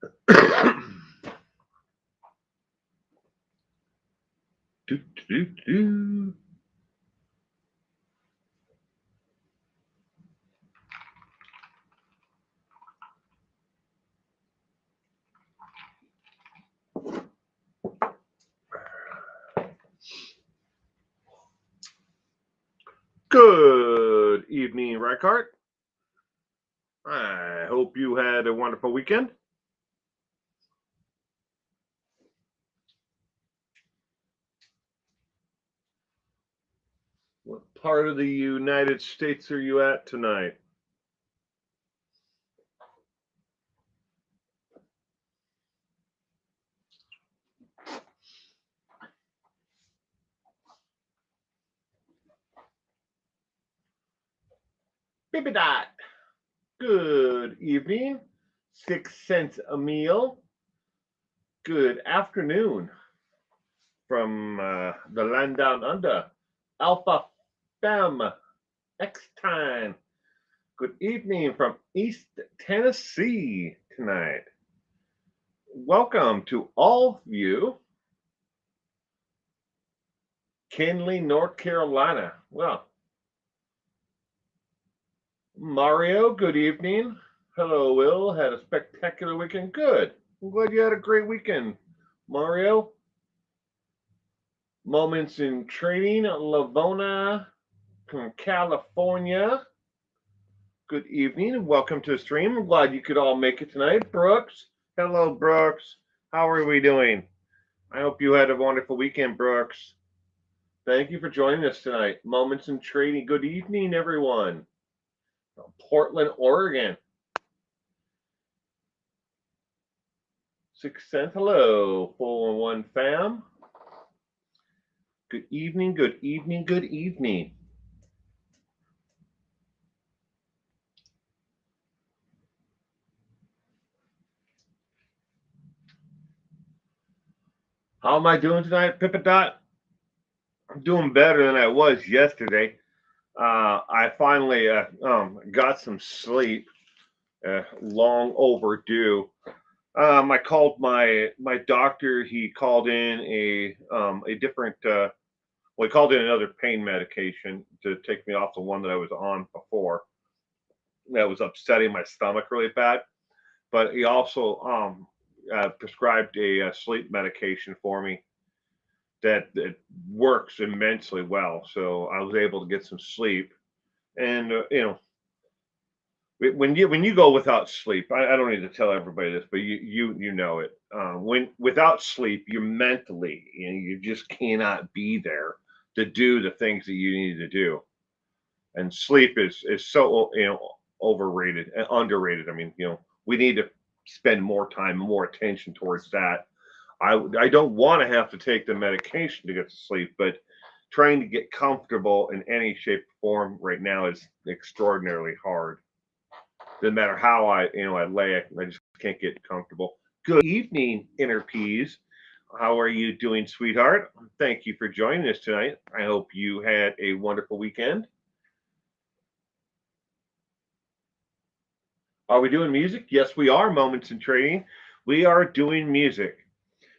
Do, do, do. Good evening, Reichart. I hope you had a wonderful weekend. What part of the United States are you at tonight? Baby Dot. Good evening. 6 cents a meal. Good afternoon from the land down under. Alpha Fem. X time. Good evening from East Tennessee tonight. Welcome to all of you. Kinley, North Carolina. Well, Mario, good evening. Hello, Will. Had a spectacular weekend. Good. I'm glad you had a great weekend, Mario. Moments in Training, Lavona from California. Good evening and welcome to the stream. I'm glad you could all make it tonight. Brooks. Hello, Brooks. How are we doing? I hope you had a wonderful weekend, Brooks. Thank you for joining us tonight. Moments in Trading. Good evening, everyone. From Portland, Oregon. 6 cents. Hello, 411 fam. Good evening, good evening, good evening. How am I doing tonight, Pippadot? I'm doing better than I was yesterday. I finally got some sleep, long overdue. I called my doctor. He called in a different. Well, he called in another pain medication to take me off the one that I was on before. That was upsetting my stomach really bad. But he also prescribed a sleep medication for me that works immensely well. So I was able to get some sleep. And when you go without sleep, I don't need to tell everybody this, but you know it. When without sleep, you're mentally, you just cannot be there to do the things that you need to do. And sleep is so overrated and underrated. I mean, we need to spend more time, more attention towards that. I don't want to have to take the medication to get to sleep, but trying to get comfortable in any shape or form right now is extraordinarily hard. No matter how I lay, I just can't get comfortable. Good evening, Inner Peas. How are you doing, sweetheart? Thank you for joining us tonight. I hope you had a wonderful weekend. Are we doing music? Yes, we are. Moments in Trading. We are doing music.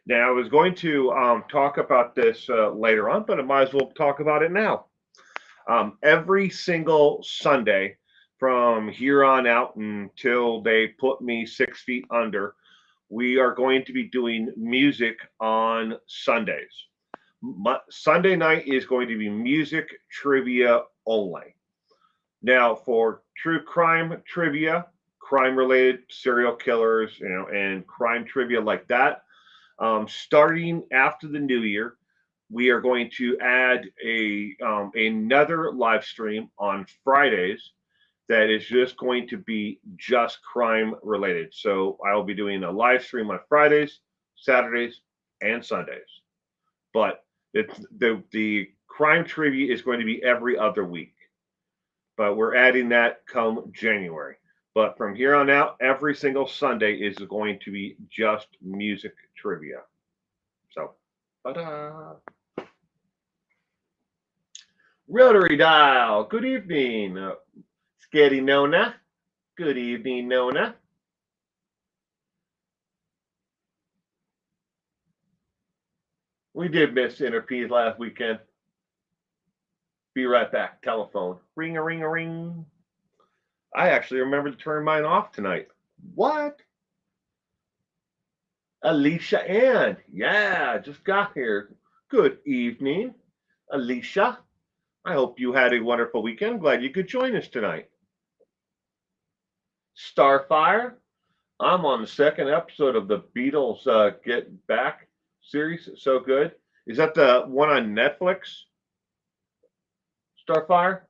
Now, I was going to talk about this later on, but I might as well talk about it now. Every single Sunday from here on out until they put me 6 feet under, we are going to be doing music on Sundays. Sunday night is going to be music trivia only. Now, for true crime trivia, crime related serial killers, and crime trivia like that, starting after the new year, we are going to add another live stream on Fridays that is just going to be just crime related. So I will be doing a live stream on Fridays, Saturdays, and Sundays. But the crime trivia is going to be every other week. But we're adding that come January. But from here on out, every single Sunday is going to be just music trivia. So, ta-da! Rotary Dial, good evening. Sketty Nona, good evening, Nona. We did miss Interpeas last weekend. Be right back. Telephone. Ring a ring a ring. I actually remember to turn mine off tonight. What? Alicia Ann. Yeah, just got here. Good evening, Alicia. I hope you had a wonderful weekend. Glad you could join us tonight. Starfire. I'm on the second episode of the Beatles Get Back series. So good. Is that the one on Netflix? Starfire?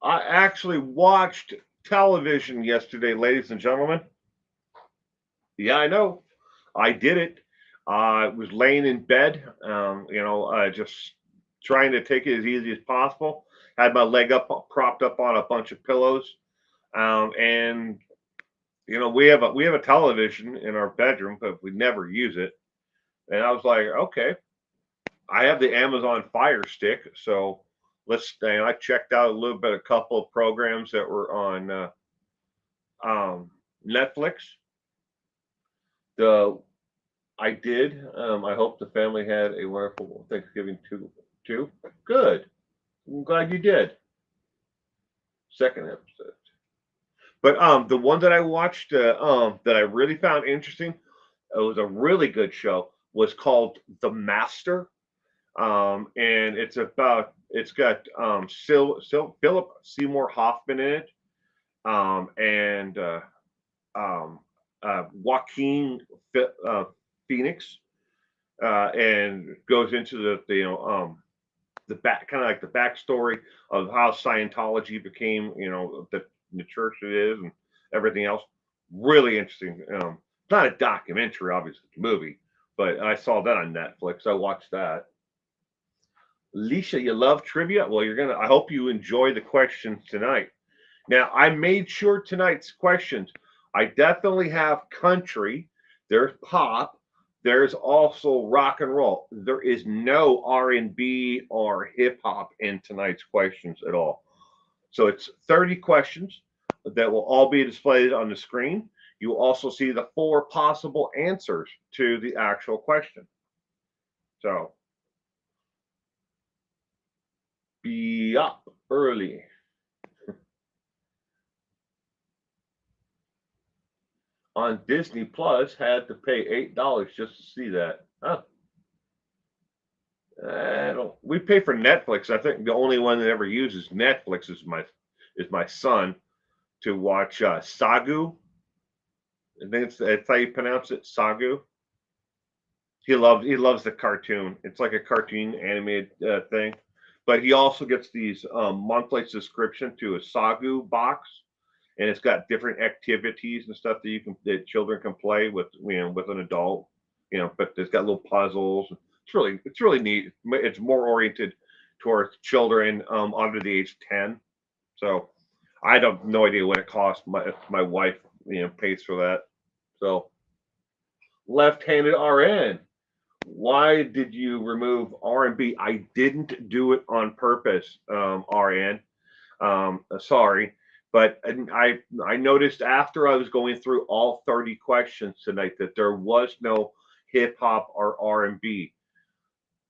I actually watched television yesterday, ladies and gentlemen. Yeah, I know. I did it. I was laying in bed, just trying to take it as easy as possible. Had my leg up, propped up on a bunch of pillows, and we have a television in our bedroom, but we never use it. And I was like, okay, I have the Amazon Fire Stick, so I checked out a little bit, a couple of programs that were on Netflix. The I did. I hope the family had a wonderful Thanksgiving too. Good. I'm glad you did. Second episode. But the one that I watched that I really found interesting, it was a really good show, was called The Master. And it's got Philip Seymour Hoffman in it, and Joaquin Phoenix, and goes into the back, kind of like the backstory of how Scientology became, the church it is and everything else. Really interesting. It's not a documentary, obviously, it's a movie, but I saw that on Netflix. I watched that. Alicia, you love trivia? Well, I hope you enjoy the questions tonight. Now, I made sure tonight's questions, I definitely have country, there's pop, there's also rock and roll. There is no R&B or hip hop in tonight's questions at all. So it's 30 questions that will all be displayed on the screen. You will also see the 4 possible answers to the actual question. So be up early. On Disney Plus, had to pay $8 just to see that. Huh. We pay for Netflix. I think the only one that ever uses Netflix is my son to watch Sagu. I think it's how you pronounce it, Sagu. He loves the cartoon. It's like a cartoon animated thing, but he also gets these monthly subscription to a Sagu box, and it's got different activities and stuff that children can play with with an adult. But it's got little puzzles. It's really neat. It's more oriented towards children under the age 10. So I don't no idea what it costs. My wife pays for that. So left-handed RN. Why did you remove R&B? I didn't do it on purpose, RN. Sorry, but I noticed after I was going through all 30 questions tonight that there was no hip hop or R&B.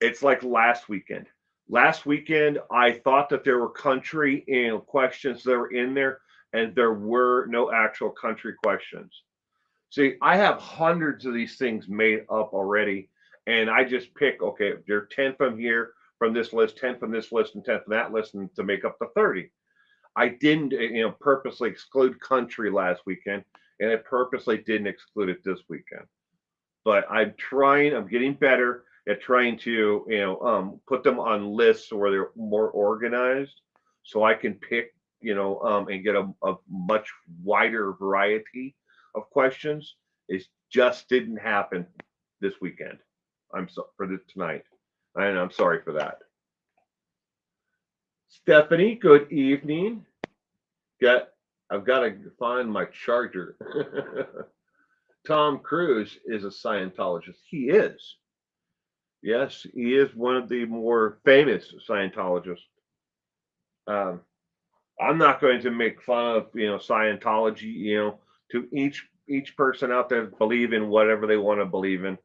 It's like last weekend. Last weekend, I thought that there were country questions that were in there, and there were no actual country questions. See, I have hundreds of these things made up already, and I just pick, okay, there are 10 from here, from this list, 10 from this list, and 10 from that list, and to make up the 30. I didn't, purposely exclude country last weekend, and I purposely didn't exclude it this weekend. But I'm getting better at trying to, put them on lists where they're more organized, so I can pick, and get a much wider variety of questions. It just didn't happen this weekend. For this tonight, and I'm sorry for that. Stephanie, good evening. I've got to find my charger. Tom Cruise is a Scientologist. He is. Yes, he is one of the more famous Scientologists. Um, I'm not going to make fun of Scientology. To each person out there believe in whatever they want to believe in.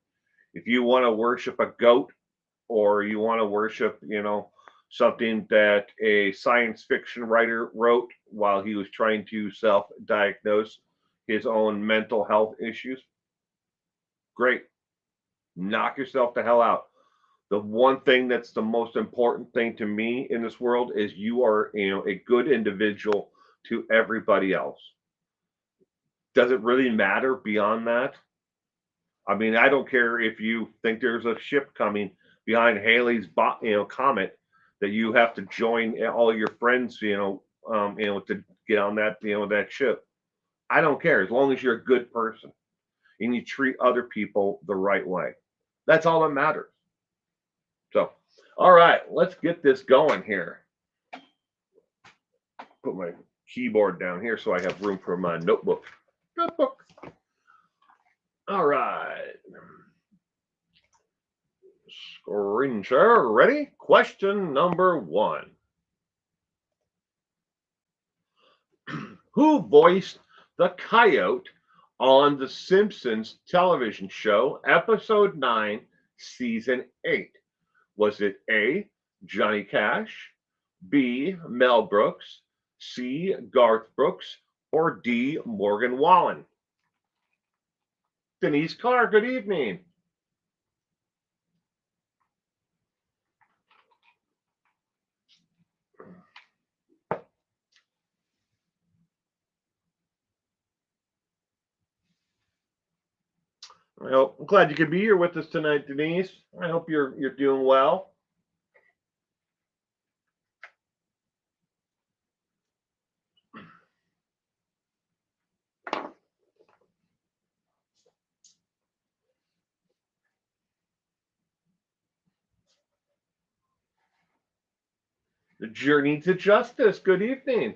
If you want to worship a goat, or you want to worship, something that a science fiction writer wrote while he was trying to self-diagnose his own mental health issues, great. Knock yourself the hell out. The one thing that's the most important thing to me in this world is you are, a good individual to everybody else. Does it really matter beyond that? I mean, I don't care if you think there's a ship coming behind Haley's, comet that you have to join all your friends, to get on that, that ship. I don't care as long as you're a good person and you treat other people the right way. That's all that matters. So, all right, let's get this going here. Put my keyboard down here so I have room for my notebook. Notebook. All right. Screen share, ready? Question number 1. Who voiced the Coyote on the Simpsons television show, episode 9, season 8? Was it A, Johnny Cash, B, Mel Brooks, C, Garth Brooks, or D, Morgan Wallen? Denise Carr, good evening. Well, I'm glad you could be here with us tonight, Denise. I hope you're doing well. The Journey to Justice, good evening.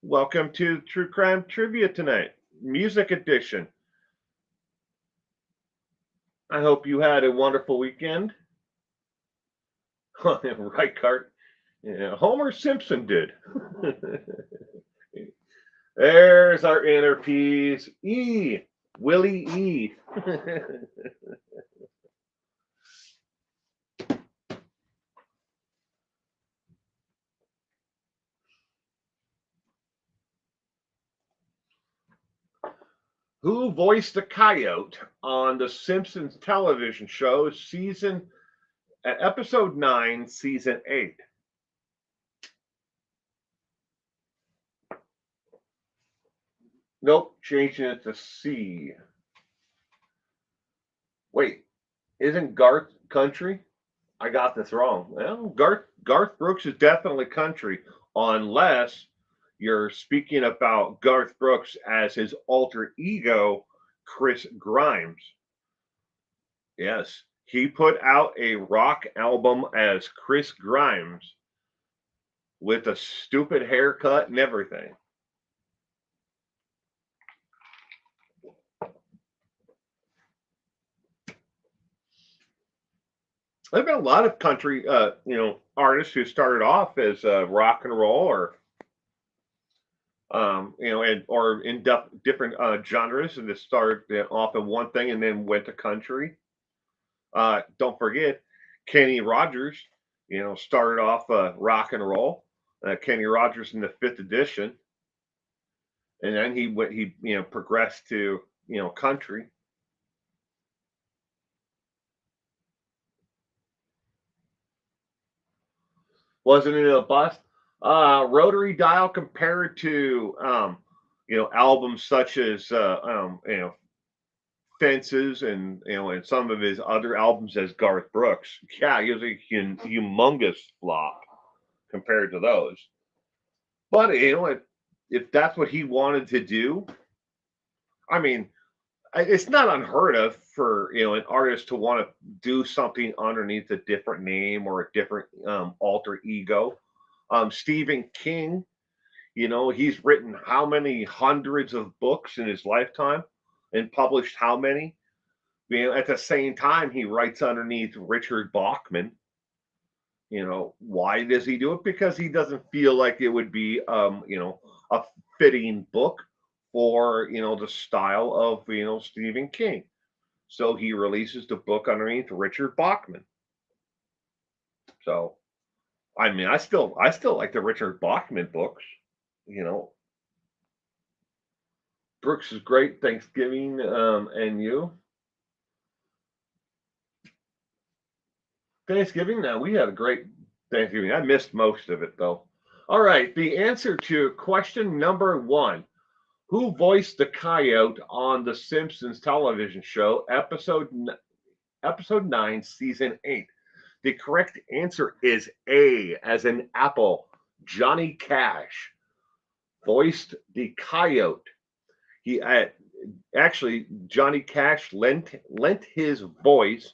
Welcome to True Crime Trivia tonight, Music Edition. I hope you had a wonderful weekend. Right, Cart? Yeah, Homer Simpson did. There's our inner peas. E. Willie E. Who voiced the Coyote on the Simpsons television show episode 9, season 8? Nope, changing it to C. Wait, isn't Garth country? I got this wrong. Well, Garth Brooks is definitely country, unless you're speaking about Garth Brooks as his alter ego, Chris Grimes. Yes, he put out a rock album as Chris Grimes with a stupid haircut and everything. There've been a lot of country, artists who started off as rock and roll, or or in different genres, and just started off in one thing and then went to country. Don't forget, Kenny Rogers, started off rock and roll. Kenny Rogers in the Fifth Edition, and then he progressed to country. Wasn't it a bust? Rotary Dial compared to albums such as Fences, and some of his other albums as Garth Brooks. Yeah, he was a humongous flop compared to those. But if that's what he wanted to do, I mean, it's not unheard of for an artist to want to do something underneath a different name or a different alter ego. Stephen King, he's written how many hundreds of books in his lifetime and published how many. At the same time, he writes underneath Richard Bachman. Why does he do it? Because he doesn't feel like it would be a fitting book for the style of Stephen King. So he releases the book underneath Richard Bachman. So I mean, I still like the Richard Bachman books. You know, Brooks is great. Thanksgiving, and you. Thanksgiving. Now we had a great Thanksgiving. I missed most of it though. All right, the answer to question number one: who voiced the Coyote on the Simpsons television show, episode 9, season 8? The correct answer is A, as in apple. Johnny Cash voiced the Coyote. He actually Johnny Cash lent his voice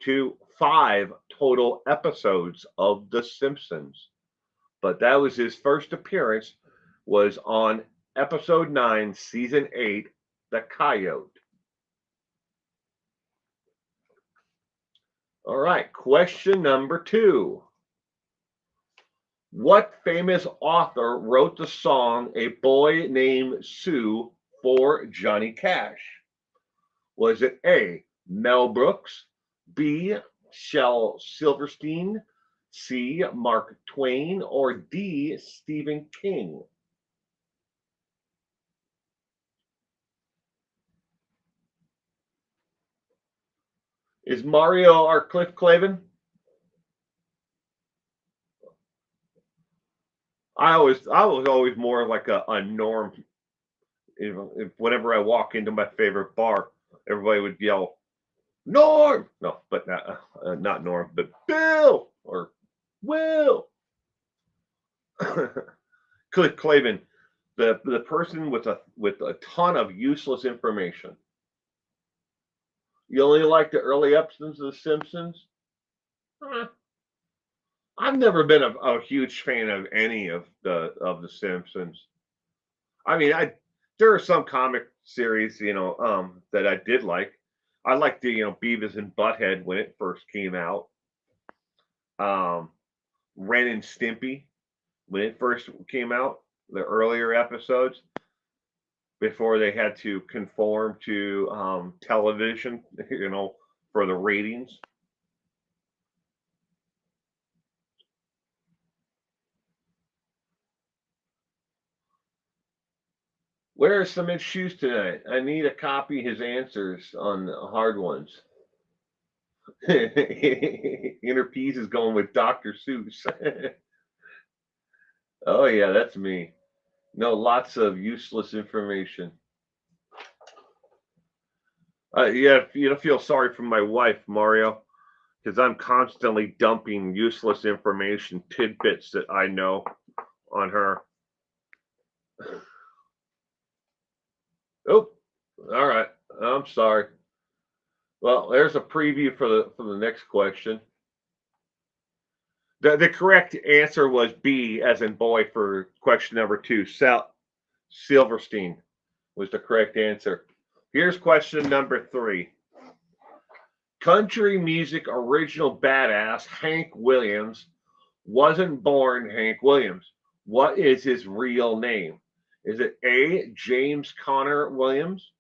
to 5 total episodes of The Simpsons, but that was his first appearance was on episode 9, season 8, The Coyote. All right, question number 2. What famous author wrote the song A Boy Named Sue for Johnny Cash? Was it A, Mel Brooks, B, Shel Silverstein, C, Mark Twain, or D, Stephen King? Is Mario our Cliff Clavin? I was always more like a norm. You know, if whenever I walk into my favorite bar, everybody would yell Norm. No, but not Norm, but Bill or Will. Cliff Clavin, the person with a ton of useless information. You only like the early episodes of The Simpsons? Eh, I've never been a huge fan of any of the Simpsons. I mean, I there are some comic series, that I did like. I liked the Beavis and Butthead when it first came out. Um, Ren and Stimpy when it first came out, the earlier episodes before they had to conform to television, for the ratings. Where are some shoes tonight? I need to copy his answers on the hard ones. Inner Peace is going with Dr. Seuss. Oh yeah, that's me. No, lots of useless information. Yeah, you don't feel sorry for my wife, Mario, because I'm constantly dumping useless information, tidbits that I know on her. Oh, all right. I'm sorry. Well, there's a preview for the next question. The correct answer was B, as in boy, for question number 2. Silverstein was the correct answer. Here's question number 3. Country music original badass Hank Williams wasn't born Hank Williams. What is his real name? Is it A, James Connor Williams,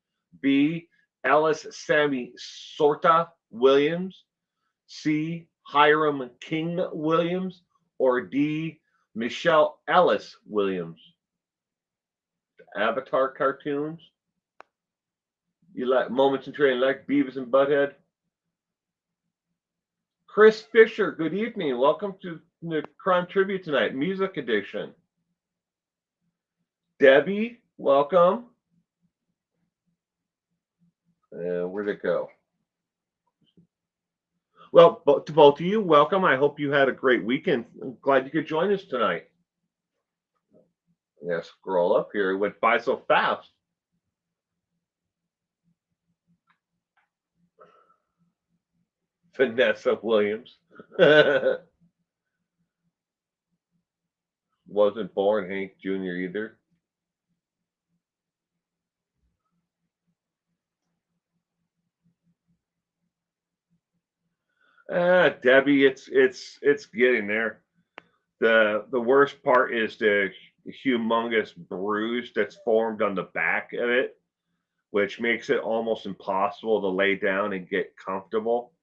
B, Ellis Sammy Sorta Williams, C, Hiram King Williams, or D, Michelle Ellis Williams? Avatar cartoons? You like Moments in Training, like Beavis and Butthead? Chris Fisher, good evening. Welcome to the Crime Tribute tonight, Music Edition. Debbie, welcome. Where'd it go? Well, to both of you, welcome. I hope you had a great weekend. I'm glad you could join us tonight. Yeah, scroll up here. It went by so fast. Vanessa Williams. Wasn't born Hank Jr. either. Debbie, it's getting there. The worst part is the humongous bruise that's formed on the back of it which makes it almost impossible to lay down and get comfortable.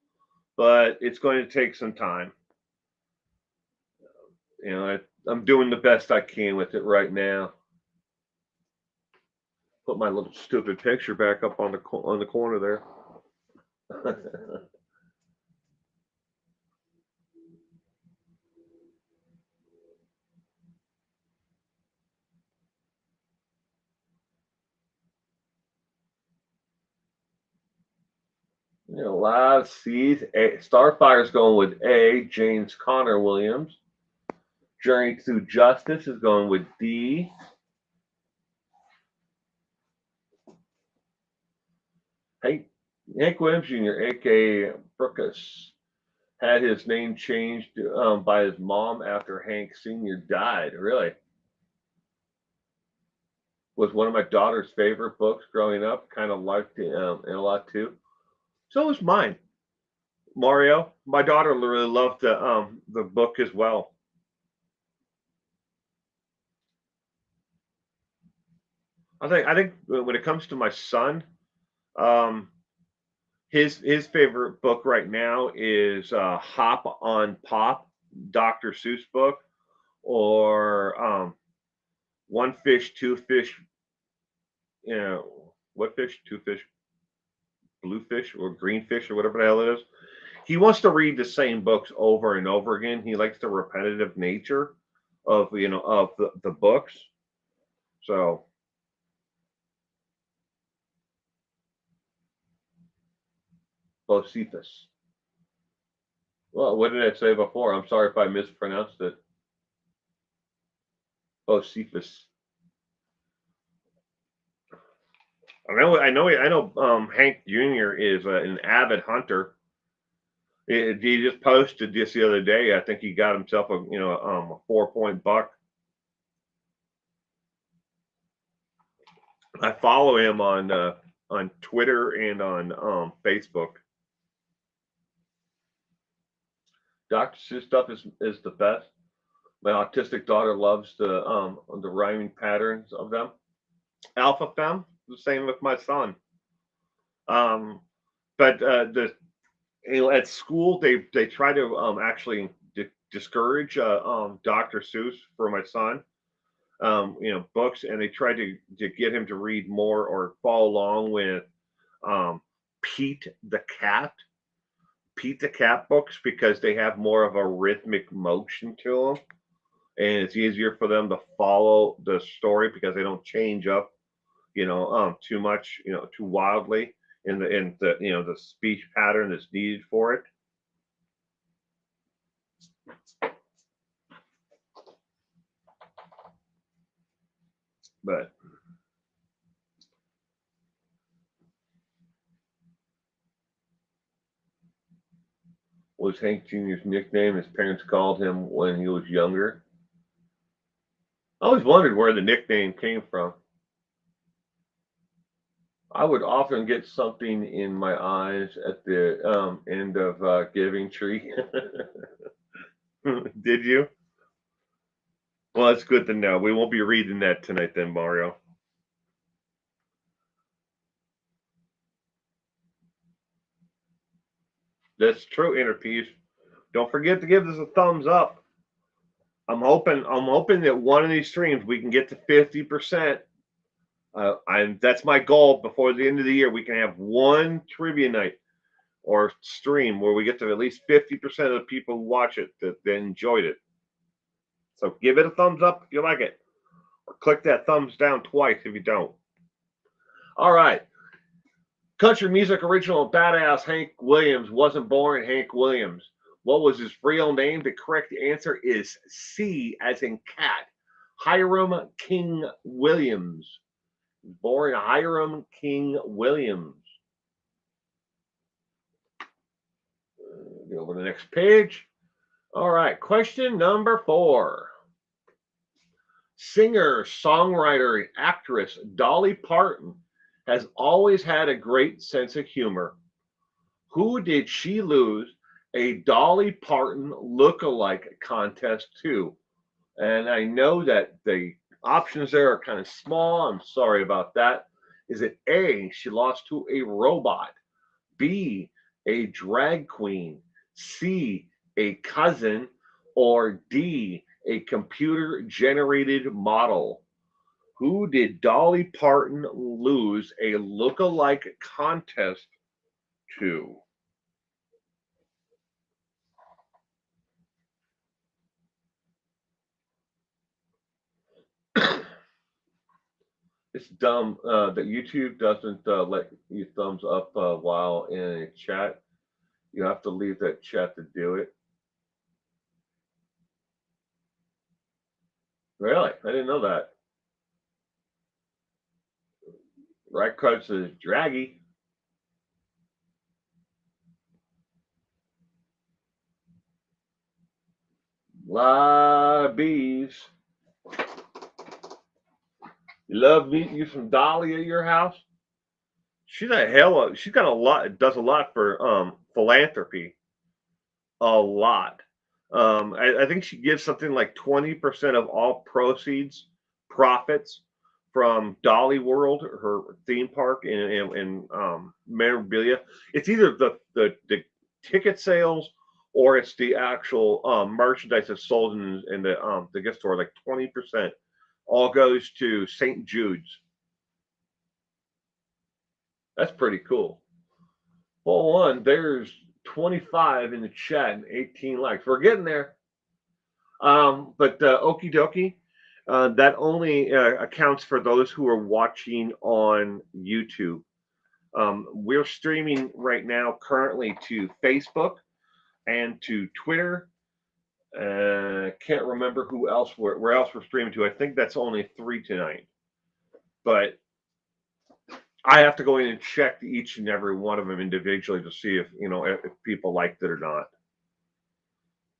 But it's going to take some time. I'm doing the best I can with it right now. Put my little stupid picture back up on the corner there. A lot of C's. Starfire's going with A. James Conner Williams. Journey Through Justice is going with D. Hank Williams Jr., aka Brookus, had his name changed by his mom after Hank Sr. died. Really? Was one of my daughter's favorite books growing up. Kind of liked it a lot too. So was mine. Mario, my daughter really loved the book as well. I think when it comes to my son, um, his favorite book right now is Hop on Pop, Dr. Seuss book, or One Fish, Two Fish, what fish, two fish, blue fish, or green fish, or whatever the hell it is. He wants to read the same books over and over again. He likes the repetitive nature of the books. So Bocephus. Well, what did I say before? I'm sorry if I mispronounced it. Bocephus. I know. Hank Jr. is an avid hunter. He just posted just the other day. I think he got himself a 4-point buck. I follow him on Twitter and on Facebook. Dr. Seuss stuff is the best. My autistic daughter loves the rhyming patterns of them. Alpha Femme, the same with my son. Um, but at school they try to actually discourage Dr. Seuss for my son. Books, and they try to get him to read more or follow along with um, Pete the Cat. Pete the Cat books because they have more of a rhythmic motion to them, and it's easier for them to follow the story because they don't change up, too much, too wildly in the speech pattern that's needed for it. But was Hank Jr.'s nickname his parents called him when he was younger? I always wondered where the nickname came from. I would often get something in my eyes at the end of Giving Tree. Did you? Well, that's good to know. We won't be reading that tonight then, Mario. That's true, Inner Peace. Don't forget to give us a thumbs up. I'm hoping that one of these streams we can get to 50%. That's my goal before the end of the year. We can have one trivia night or stream where we get to at least 50% of the people who watch it that enjoyed it. So give it a thumbs up if you like it, or click that thumbs down twice if you don't. All right. Country music original badass Hank Williams wasn't born Hank Williams. What was his real name? The correct answer is C, as in cat. Hiram King Williams. Born Hiram King Williams. Go over to the next page. All right, question number 4. Singer, songwriter, actress Dolly Parton has always had a great sense of humor. Who did she lose a Dolly Parton look-alike contest to? And I know that the options there are kind of small. I'm sorry about that. Is it A, she lost to a robot, B, a drag queen, C, a cousin, or D, a computer generated model? Who did Dolly Parton lose a look-alike contest to? It's dumb that YouTube doesn't let you thumbs up while in a chat. You have to leave that chat to do it. Really? I didn't know that. Right Card says draggy. Lot of bees. You love meeting you some Dolly at your house? She's got a lot, does a lot for philanthropy. A lot. I think she gives something like 20% of all proceeds, profits from Dolly World, her theme park and memorabilia. It's either the ticket sales or it's the actual merchandise that's sold in the gift store. Like 20% all goes to St. Jude's. That's pretty cool. Hold on, there's 25 in the chat and 18 likes. We're getting there. But okie dokie, that only accounts for those who are watching on YouTube. We're streaming right now currently to Facebook and to Twitter. Can't remember who else where else we're streaming to. I think that's only 3 tonight. But I have to go in and check each and every one of them individually to see if if people liked it or not.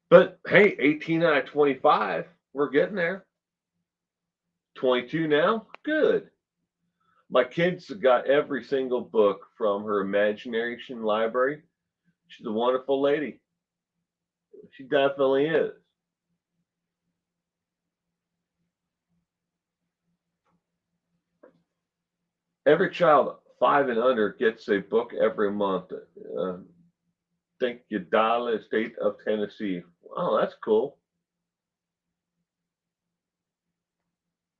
But hey, 18 out of 25, we're getting there. 22 now, good. My kids got every single book from her imagination library. She's a wonderful lady. She definitely is. Every child 5 and under gets a book every month. Thank you, Dolly, State of Tennessee. Oh, that's cool.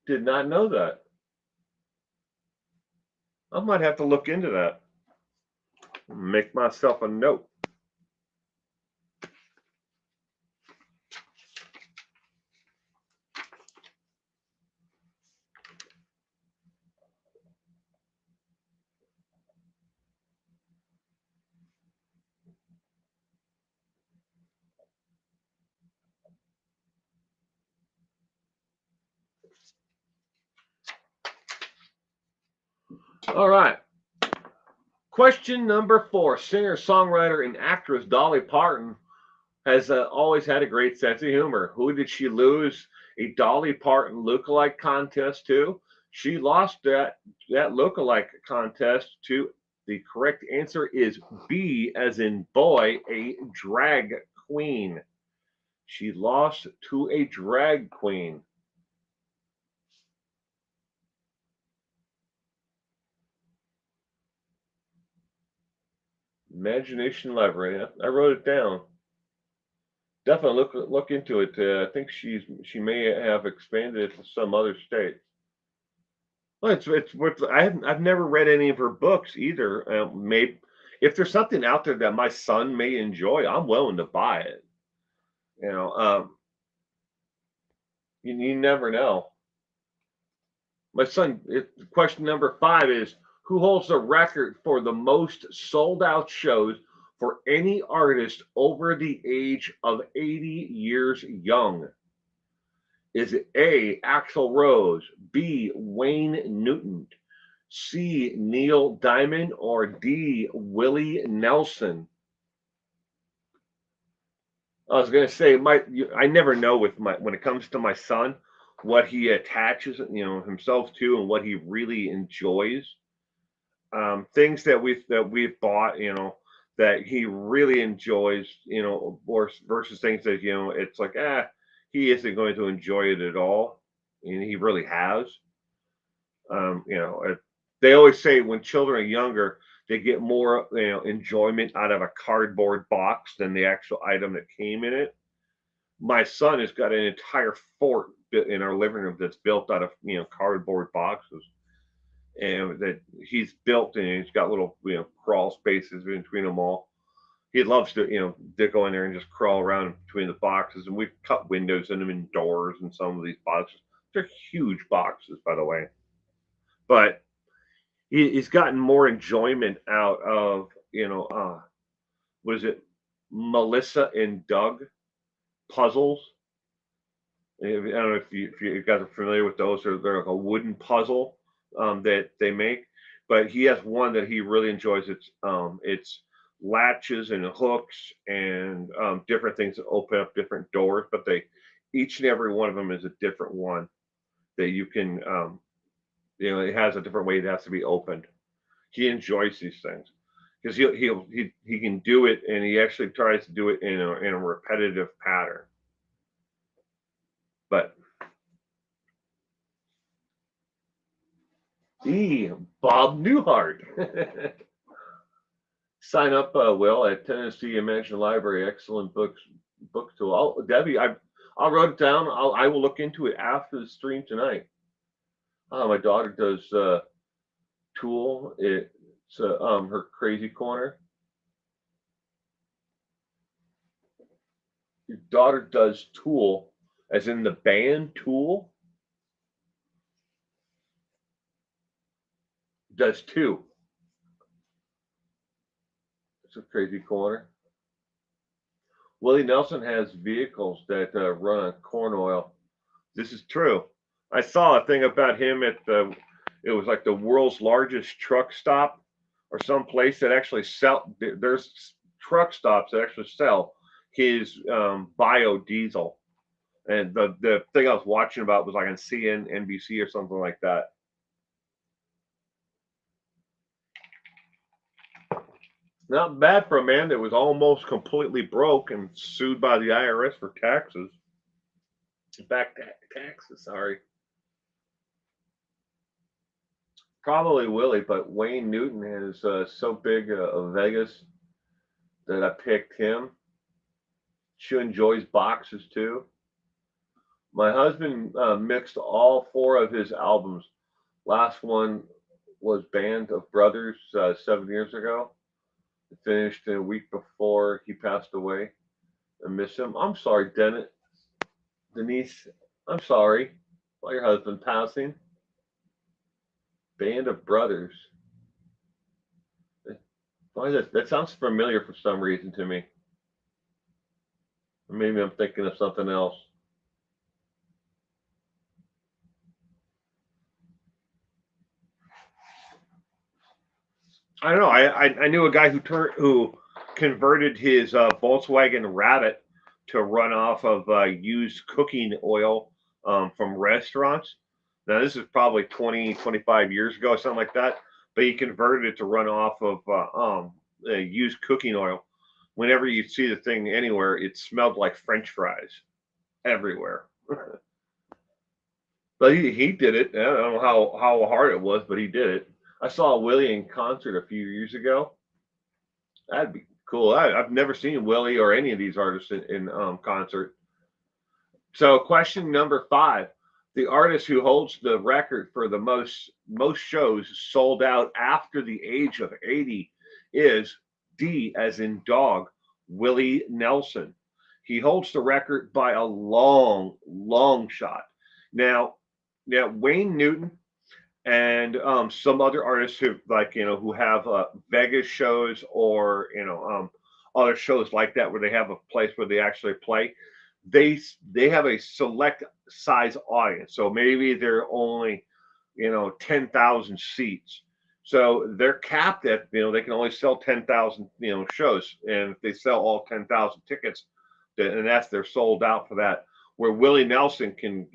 Did not know that. I might have to look into that. Make myself a note. All right. Question number 4. Singer, songwriter, and actress Dolly Parton has always had a great sense of humor. Who did she lose a Dolly Parton lookalike contest to? She lost that lookalike contest to. The correct answer is B, as in boy, a drag queen. She lost to a drag queen. Imagination Library. I wrote it down. Definitely look into it. I think she may have expanded it to some other states. Well, it's worth. I've never read any of her books either. Maybe if there's something out there that my son may enjoy, I'm willing to buy it. You know, you never know. My son. Question number 5 is who holds the record for the most sold out shows for any artist over the age of 80 years young? Is it A, Axl Rose, B, Wayne Newton, C, Neil Diamond, or D, Willie Nelson? I was going to say, I never know when it comes to my son what he attaches himself to and what he really enjoys. Things that we've bought, that he really enjoys, or versus things that it's like he isn't going to enjoy it at all, and he really has. You know, They always say when children are younger, they get more enjoyment out of a cardboard box than the actual item that came in it. My son has got an entire fort in our living room that's built out of cardboard boxes, and that he's built, and he's got little crawl spaces between them all. He loves to go in there and just crawl around between the boxes, and we've cut windows in them and doors in some of these boxes. They're huge boxes, by the way, but he's gotten more enjoyment out of was it Melissa and Doug puzzles? I don't know if you guys are familiar with those. They're like a wooden puzzle that they make, but he has one that he really enjoys. It's latches and hooks and different things that open up different doors, but they each and every one of them is a different one that you can it has a different way it has to be opened. He enjoys these things because he can do it, and he actually tries to do it in a repetitive pattern. But Bob Newhart. Sign up, Will, at Tennessee Imagine Library. Excellent book tool. Debbie, I'll write it down. I will look into it after the stream tonight. My daughter does Tool. It's her crazy corner. Your daughter does Tool, as in the band Tool. Does two. It's a crazy corner. Willie Nelson has vehicles that run on corn oil. This is true. I saw a thing about him at it was like the world's largest truck stop or some place that actually there's truck stops that actually sell his biodiesel. And the thing I was watching about was like on NBC or something like that. Not bad for a man that was almost completely broke and sued by the IRS for taxes. Back taxes, sorry. Probably Willie, but Wayne Newton is so big of Vegas that I picked him. She enjoys boxes too. My husband mixed all 4 of his albums. Last one was Band of Brothers 7 years ago. It finished a week before he passed away. I miss him. I'm sorry, Denise. I'm sorry about your husband passing. Band of Brothers. That sounds familiar for some reason to me. Or maybe I'm thinking of something else. I don't know. I knew a guy who converted his Volkswagen Rabbit to run off of used cooking oil from restaurants. Now, this is probably 20, 25 years ago, something like that. But he converted it to run off of used cooking oil. Whenever you see the thing anywhere, it smelled like French fries everywhere. But he did it. I don't know how hard it was, but he did it. I saw Willie in concert a few years ago. That'd be cool. I've never seen Willie or any of these artists in concert. So, question number 5: the artist who holds the record for the most shows sold out after the age of 80 is D, as in dog, Willie Nelson. He holds the record by a long shot. Now, Wayne Newton and some other artists who have Vegas shows or other shows like that where they have a place where they actually play. They have a select size audience, so maybe they're only 10,000 seats. So they're capped at they can only sell 10,000 shows, and if they sell all 10,000 tickets, and they're sold out for that. Where Willie Nelson can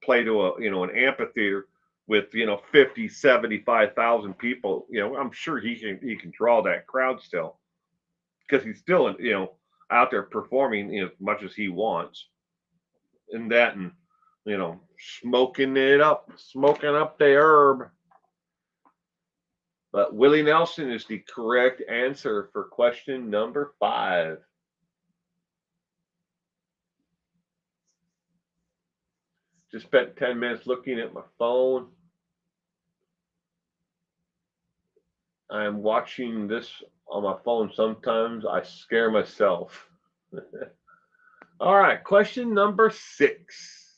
play to an amphitheater with 50, 75,000 people, I'm sure he can draw that crowd still, because he's still out there performing as much as he wants, and smoking up the herb. But Willie Nelson is the correct answer for question number 5. Just spent 10 minutes looking at my phone. I'm watching this on my phone. Sometimes I scare myself. All right, question number 6.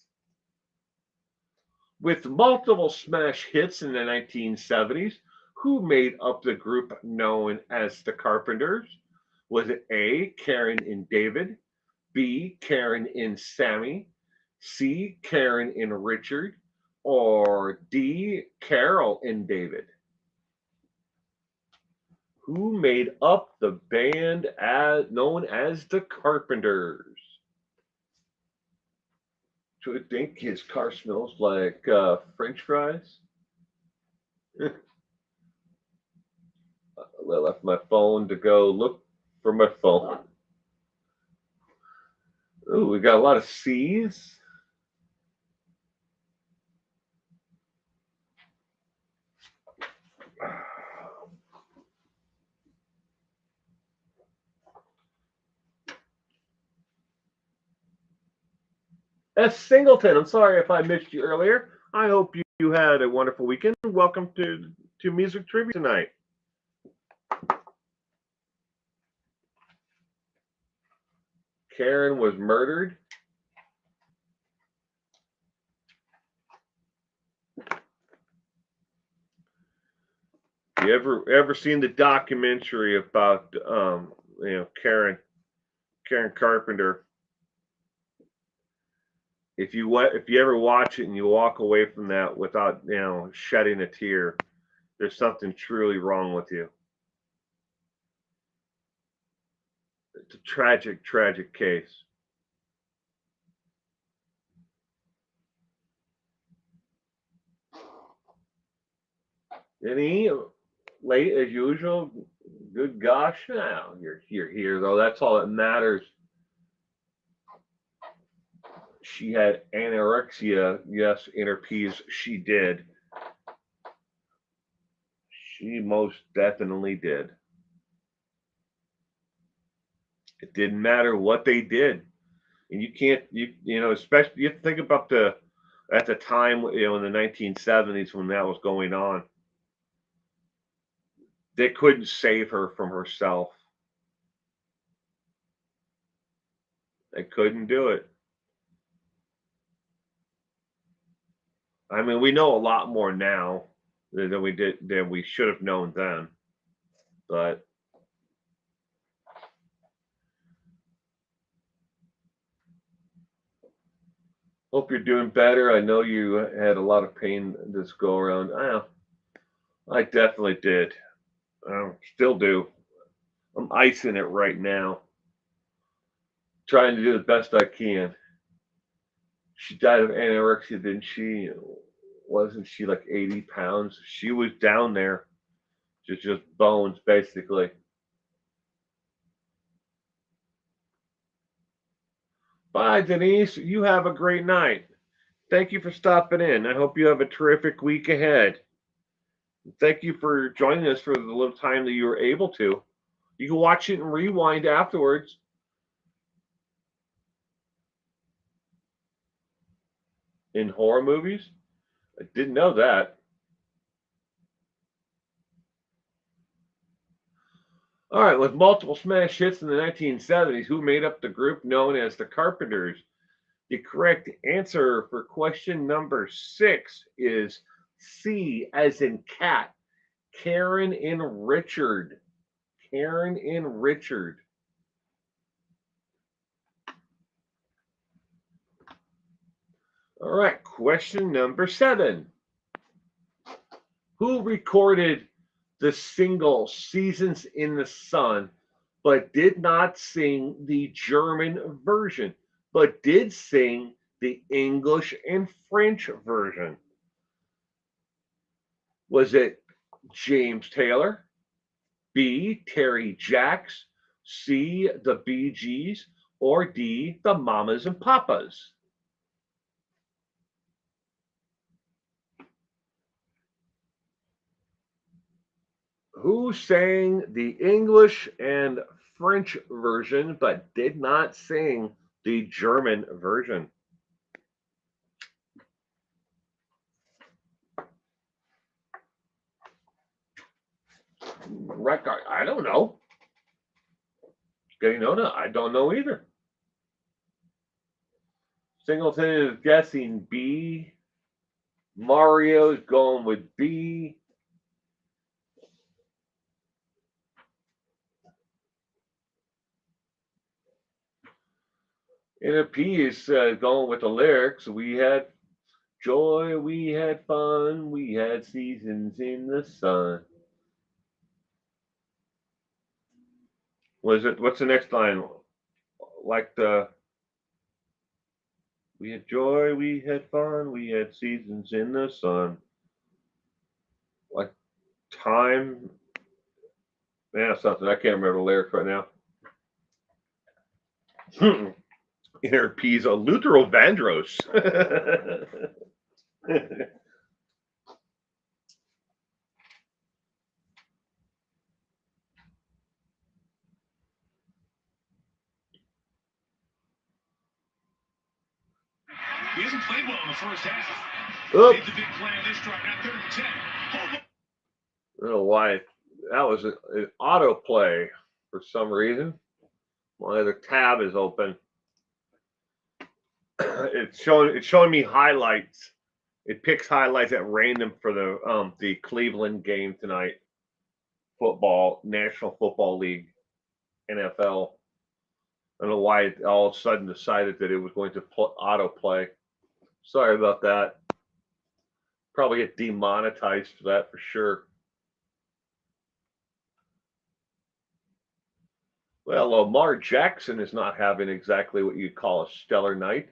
With multiple smash hits in the 1970s, who made up the group known as the Carpenters? Was it A, Karen and David, B, Karen and Sammy, C, Karen and Richard, or D, Carol and David? Who made up the band known as the Carpenters? Do you think his car smells like French fries? I left my phone to go look for my phone. Ooh, we got a lot of C's. S. Singleton, I'm sorry if I missed you earlier. I hope you had a wonderful weekend. Welcome to Music Trivia tonight. Karen was murdered. You ever seen the documentary about Karen Carpenter? If you ever watch it and you walk away from that without shedding a tear, there's something truly wrong with you. It's a tragic case. Any late as usual? Good gosh, now you're here though. That's all that matters. She had anorexia. Yes, in her piece, she did. She most definitely did. It didn't matter what they did, and you can't especially you have to think about at the time in the 1970s when that was going on. They couldn't save her from herself. They couldn't do it. I mean, we know a lot more now than we should have known then. But hope you're doing better. I know you had a lot of pain this go around. I definitely did. I still do. I'm icing it right now. Trying to do the best I can. She died of anorexia, didn't she? Wasn't she like 80 pounds? She was down there. Just bones, basically. Bye, Denise. You have a great night. Thank you for stopping in. I hope you have a terrific week ahead. Thank you for joining us for the little time that you were able to. You can watch it and rewind afterwards. In horror movies? I didn't know that. All right, with multiple smash hits in the 1970s, who made up the group known as the Carpenters? The correct answer for question number 6 is C, as in cat. Karen and Richard. Karen and Richard. All right, question number 7. Who recorded the single Seasons in the Sun, but did not sing the German version, but did sing the English and French version? Was it James Taylor, B, Terry Jacks, C, the Bee Gees, or D, the Mamas and Papas? Who sang the English and French version but did not sing the German version? Record. I don't know. Gaynona, I don't know either. Singleton is guessing B. Mario's going with B. And a P is going with the lyrics. We had joy, we had fun, we had seasons in the sun. Was it? What's the next line? Like we had joy, we had fun, we had seasons in the sun. Like time. Yeah, something. I can't remember the lyrics right now. Inner P's a Luther Vandross. He hasn't played well in the first half. Oop. Made the big play on this drive. Now 3rd and 10. I don't know why that was an autoplay for some reason. My other tab is open. It's showing me highlights. It picks highlights at random for the Cleveland game tonight. Football, National Football League, NFL. I don't know why it all of a sudden decided that it was going to autoplay. Sorry about that. Probably get demonetized for that for sure. Well, Lamar Jackson is not having exactly what you'd call a stellar night.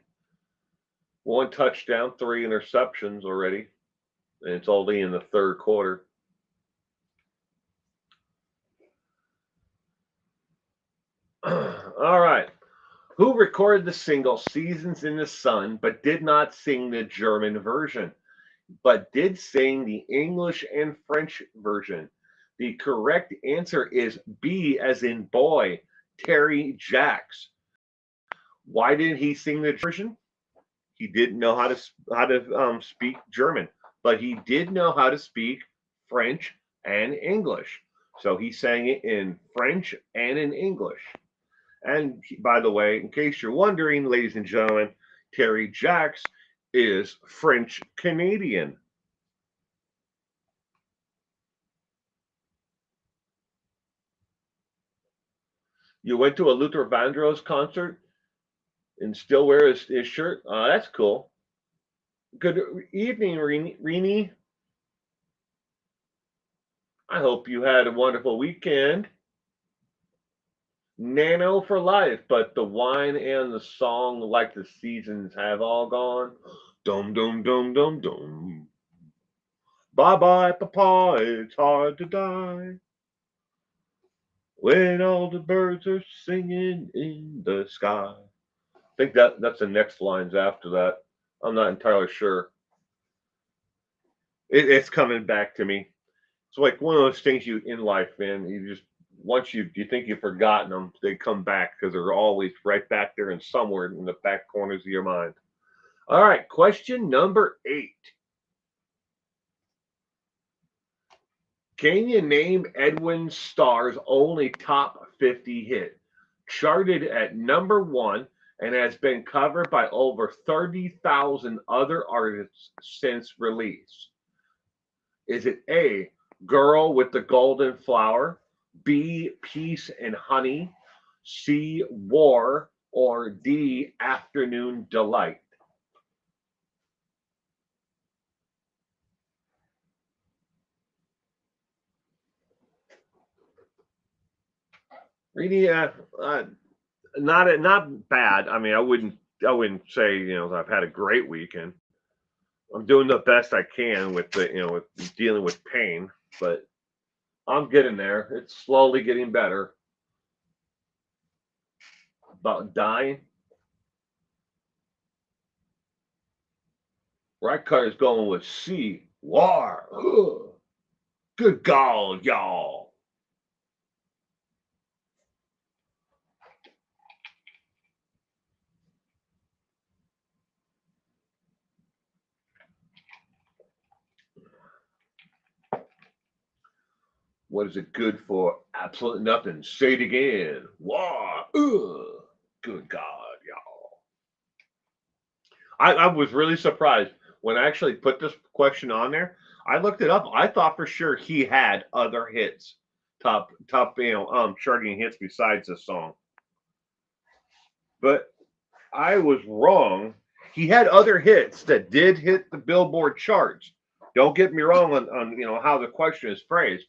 1 touchdown, 3 interceptions already, and it's only in the 3rd quarter. All right. Who recorded the single Seasons in the Sun but did not sing the German version, but did sing the English and French version? The correct answer is B, as in boy, Terry Jacks. Why didn't he sing the version? He didn't know how to speak German, but he did know how to speak French and English. So he sang it in French and in English. And by the way, in case you're wondering, ladies and gentlemen, Terry Jacks is French Canadian. You went to a Luther Vandross concert and still wear his shirt? That's cool. Good evening, Rini. I hope you had a wonderful weekend. Nano for life, but the wine and the song, like the seasons have all gone. Dum dum dum dum dum. Bye bye, Papa. It's hard to die when all the birds are singing in the sky. I think that's the next lines after that. I'm not entirely sure. It's coming back to me. It's like one of those things you in life, man. You just once you think you've forgotten them, they come back because they're always right back there and somewhere in the back corners of your mind. All right, question number 8. Can you name Edwin Starr's only top 50 hit? Charted at number 1 and has been covered by over 30,000 other artists since release. Is it A, Girl with the Golden Flower, B, Peace and Honey, C, War, or D, Afternoon Delight? Really, not bad. I mean, I wouldn't say I've had a great weekend. I'm doing the best I can with with dealing with pain, but I'm getting there. It's slowly getting better. About dying. Right car is going with C. War. Ugh. Good God, y'all. What is it good for? Absolutely nothing. Say it again. Wow. Ugh. Good God, y'all. I was really surprised when I actually put this question on there. I looked it up. I thought for sure he had other hits, top, charting hits besides this song. But I was wrong. He had other hits that did hit the Billboard charts. Don't get me wrong on how the question is phrased,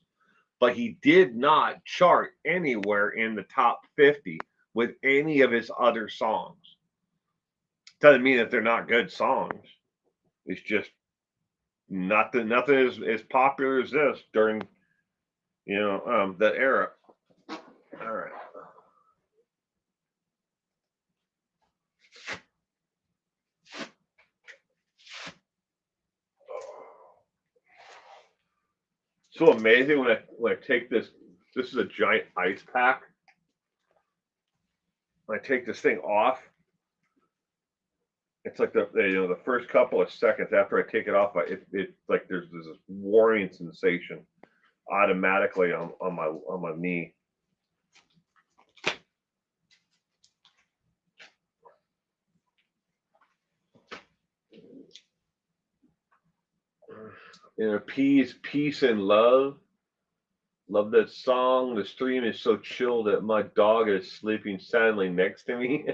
but he did not chart anywhere in the top 50 with any of his other songs. Doesn't mean that they're not good songs. It's just nothing as popular as this during that era. All right. So amazing when I take this. This is a giant ice pack. When I take this thing off, it's like the first couple of seconds after I take it off, it like there's this warming sensation automatically on my knee. Peace and love. Love that song. The stream is so chill that my dog is sleeping soundly next to me.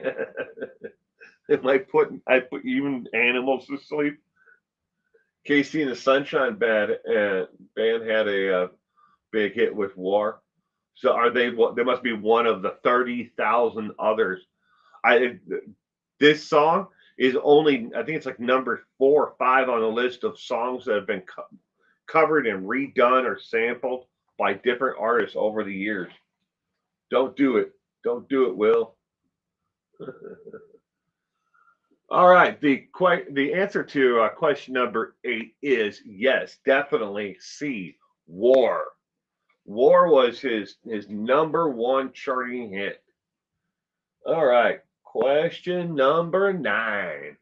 I put even animals to sleep. Casey and the Sunshine Band had a big hit with War. So are they? They must be one of the 30,000 others. This song is only, I think it's like number 4 or 5 on the list of songs that have been covered and redone or sampled by different artists over the years. Don't do it. Don't do it, Will. All right. The answer to question number 8 is yes, definitely C. War. War was his number 1 charting hit. All right. Question number 9.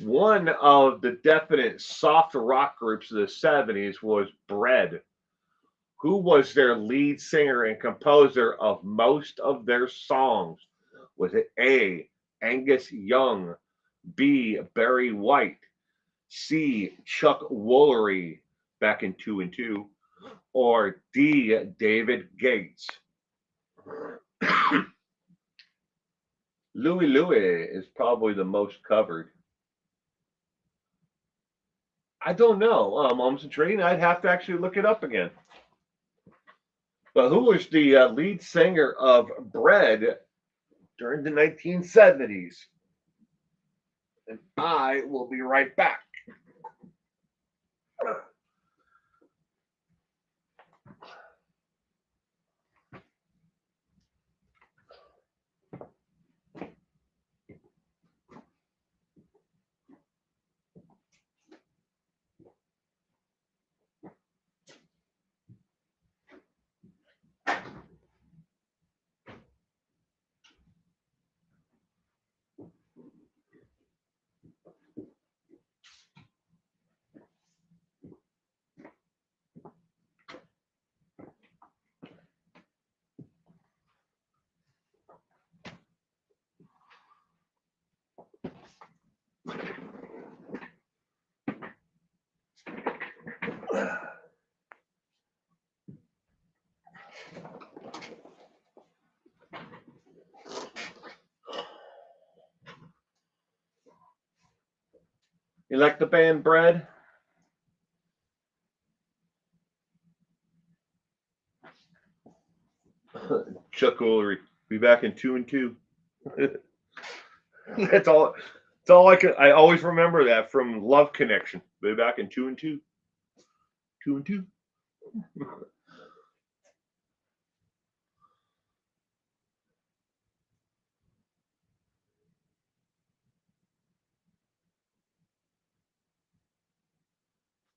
One of the definite soft rock groups of the 70s was Bread. Who was their lead singer and composer of most of their songs? Was it A. Angus Young, B. Barry White, C. Chuck Woolery back in 2 and 2, or D. David Gates? Louie Louie is probably the most covered. I don't know. Moments and Trading, I'd have to actually look it up again. But who was the lead singer of Bread during the 1970s? And I will be right back. You like the band Bread? Chuck Woolery. Be back in 2 and 2. That's all. That's all I always remember that from Love Connection. Be back in 2 and 2. 2 and 2.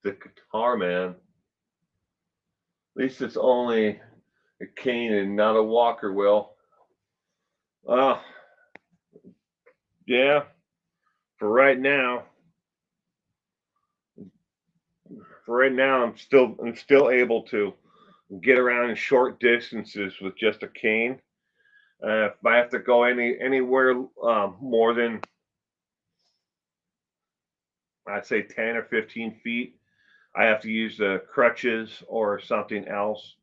The guitar man. least it's only a cane and not a walker, Will. Uh, yeah, for right now, I'm still able to get around in short distances with just a cane. If I have to go anywhere more than I'd say 10 or 15 feet, I have to use the crutches or something else.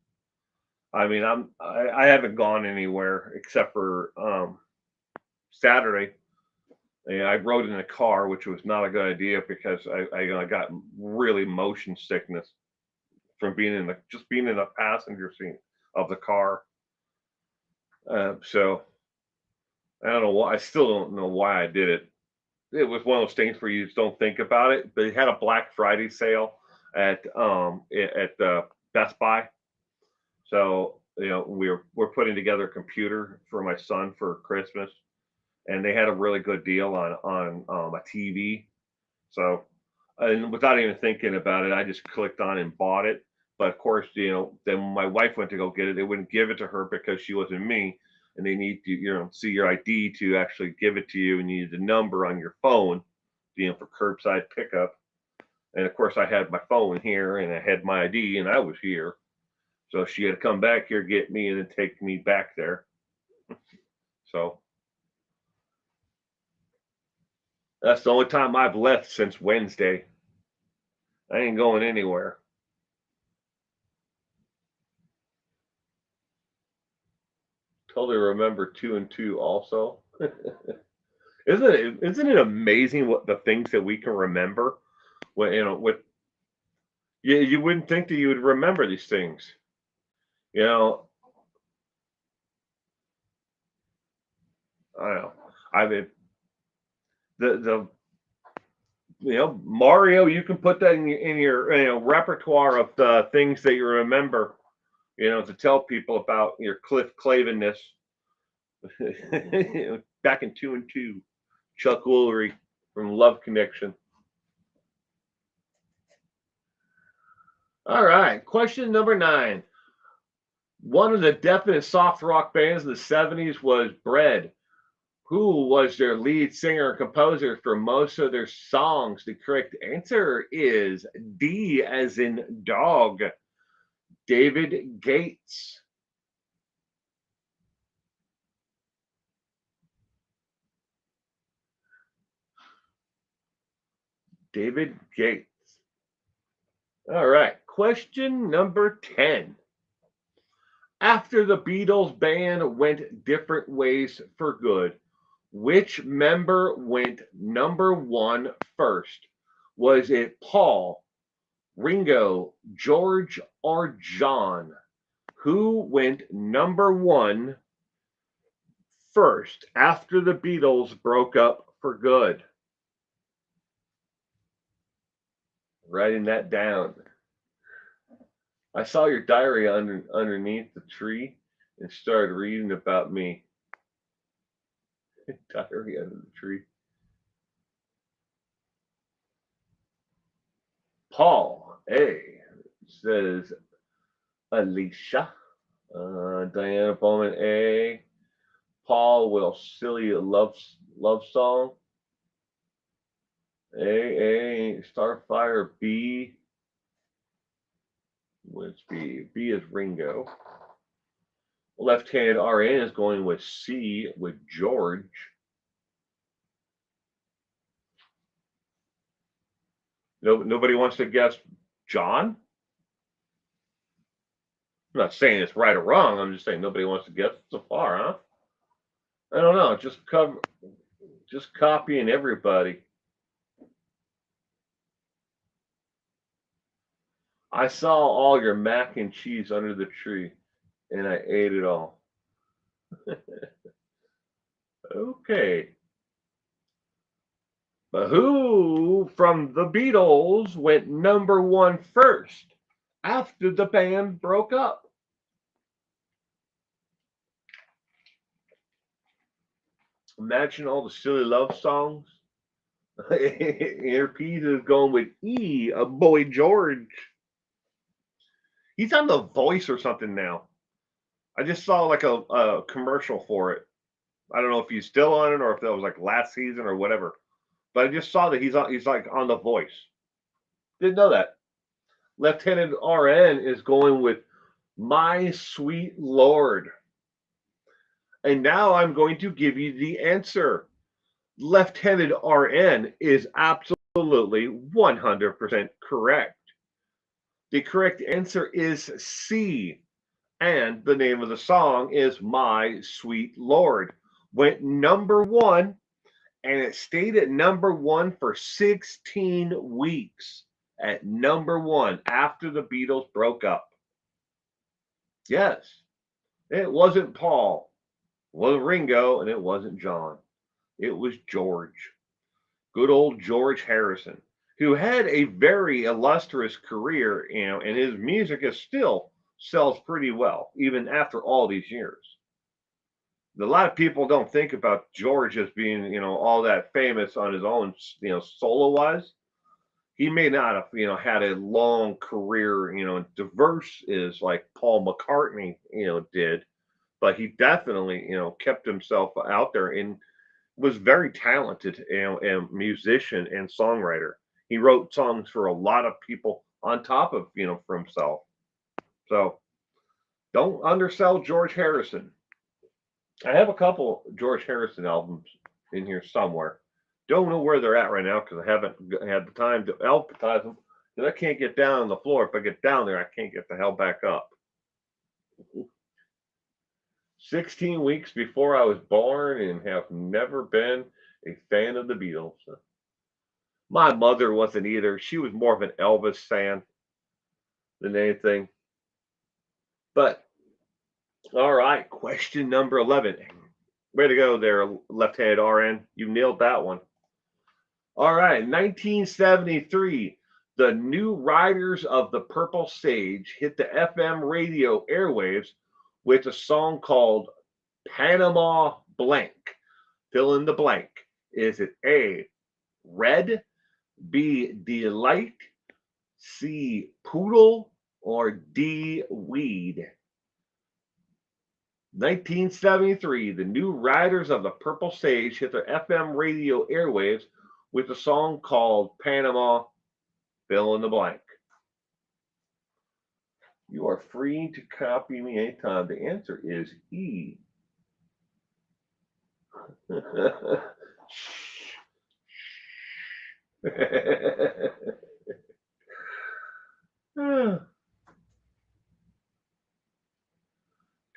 I mean, I haven't gone anywhere except for Saturday. And I rode in a car, which was not a good idea because I got really motion sickness from being in the passenger seat of the car. So I don't know why. I still don't know why I did it. It was one of those things where you just don't think about it. But it had a Black Friday sale at Best Buy. So we're putting together a computer for my son for Christmas, and they had a really good deal on a TV. So, and without even thinking about it, I just clicked on and bought it. But of course, then when my wife went to go get it, they wouldn't give it to her because she wasn't me, and they need to, see your ID to actually give it to you, and you need the number on your phone, for curbside pickup. And of course, I had my phone here, and I had my ID, and I was here. So she had to come back here, get me, and then take me back there. So that's the only time I've left since Wednesday. I ain't going anywhere. Totally remember 2 and 2 also. Isn't it amazing what the things that we can remember? When with you wouldn't think that you would remember these things. You know, I don't know. I mean, the Mario, you can put that in your repertoire of the things that you remember. To tell people about your Cliff Clavenness. Back in 2 and 2, Chuck Woolery from Love Connection. All right, question number 9. One of the definite soft rock bands in the 70s was Bread. Who was their lead singer and composer for most of their songs? The correct answer is D as in dog, David Gates. David Gates. All right, question number 10. After the Beatles band went different ways for good, which member went number 1 first? Was it Paul, Ringo, George, or John? Who went number 1 first after the Beatles broke up for good? Writing that down. I saw your diary underneath the tree and started reading about me. Diary under the tree. Paul A says Alicia. Diana Bowman A. Paul will silly love song. A Starfire B. Which B is Ringo. Left-handed RN is going with C with George. Nobody wants to guess John? I'm not saying it's right or wrong. I'm just saying nobody wants to guess so far, huh? I don't know. Just copying everybody. I saw all your mac and cheese under the tree, and I ate it all. Okay. But who from the Beatles went number 1 first after the band broke up? Imagine all the silly love songs. Pete is going with E, a Boy George. He's on The Voice or something now. I just saw like a commercial for it. I don't know if he's still on it or if that was like last season or whatever. But I just saw that he's like on The Voice. Didn't know that. Lieutenant RN is going with My Sweet Lord. And now I'm going to give you the answer. Lieutenant RN is absolutely 100% correct. The correct answer is C. And the name of the song is My Sweet Lord. Went number one, and it stayed at number one for 16 weeks. At number one after the Beatles broke up. Yes, it wasn't Paul, it wasn't Ringo, and it wasn't John. It was George. Good old George Harrison, who had a very illustrious career, and his music is still sells pretty well, even after all these years. A lot of people don't think about George as being, all that famous on his own, solo wise. He may not have, had a long career, diverse is like Paul McCartney, did, but he definitely, kept himself out there and was very talented, and musician and songwriter. He wrote songs for a lot of people on top of, for himself. So don't undersell George Harrison. I have a couple George Harrison albums in here somewhere. Don't know where they're at right now because I haven't had the time to advertise them. Because I can't get down on the floor. If I get down there, I can't get the hell back up. 16 weeks before I was born and have never been a fan of the Beatles. My mother wasn't either. She was more of an Elvis fan than anything. But, all right, question number 11. Way to go there, left-handed RN. You nailed that one. All right, 1973, the New Riders of the Purple Sage hit the FM radio airwaves with a song called Panama Blank. Fill in the blank. Is it A, Red, B, Delight, C, Poodle, or D, Weed? 1973, the New Riders of the Purple Sage hit their FM radio airwaves with a song called Panama, fill in the blank. You are free to copy me anytime. The answer is E.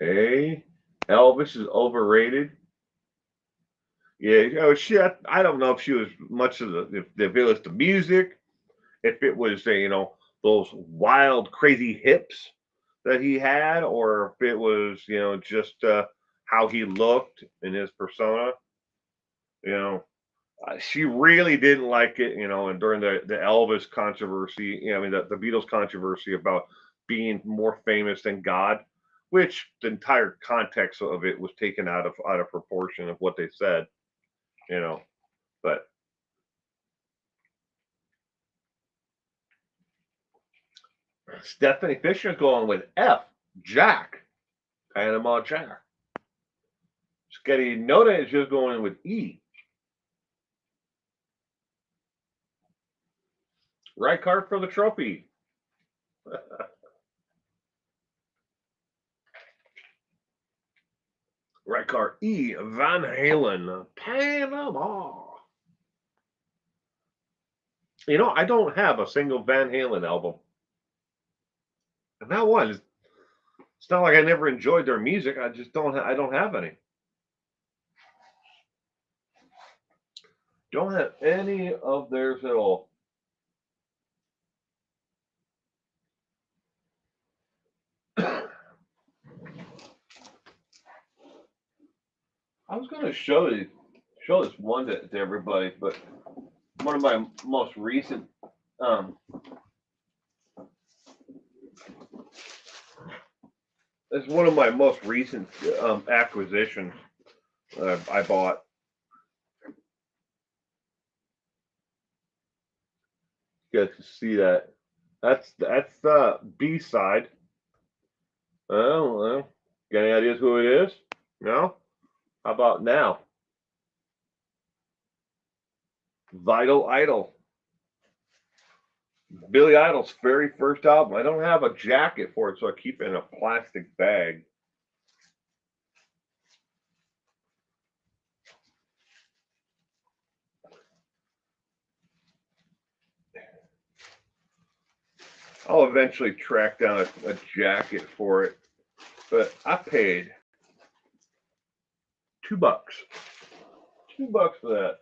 A, Elvis is overrated. Yeah, shit. I don't know if she was much of if it was the music, if it was those wild, crazy hips that he had, or if it was just how he looked in his persona. She really didn't like it, and during the Elvis controversy, I mean the Beatles controversy about being more famous than God, which the entire context of it was taken out of proportion of what they said, but Stephanie Fisher going with F, Jack, Panama Jack. Sketty Noda is just going with E. Right card for the trophy. Right card E, Van Halen, Panama. I don't have a single Van Halen album. And not one. It's not like I never enjoyed their music. I just don't. I don't have any. Don't have any of theirs at all. I was going to show this one to everybody, but one of my most recent it's one of my most recent acquisitions I bought. You guys can see that. That's the B side. Well, got any ideas who it is? No? How about now? Vital Idol. Billy Idol's very first album. I don't have a jacket for it, so I keep it in a plastic bag. I'll eventually track down a jacket for it, but I paid $2. $2 for that.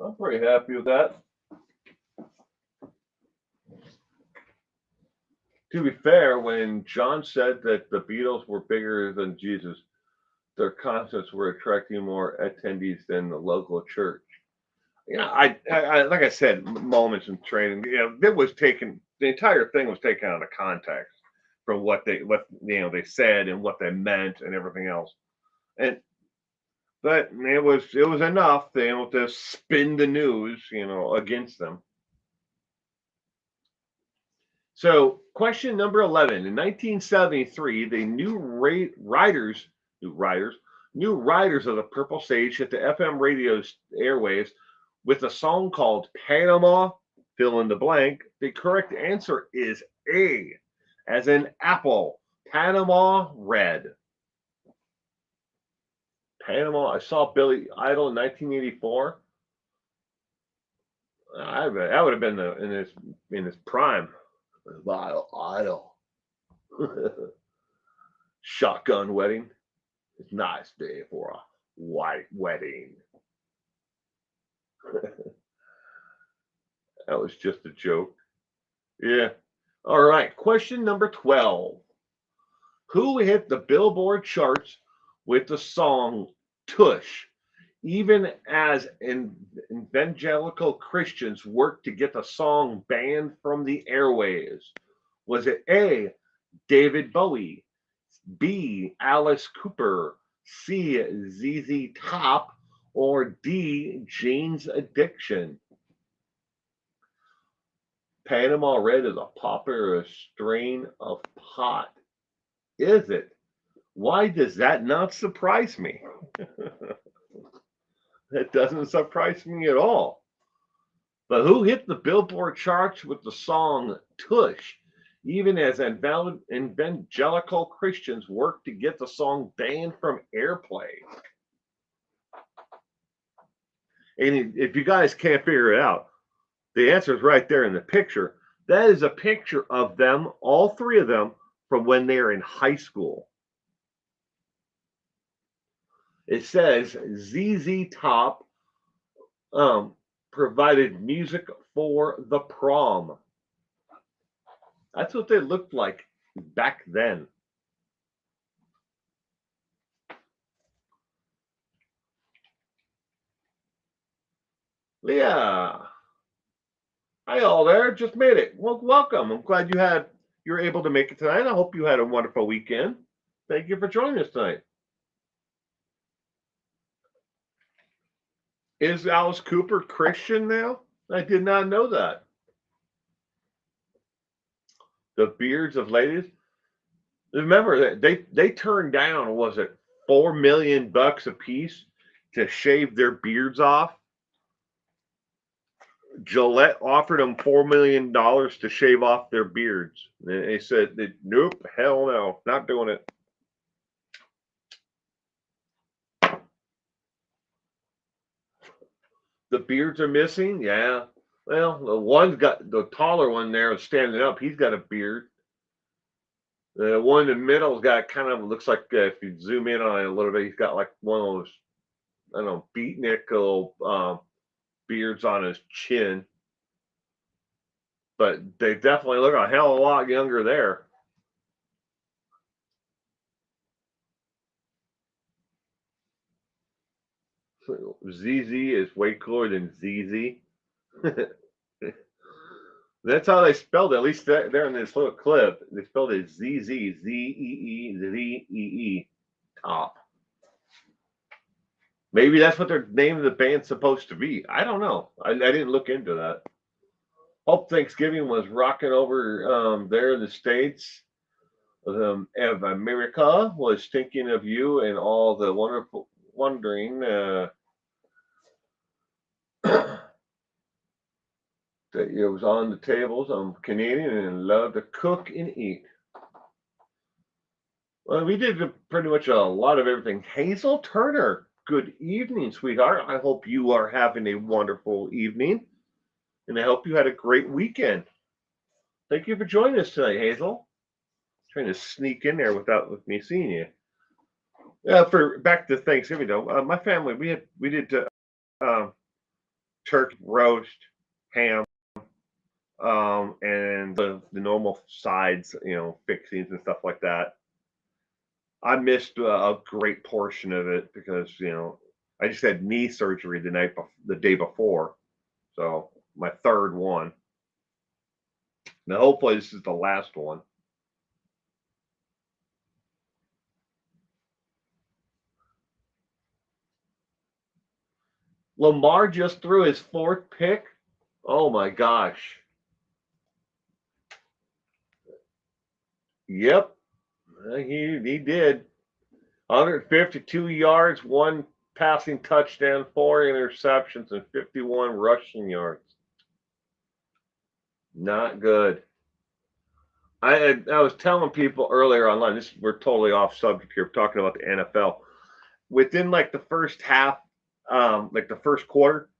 I'm pretty happy with that. To be fair, when John said that the Beatles were bigger than Jesus, their concerts were attracting more attendees than the local church. I like I said, moments in training. It was taken. The entire thing was taken out of context from what they said and what they meant and everything else. But it was enough to spin the news against them. So, question number 11. In 1973, the new riders of the Purple Sage hit the FM radio airwaves with a song called Panama, fill in the blank. The correct answer is A, as in apple, Panama Red. Panama, I saw Billy Idol in 1984. That would have been in his prime. Idol. Shotgun wedding. It's a nice day for a white wedding. That was just a joke. Yeah. All right. Question number 12. Who hit the Billboard charts with the song Tush, even as evangelical Christians worked to get the song banned from the airwaves? Was it A, David Bowie, B, Alice Cooper, C, ZZ Top, or D, Jane's Addiction? Panama Red is a popular strain of pot. Is it? Why does that not surprise me? It doesn't surprise me at all. But who hit the Billboard charts with the song Tush, even as evangelical Christians work to get the song banned from airplay? And if you guys can't figure it out, the answer is right there in the picture. That is a picture of them, all three of them, from when they are in high school. It says ZZ Top provided music for the prom. That's what they looked like back then. Leah, hi all there. Just made it. Well, welcome. I'm glad you were able to make it tonight. I hope you had a wonderful weekend. Thank you for joining us tonight. Is Alice Cooper Christian now? I did not know that. The beards of ladies. Remember that they turned down, was it $4 million a piece to shave their beards off? Gillette offered them $4 million to shave off their beards. And they said, nope, hell no, not doing it. The beards are missing? Yeah. Well, the taller one there is standing up. He's got a beard. The one in the middle's got looks like if you zoom in on it a little bit, he's got like one of those, I don't know, beatnik little beards on his chin. But they definitely look a hell of a lot younger there. ZZ is way cooler than ZZ. That's how they spelled it. At least there in this little clip, they spelled it ZZ, Z-E-E, Top. Maybe that's what their name of the band's supposed to be. I don't know. I didn't look into that. Hope Thanksgiving was rocking over there in the States. of America was thinking of you and all the wonderful, wondering that it was on the tables. I'm Canadian and love to cook and eat. Well, we did pretty much a lot of everything. Hazel Turner, good evening, sweetheart. I hope you are having a wonderful evening, and I hope you had a great weekend. Thank you for joining us tonight, Hazel. Trying to sneak in there with me seeing you. For back to Thanksgiving though, my family we did turkey roast, ham, and the normal sides, fixings and stuff like that. I missed a great portion of it because I just had knee surgery the day before, so my third one. Now hopefully this is the last one. Lamar just threw his fourth pick. Oh my gosh. Yep, he did. 152 yards, one passing touchdown, 4 interceptions, and 51 rushing yards. Not good. I was telling people earlier online. We're totally off subject here, talking about the NFL. Within like the first half, like the first quarter,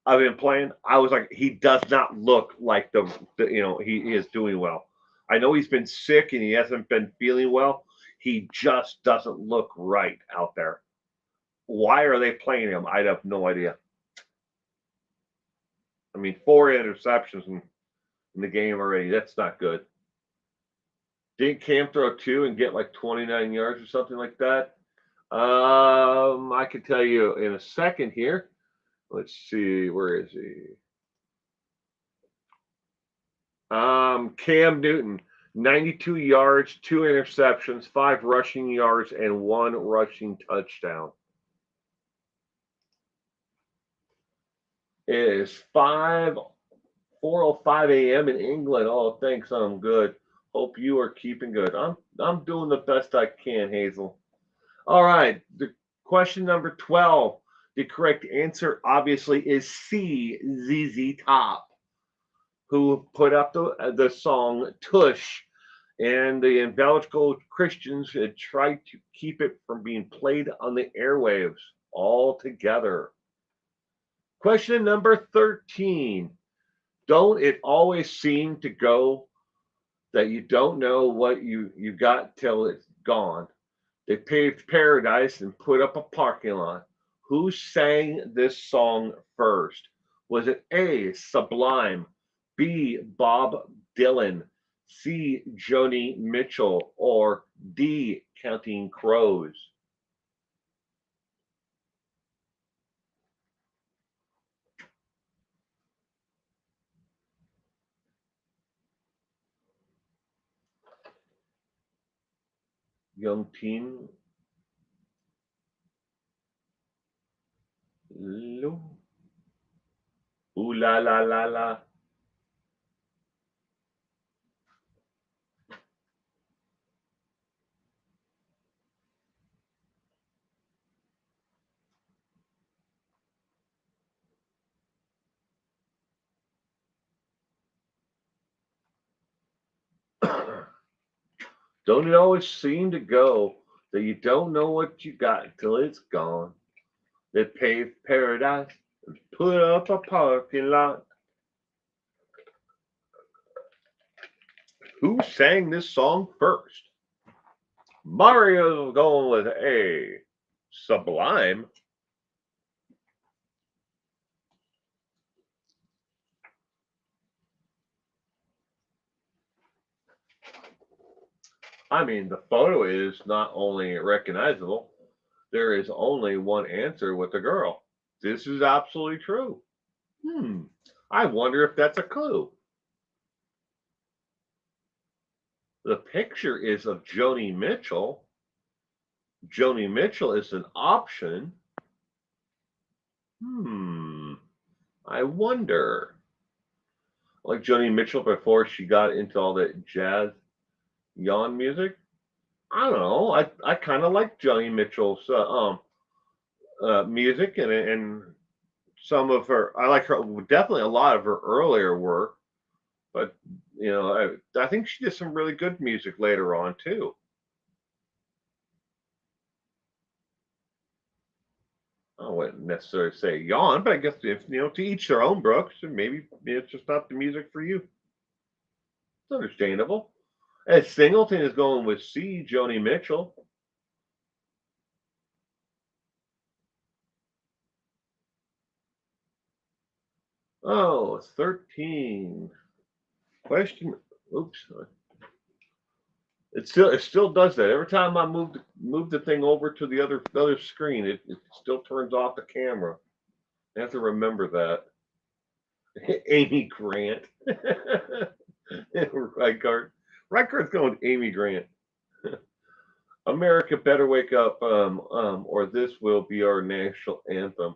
I've been playing. I was like, he does not look like he is doing well. I know he's been sick and he hasn't been feeling well. He just doesn't look right out there. Why are they playing him? I have no idea. I mean, 4 interceptions in the game already. That's not good. Didn't Cam throw 2 and get like 29 yards or something like that? I can tell you in a second here. Let's see, where is he? Cam Newton, 92 yards, 2 interceptions, 5 rushing yards, and 1 rushing touchdown. It is 4:05 a.m. in England. Oh, thanks. I'm good. Hope you are keeping good. I'm doing the best I can, Hazel. All right. The question number 12. The correct answer obviously is C, ZZ Top, who put up the song Tush, and the evangelical Christians had tried to keep it from being played on the airwaves altogether. Question number 13. Don't it always seem to go that you don't know what you got till it's gone? They paved paradise and put up a parking lot. Who sang this song first? Was it A, Sublime, B, Bob Dylan, C, Joni Mitchell, or D, Counting Crows? Young teen. Ooh la la la la. Don't it always seem to go that you don't know what you got till it's gone? They paved paradise and put up a parking lot. Who sang this song first? Mario's going with A, Sublime. I mean, the photo is not only recognizable, there is only one answer with the girl. This is absolutely true. I wonder if that's a clue. The picture is of Joni Mitchell. Joni Mitchell is an option. I wonder. Like Joni Mitchell before she got into all that jazz yawn music. I don't know. I kind of like Joni Mitchell's music and some of her. I like her definitely a lot of her earlier work, but I think she did some really good music later on too. I wouldn't necessarily say yawn, but I guess if to each their own, Brooks, and maybe it's just not the music for you. It's understandable. And Singleton is going with C, Joni Mitchell. Oh, 13. Question. Oops. It still does that. Every time I move the thing over to the other screen, it still turns off the camera. I have to remember that. Amy Grant. Reichardt's going with Amy Grant. America better wake up, or this will be our national anthem.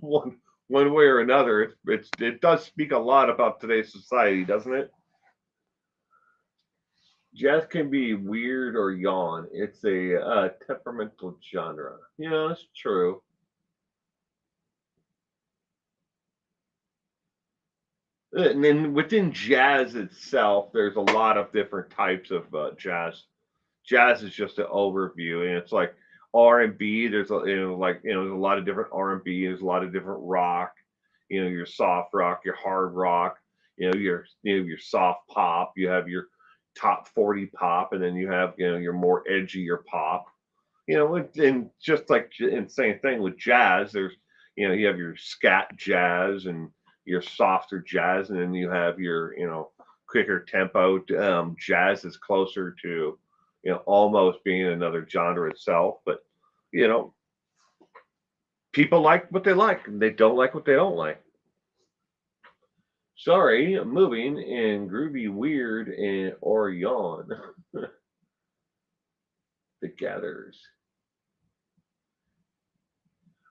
One way or another, it does speak a lot about today's society, doesn't it? Jazz can be weird or yawn. It's a temperamental genre. Yeah, that's true. And then within jazz itself, there's a lot of different types of jazz. Jazz is just an overview, and it's like R&B. There's there's a lot of different R&B. There's a lot of different rock. Your soft rock, your hard rock. Your soft pop. You have your top 40 pop, and then you have your more edgier pop. And just like and same thing with jazz. There's you have your scat jazz and your softer jazz, and then you have your quicker tempo jazz is closer to almost being another genre itself. But you know, people like what they like, and they don't like what they don't like. Sorry, moving and groovy, weird, and or yawn. The gathers.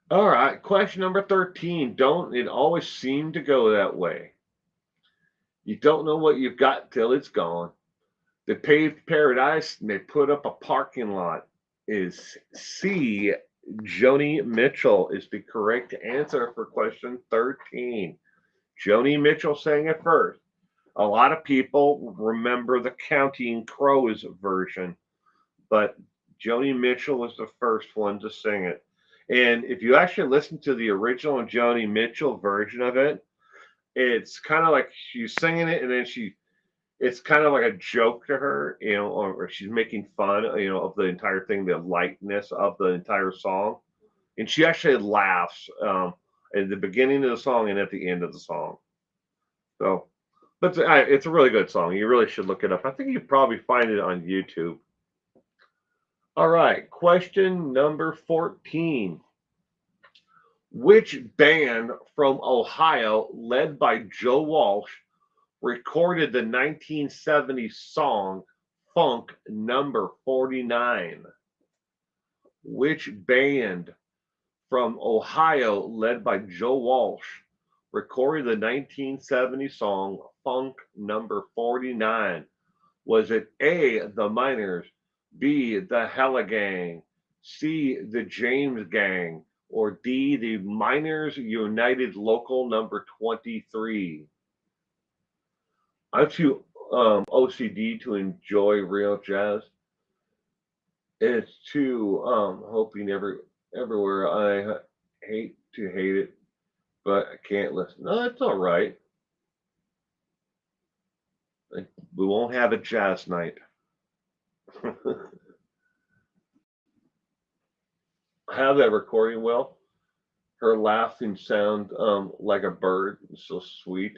All right, question number 13. Don't it always seem to go that way? You don't know what you've got till it's gone. They paved paradise and they put up a parking lot. Is C. Joni Mitchell is the correct answer for question 13. Joni Mitchell sang it first. A lot of people remember the Counting Crows version, but Joni Mitchell was the first one to sing it. And if you actually listen to the original Joni Mitchell version of it, it's kind of like she's singing it and then it's kind of like a joke to her, or she's making fun, of the entire thing, the lightness of the entire song. And she actually laughs at the beginning of the song and at the end of the song. So, but it's a really good song. You really should look it up. I think you probably find it on YouTube. All right, question number 14. Which band from Ohio, led by Joe Walsh, recorded the 1970 song Funk Number 49? Which band from Ohio, led by Joe Walsh, recorded the 1970 song Funk Number 49? Was it A, the Miners, B, the Hella Gang, C, the James Gang, or D, the Miners United Local Number 23? I'm too OCD to enjoy real jazz. It's too hoping everywhere. I hate to hate it, but I can't listen. No, that's all right. We won't have a jazz night. Have that recording, Will. Her laughing sound like a bird, so sweet.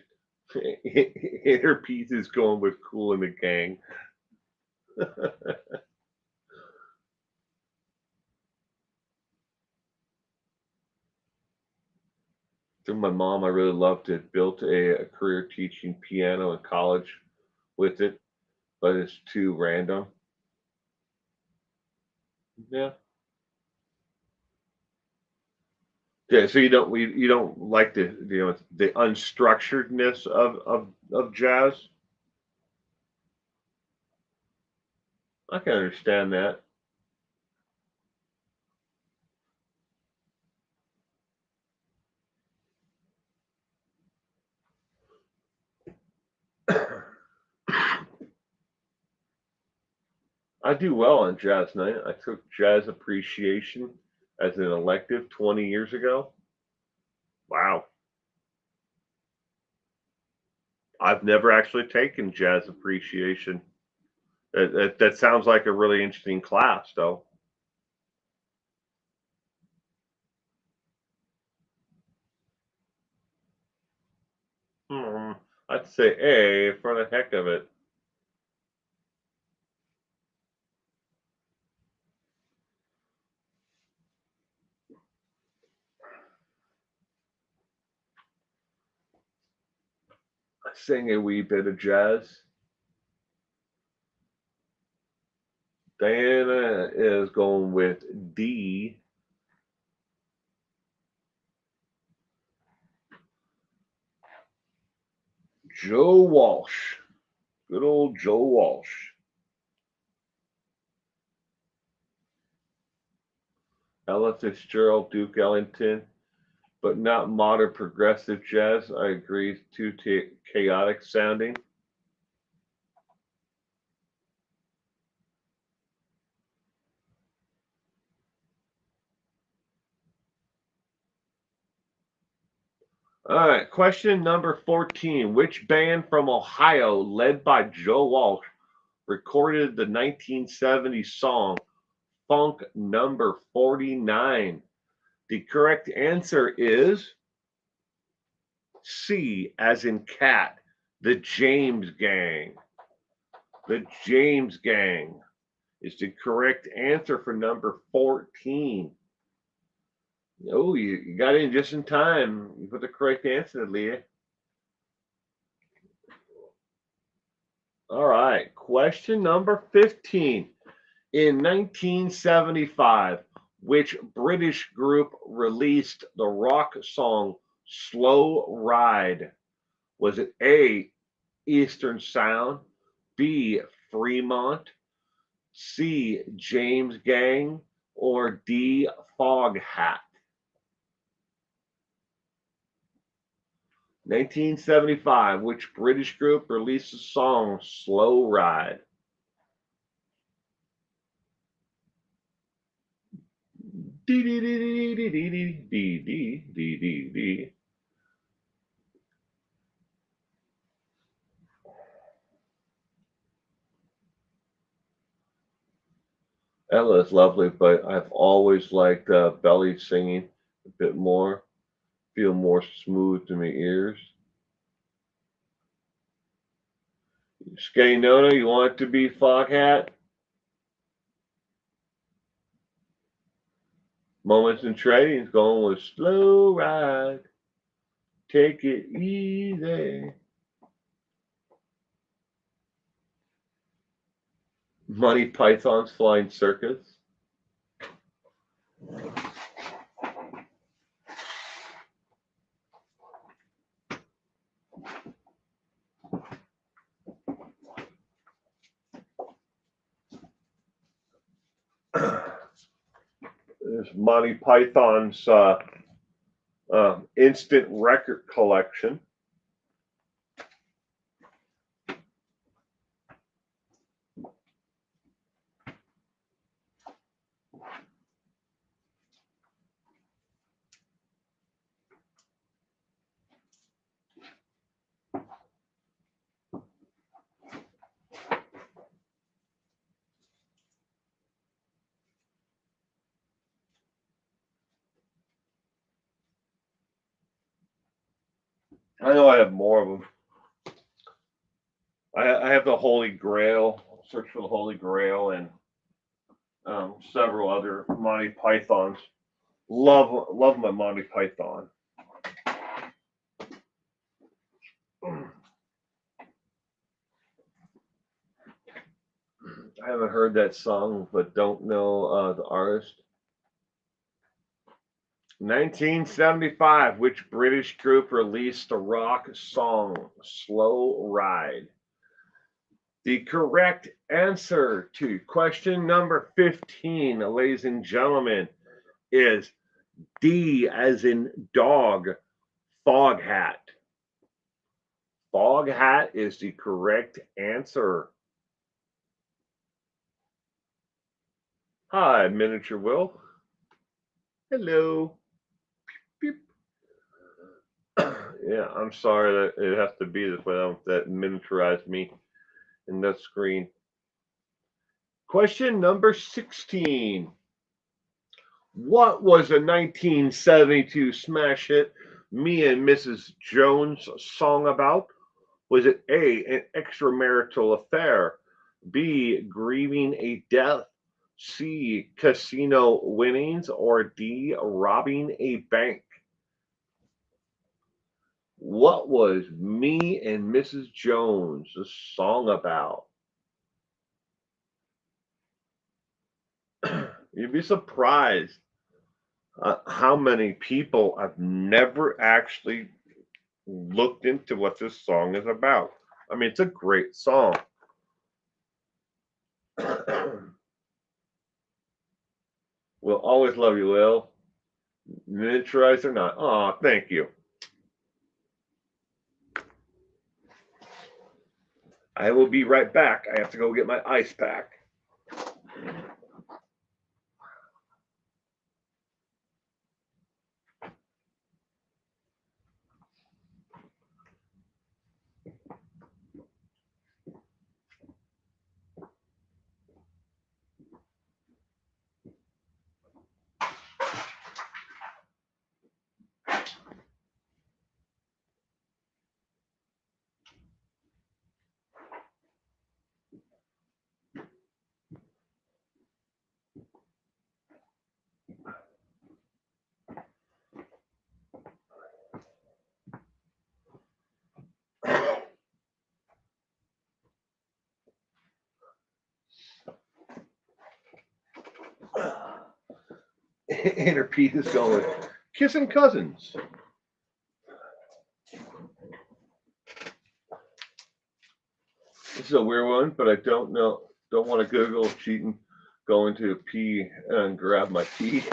And her piece is going with Cool and the Gang. Through my mom, I really loved it. Built a career teaching piano in college with it, but it's too random. Yeah. Yeah, so you don't like the unstructuredness of jazz. I can understand that. I do well on jazz night. I took jazz appreciation as an elective 20 years ago. Wow. I've never actually taken jazz appreciation. That sounds like a really interesting class, though. Hmm. I'd say A for the heck of it. I sing a wee bit of jazz. Diana is going with D. Joe Walsh. Good old Joe Walsh. Ella Fitzgerald, Duke Ellington, but not modern progressive jazz. I agree, too chaotic sounding. All right, question number 14. Which band from Ohio, led by Joe Walsh, recorded the 1970 song Funk Number 49? The correct answer is C, as in cat, the James Gang. The James Gang is the correct answer for number 14. Oh, you got in just in time. You put the correct answer, Leah. All right, question number 15. In 1975, which British group released the rock song Slow Ride? Was it A, Eastern Sound, B, Fremont, C, James Gang, or D, Foghat? 1975, which British group released the song Slow Ride? Dee dee dee dee dee dee dee dee dee dee dee. Ella is lovely, but I've always liked Belly singing a bit more, feel more smooth to my ears. Skay Nona, you want it to be Foghat? Moments in Trading is going with Slow Ride. Take it easy. Monty Python's Flying Circus. There's Monty Python's instant record collection. I know I have more of them. I have the Holy Grail, Search for the Holy Grail, and several other Monty Pythons. Love my Monty Python. I haven't heard that song, but don't know the artist. 1975, which British group released the rock song Slow Ride? The correct answer to question number 15, ladies and gentlemen, is D as in dog, fog hat. Fog hat is the correct answer. Hi, Miniature Will. Hello. Beep. Yeah, I'm sorry that it has to be this way. That miniaturized me in that screen. Question number 16. What was a 1972 smash hit Me and Mrs. Jones song about? Was it A, an extramarital affair, B, grieving a death, C, casino winnings, or D, robbing a bank? What was Me and Mrs. Jones the song about? You'd be surprised how many people have never actually looked into what this song is about. I mean, it's a great song. We'll always love you, Will. Miniaturized or not. Oh, thank you. I will be right back. I have to go get my ice pack. Inner Pete is going, kissing cousins. This is a weird one, but I don't know. Don't want to Google cheating. Going to pee and grab my tea.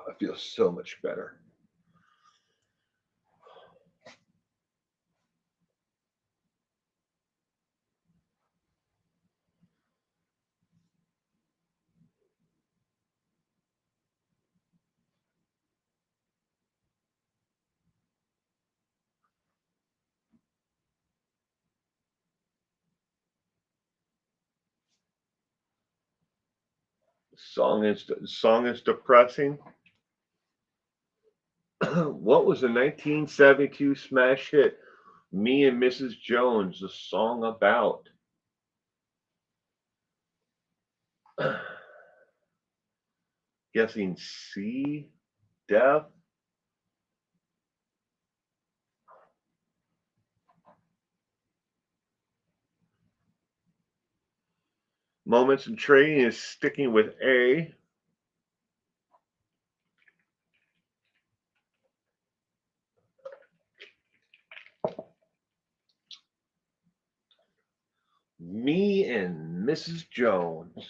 I feel so much better. Song is depressing. What was the 1972 smash hit Me and Mrs. Jones the song about? Guessing C, death. Moments in Trading is sticking with A. Me and Mrs. Jones.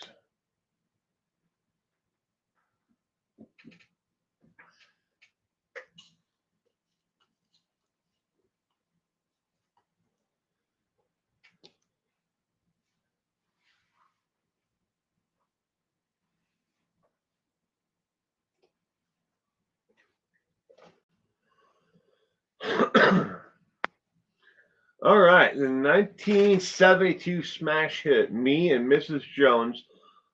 All right, the 1972 smash hit Me and Mrs. Jones.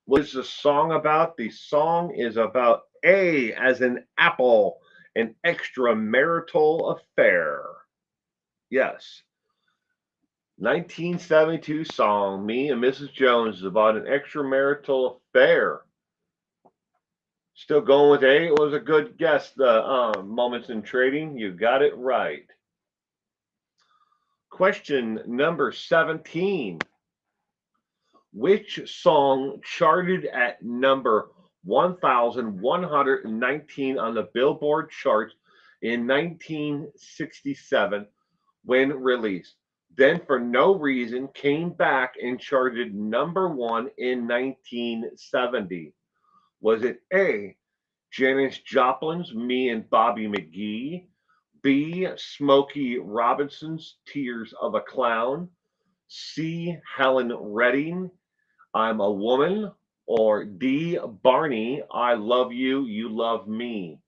What is the song about? The song is about A as in apple, an extramarital affair. Yes. 1972 song, Me and Mrs. Jones, is about an extramarital affair. Still going with A. It was a good guess. The Moments in Trading. You got it right. Question number 17. Which song charted at number 1,119 on the Billboard charts in 1967 when released? Then, for no reason, came back and charted number one in 1970. Was it A, Janis Joplin's Me and Bobby McGee, B, Smokey Robinson's Tears of a Clown, C, Helen Redding, I'm a Woman, or D, Barney, I Love You, You Love Me?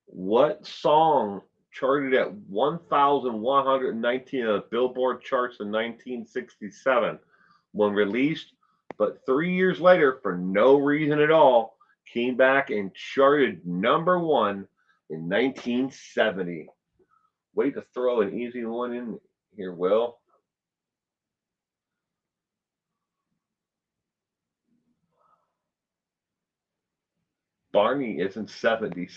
What song charted at 1,119 on the Billboard charts in 1967 when released, but 3 years later, for no reason at all, came back and charted number one in 1970? Way to throw an easy one in here, Will. Barney isn't 70.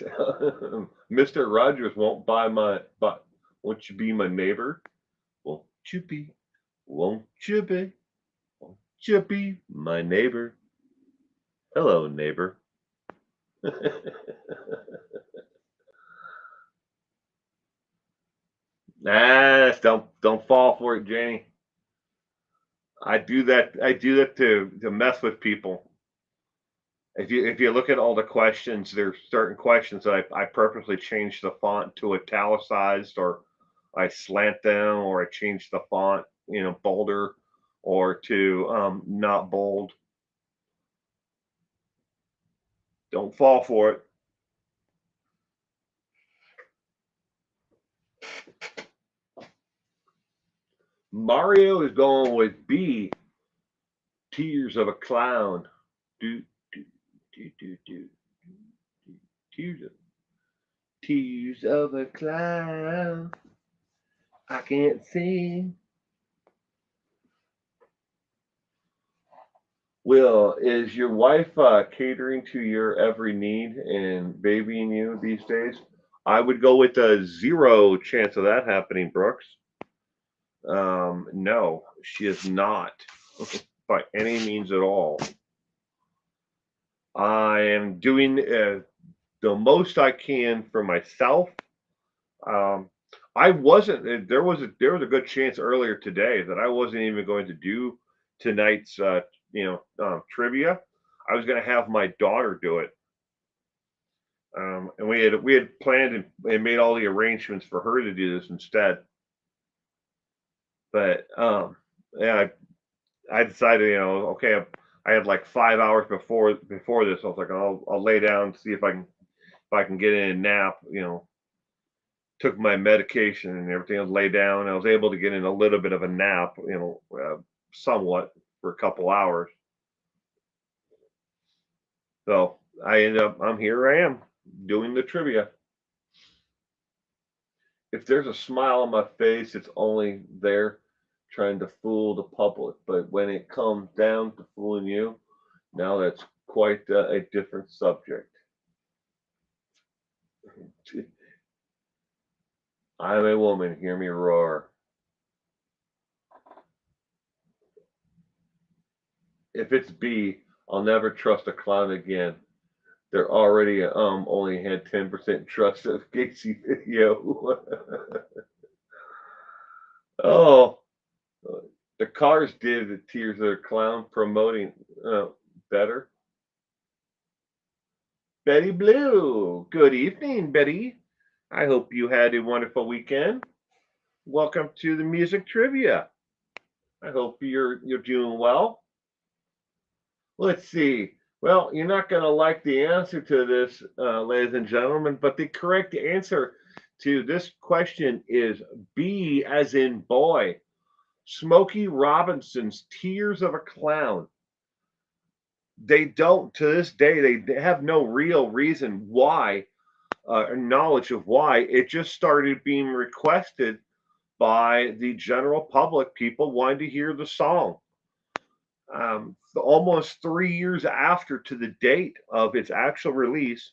Mr. Rogers won't buy my, but won't you be my neighbor? Won't you be? Won't you be? Won't you be my neighbor? Hello, neighbor. Nah, don't fall for it, Janie. I do that to mess with people. If you look at all the questions, there's certain questions that I purposely change the font to italicized, or I slant them, or I change the font, bolder, or to not bold. Don't fall for it. Mario is going with B, Tears of a Clown. Do do do do do do tears of tears of a clown. I can't sing. Will, is your wife catering to your every need and babying you these days? I would go with a zero chance of that happening, Brooks. No, she is not by any means at all. I am doing the most I can for myself. Um, I wasn't. There was a good chance earlier today that I wasn't even going to do tonight's trivia. I was going to have my daughter do it, and we had planned and made all the arrangements for her to do this instead. But yeah, I decided, okay, I had like 5 hours before this. I was like, I'll lay down, see if I can get in a nap. Took my medication and everything. I lay down. I was able to get in a little bit of a nap, somewhat for a couple hours. So I ended up. Here I am doing the trivia. If there's a smile on my face, it's only there trying to fool the public. But when it comes down to fooling you, now that's quite a different subject. I'm a woman. Hear me roar. If it's B, I'll never trust a clown again. They're already only had 10% trust of Casey video. Oh, the Cars did the Tears of a Clown promoting better. Betty Blue. Good evening, Betty. I hope you had a wonderful weekend. Welcome to the music trivia. I hope you're doing well. Let's see. Well, you're not going to like the answer to this, ladies and gentlemen, but the correct answer to this question is B, as in boy. Smokey Robinson's Tears of a Clown. They don't, to this day, they have no real reason why, or knowledge of why. It just started being requested by the general public. People wanted to hear the song. Almost 3 years after to the date of its actual release,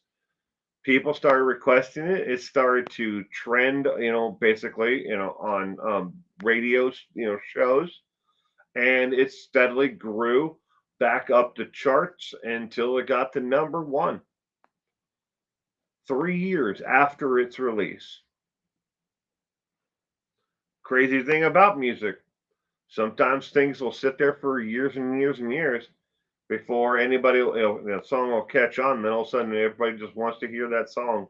People started requesting it. It started to trend, basically, on radios, shows, and it steadily grew back up the charts until it got to number one 3 years after its release. Crazy thing about music, sometimes things will sit there for years and years and years before anybody, the song will catch on. And then all of a sudden, everybody just wants to hear that song.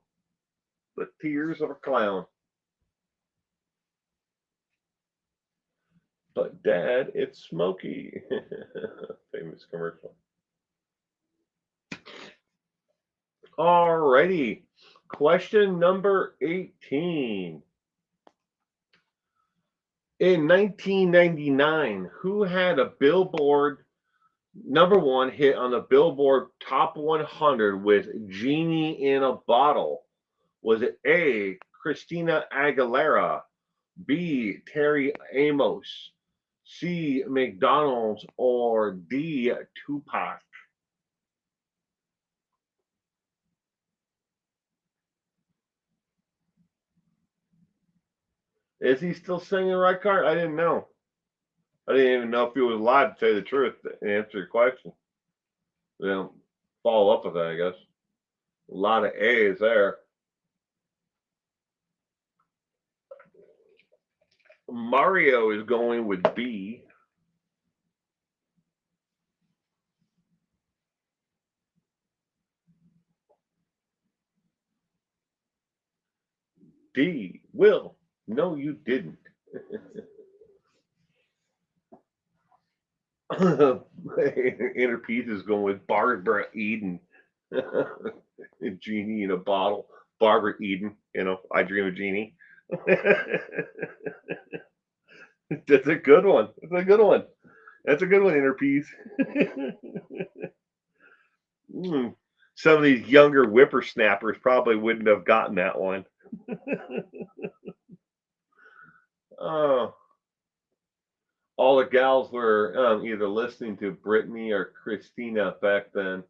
The Tears of a Clown. But Dad, it's Smokey. Famous commercial. Alrighty. Question number 18. In 1999, who had a Billboard #1 hit on the Billboard Top 100 with Genie in a Bottle? Was it A, Christina Aguilera, B, Terry Amos, C, McDonald's, or D, Tupac? Is he still singing Right Card? I didn't know. I didn't even know if he was alive to tell you the truth and answer your question. Follow up with that, I guess. A lot of A's there. Mario is going with B. D. Will. No, you didn't. Inner Peace is going with Barbara Eden. Genie in a Bottle. Barbara Eden. I Dream of Genie. That's a good one. That's a good one. That's a good one, Inner Peace. Some of these younger whippersnappers probably wouldn't have gotten that one. Oh. All the gals were either listening to Britney or Christina back then.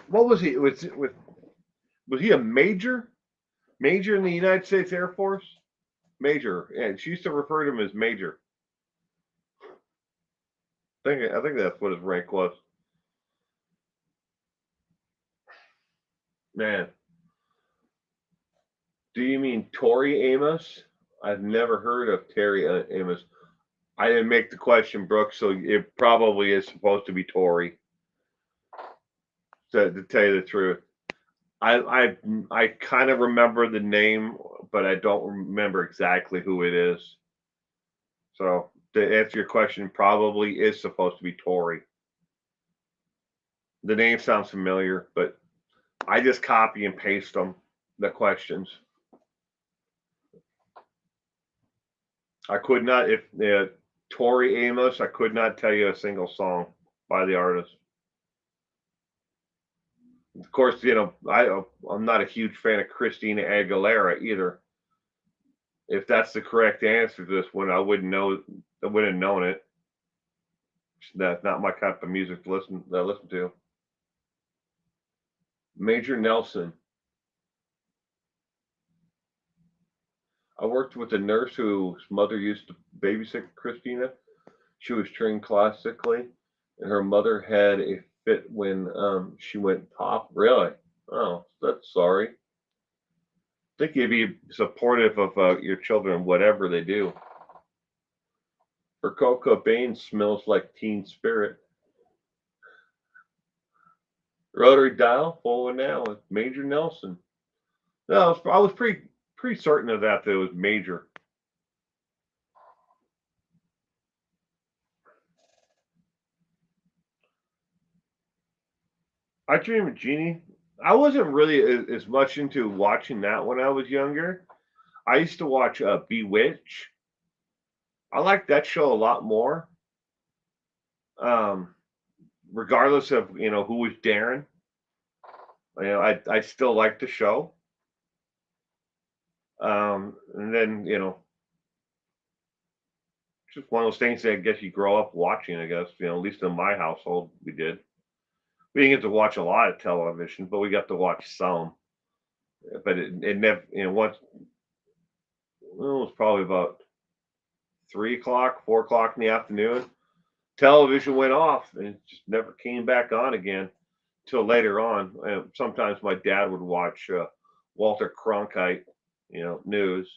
What was he? Was he a major? Major in the United States Air Force? Major. And she used to refer to him as Major. I think that's what his rank was. Man. Do you mean Tori Amos? I've never heard of Terry Amos. I didn't make the question, Brooks, so it probably is supposed to be Tori. To tell you the truth, I kind of remember the name, but I don't remember exactly who it is. So to answer your question, probably is supposed to be Tori. The name sounds familiar, but I just copy and paste them, the questions. I could not, if Tori Amos, I could not tell you a single song by the artist. Of course, I'm not a huge fan of Christina Aguilera either. If that's the correct answer to this one, I wouldn't know. I wouldn't have known it. That's not my type of music to listen to. Major Nelson. I worked with a nurse whose mother used to babysit Christina. She was trained classically, and her mother had a fit when she went pop. Really? Oh, that's sorry. I think you'd be supportive of your children, whatever they do. Her Kurt Cobain smells like Teen Spirit. Rotary dial forward now with Major Nelson. No, I was pretty certain of that. That it was Major. I Dream of Genie. I wasn't really as much into watching that when I was younger. I used to watch Bewitch. I liked that show a lot more. Regardless of who was Darren. I still like the show. And then, just one of those things that I guess you grow up watching, I guess, at least in my household, we did. We didn't get to watch a lot of television, but we got to watch some. But it never, once, well, it was probably about 3 o'clock, 4 o'clock in the afternoon. Television went off and it just never came back on again till later on. Sometimes my dad would watch Walter Cronkite, news,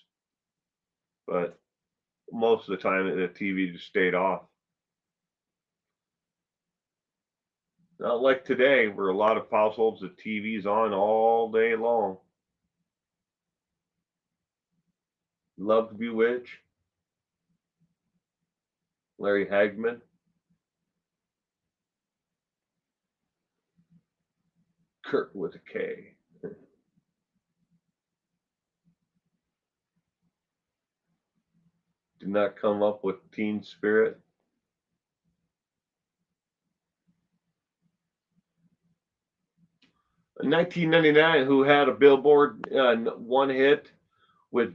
but most of the time the TV just stayed off. Not like today, where a lot of households the TV's on all day long. Love to Bewitch, Larry Hagman, Kurt with a K. Did not come up with Teen Spirit. In 1999, who had a Billboard one hit with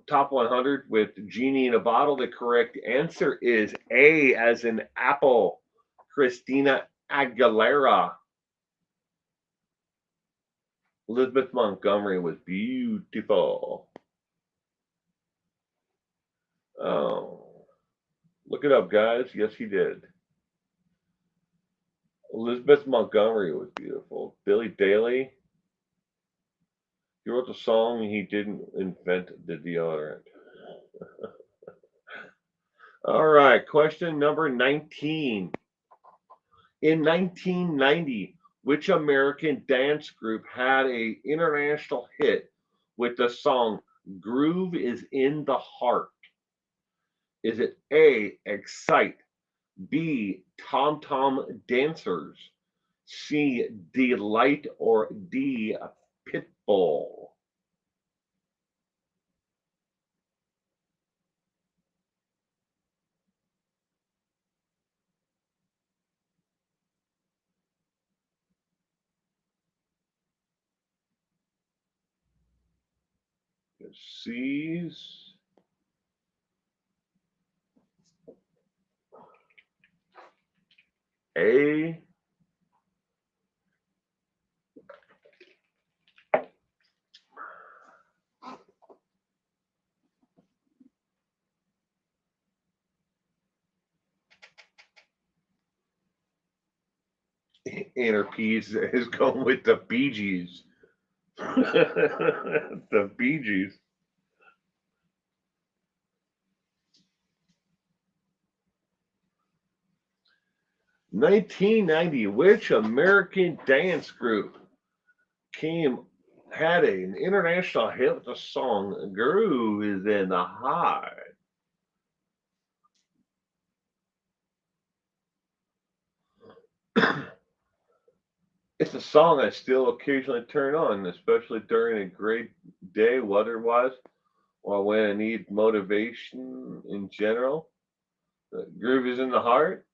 top 100 with Genie in a Bottle? The correct answer is A, as in apple. Christina Aguilera. Elizabeth Montgomery was beautiful. Oh, look it up, guys. Yes, he did. Elizabeth Montgomery was beautiful. Billy Daly. He wrote the song and he didn't invent the deodorant. All right, question number 19. In 1990, which American dance group had an international hit with the song Groove is in the Heart? Is it A, Excite, B, Tom Tom Dancers, C, Delight, or D, Pitbull? C's. A. Inner Peas is going with the Bee Gees. The Bee Gees. 1990, which American dance group had an international hit with the song Groove is in the Heart? It's a song I still occasionally turn on, especially during a great day weather-wise, or when I need motivation in general. Groove is in the Heart.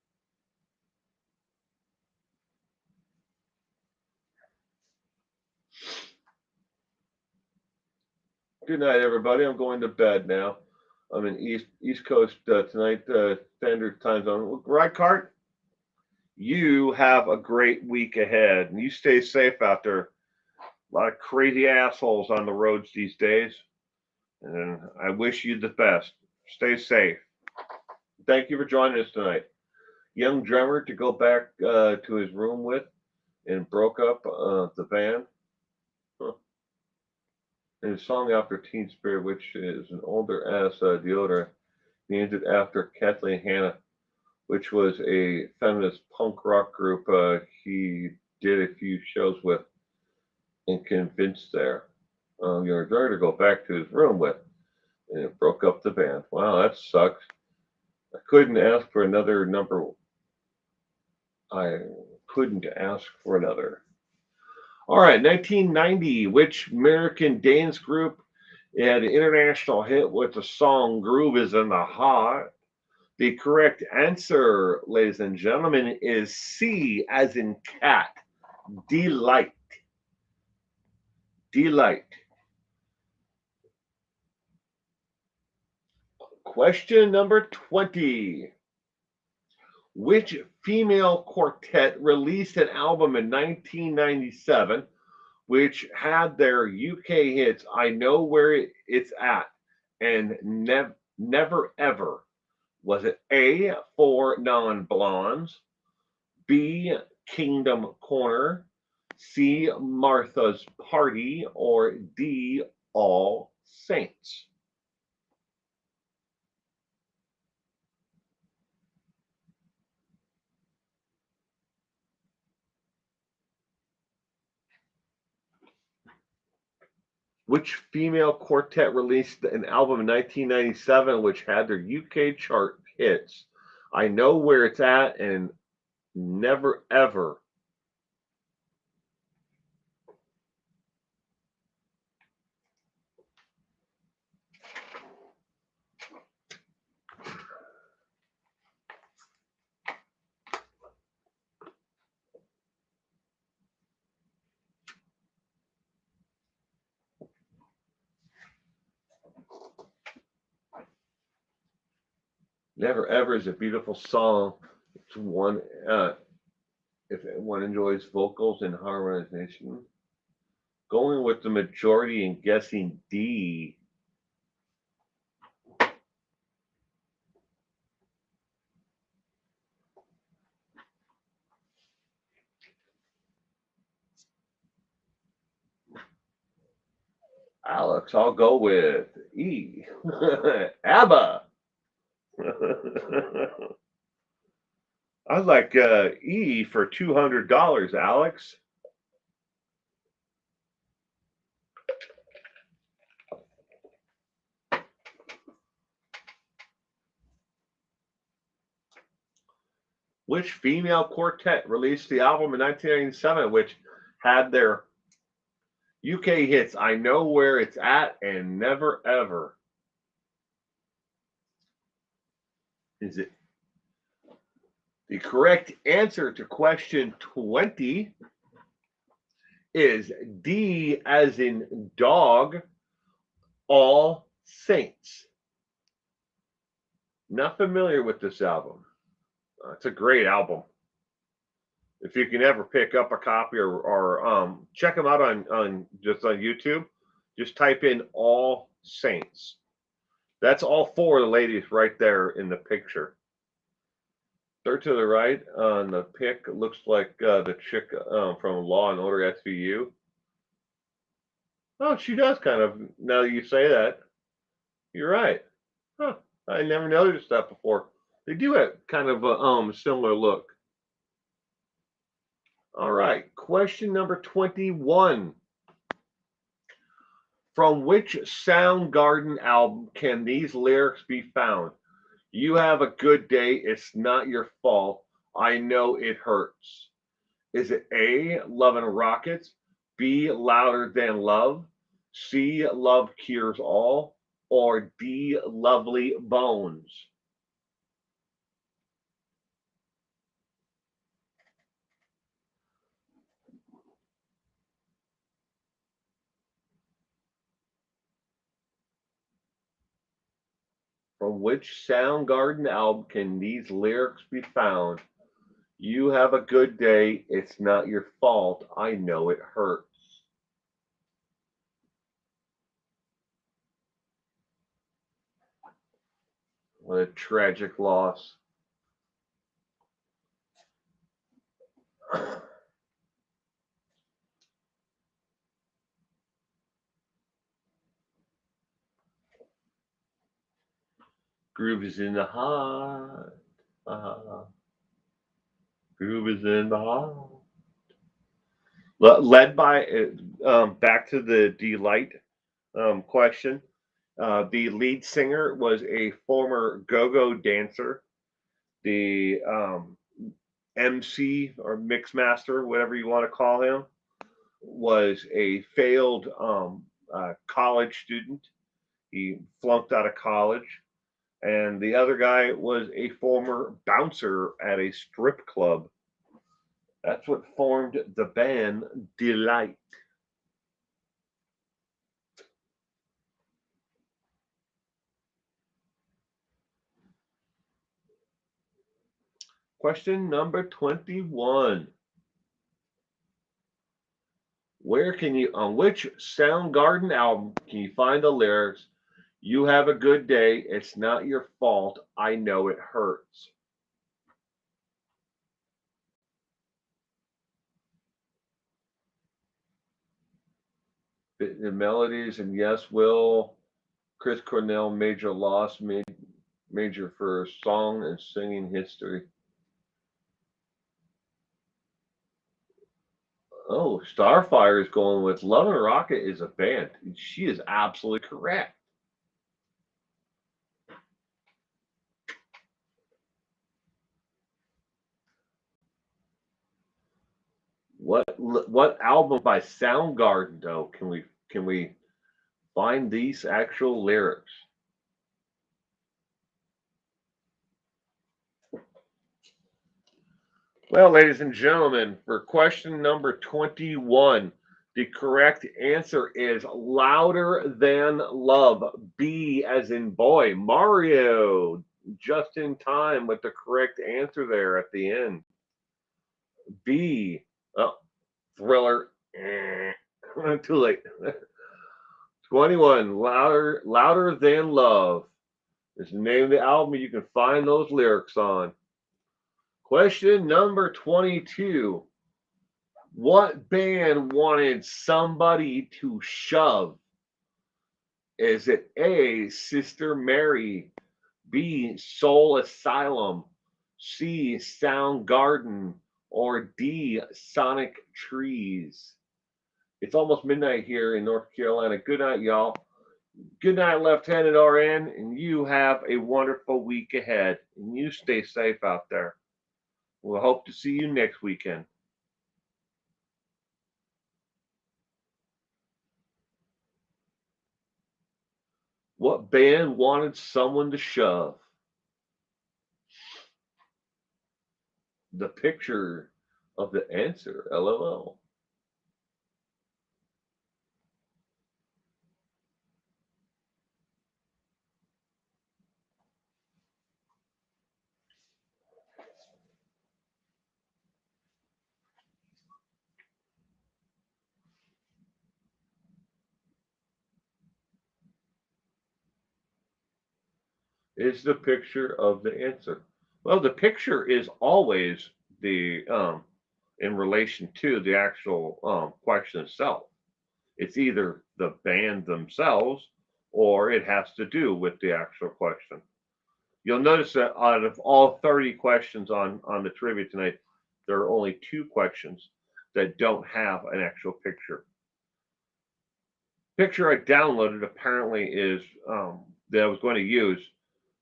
Good night, everybody. I'm going to bed now. I'm in East Coast tonight, standard time zone. Right, Cart? You have a great week ahead, and you stay safe out there. A lot of crazy assholes on the roads these days, and I wish you the best. Stay safe. Thank you for joining us tonight. Young drummer to go back to his room with, and broke up the band. Huh. And his song after Teen Spirit, which is an older ass deodorant, named it after Kathleen Hanna, which was a feminist punk rock group he did a few shows with and convinced their younger drummer to go back to his room with, and it broke up the band. Wow, that sucks. I couldn't ask for another number. I couldn't ask for another. All right, 1990, which American dance group had an international hit with the song Groove is in the Heart? The correct answer, ladies and gentlemen, is C, as in cat, Delight. Delight. Question number 20. Which female quartet released an album in 1997 which had their UK hits I Know Where It's At and Never Ever? Was it A, Four Non Blondes, B, Kingdom Corner, C, Martha's Party, or D, All Saints? Which female quartet released an album in 1997 which had their UK chart hits I Know Where It's At and Never Ever? Never Ever is a beautiful song. It's one if one enjoys vocals and harmonization. Going with the majority and guessing D. Alex, I'll go with E. ABBA. I'd like E for $200, Alex. Which female quartet released the album in 1997 which had their UK hits I Know Where It's At and Never Ever? Is it the correct answer to question 20 is D as in dog, All Saints. Not familiar with this album. It's a great album. If you can ever pick up a copy or check them out on just on YouTube, just type in All Saints. That's all four of the ladies right there in the picture. Third to the right on the pic looks like the chick from Law and Order SVU. Oh, she does kind of. Now that you say that, you're right. Huh? I never noticed that before. They do have kind of a similar look. All right, question number 21. From which Soundgarden album can these lyrics be found? You have a good day, it's not your fault. I know it hurts. Is it A, Love and Rockets, B, Louder Than Love, C, Love Cures All, or D, Lovely Bones? From which Soundgarden album can these lyrics be found? You have a good day, it's not your fault. I know it hurts. What a tragic loss. Groove is in the heart. Groove is in the heart. Led by, back to the Delight question. The lead singer was a former go-go dancer. The MC or mix master, whatever you want to call him, was a failed college student. He flunked out of college. And the other guy was a former bouncer at a strip club. That's what formed the band Delight. Question number 21. Where can you, on which Soundgarden album can you find the lyrics, "You have a good day, it's not your fault, I know it hurts"? The melodies, and yes, Will, Chris Cornell, major loss, major for song and singing history. Oh, Starfire is going with Love and Rocket is a band. She is absolutely correct. What album by Soundgarden though can we find these actual lyrics? Well, ladies and gentlemen, for question number 21, the correct answer is Louder Than Love. B as in boy. Mario, just in time with the correct answer there at the end. B. Oh, Thriller. Too late. 21, Louder Than Love is the name of the album you can find those lyrics on. Question number 22. What band wanted somebody to shove? Is it A, Sister Mary, B, Soul Asylum, C, Soundgarden, or D, Sonic Trees? It's almost midnight here in North Carolina. Good night, y'all. Good night, Left-Handed RN, and you have a wonderful week ahead. And you stay safe out there. We'll hope to see you next weekend. What band wanted someone to shove? The picture of the answer, LOL. Is the picture of the answer? Well, the picture is always the in relation to the actual question itself. It's either the band themselves or it has to do with the actual question. You'll notice that out of all 30 questions on the trivia tonight, there are only 2 questions that don't have an actual picture. Picture I downloaded apparently is that I was going to use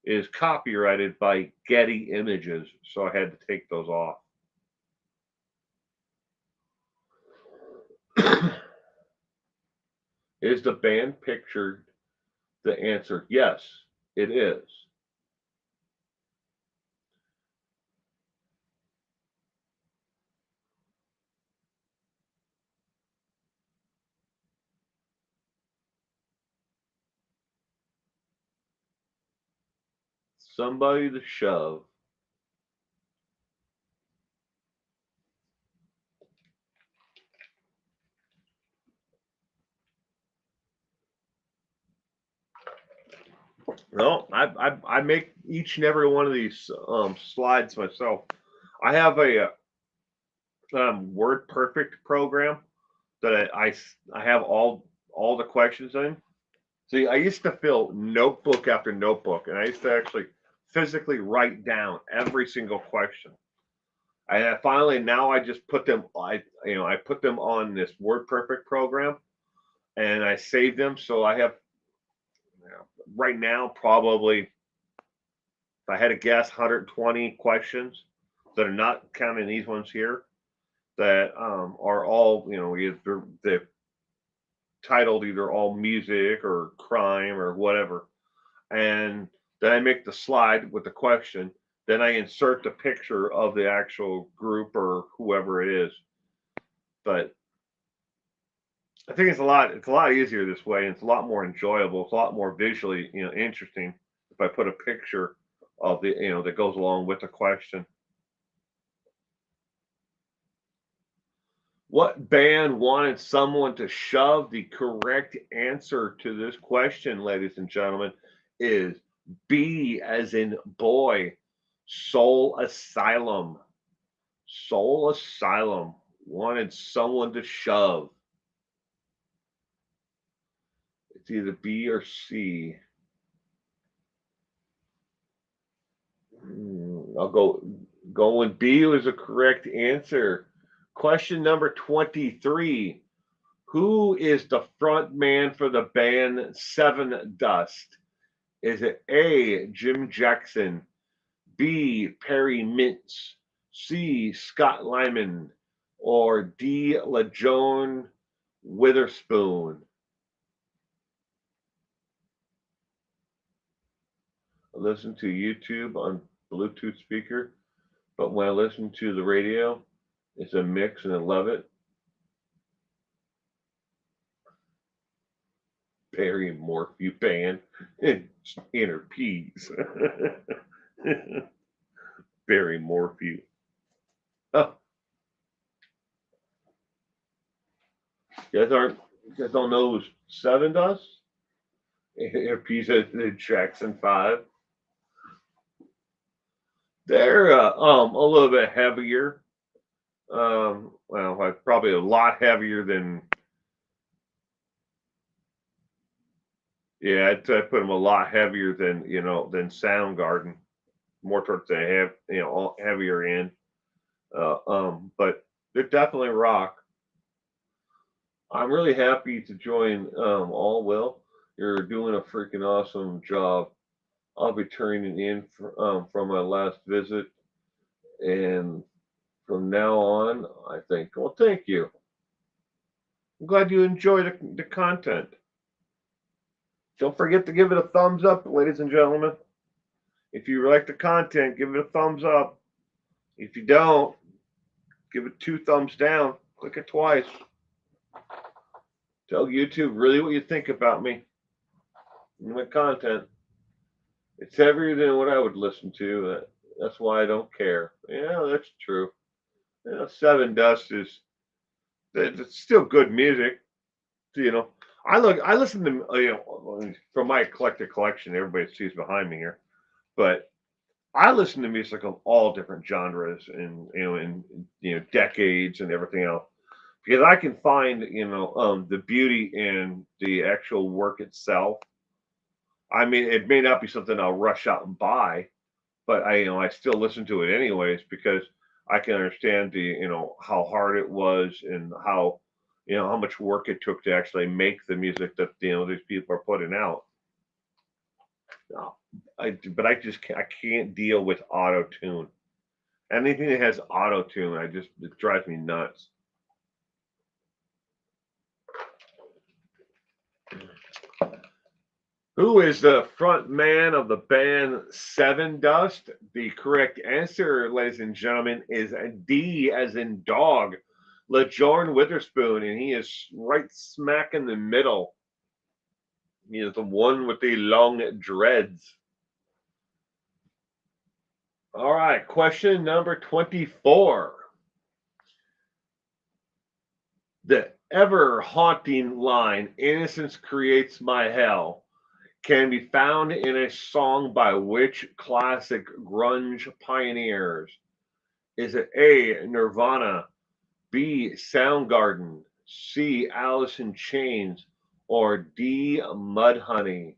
is copyrighted by Getty Images, so I had to take those off. Is the band pictured the answer? Yes, it is. Somebody to shove. No, I make each and every one of these slides myself. I have a Word Perfect program that I have all the questions in. See, I used to fill notebook after notebook, and I used to actually physically write down every single question. I finally now I just put them I put them on this Word Perfect program, and I save them. So I have right now probably, if I had to guess, 120 questions that are not counting these ones here that are all either they're titled either all music or crime or whatever, and then I make the slide with the question. Then I insert the picture of the actual group or whoever it is. But I think it's a lot easier this way, and it's a lot more enjoyable. It's a lot more visually, interesting if I put a picture of the, that goes along with the question. What band wanted someone to shove? The correct answer to this question, ladies and gentlemen, is B as in boy. Soul Asylum. Soul Asylum wanted someone to shove. It's either B or C. I'll go with B was the correct answer. Question number 23. Who is the front man for the band Seven Dust? Is it A, Jim Jackson, B, Perry Mintz, C, Scott Lyman, or D, LaJohn Witherspoon? I listen to YouTube on Bluetooth speaker, but when I listen to the radio, it's a mix and I love it. Barry Morphew band and inner peas. Barry Morphew. Oh, you guys don't know who Seven does? Inner peas at the Jackson 5. They're a little bit heavier. Well, probably a lot heavier than. Yeah, I'd put them a lot heavier than than Soundgarden, more towards the heavier end. But they're definitely rock. I'm really happy to join All Will. You're doing a freaking awesome job. I'll be turning in from my last visit, and from now on, I think. Well, thank you. I'm glad you enjoy the content. Don't forget to give it a thumbs up, ladies and gentlemen. If you like the content, give it a thumbs up. If you don't, give it 2 thumbs down. Click it twice. Tell YouTube really what you think about me and my content. It's heavier than what I would listen to. That's why I don't care. Yeah, that's true. Seven Dust is it's still good music. I listen to from my eclectic collection. Everybody sees behind me here, but I listen to music of all different genres and decades and everything else because I can find the beauty in the actual work itself. I mean, it may not be something I'll rush out and buy, but I still listen to it anyways because I can understand how hard it was and how much work it took to actually make the music that these people are putting out. No, but I can't deal with auto tune. Anything that has auto tune, it drives me nuts. Who is the front man of the band Seven Dust? The correct answer, ladies and gentlemen, is D as in dog, LaJohn Witherspoon, and he is right smack in the middle. He is the one with the long dreads. All right, question number 24. The ever haunting line, "Innocence creates my hell," can be found in a song by which classic grunge pioneers? Is it A, Nirvana, B, Soundgarden, C, Alice in Chains, or D, Mudhoney?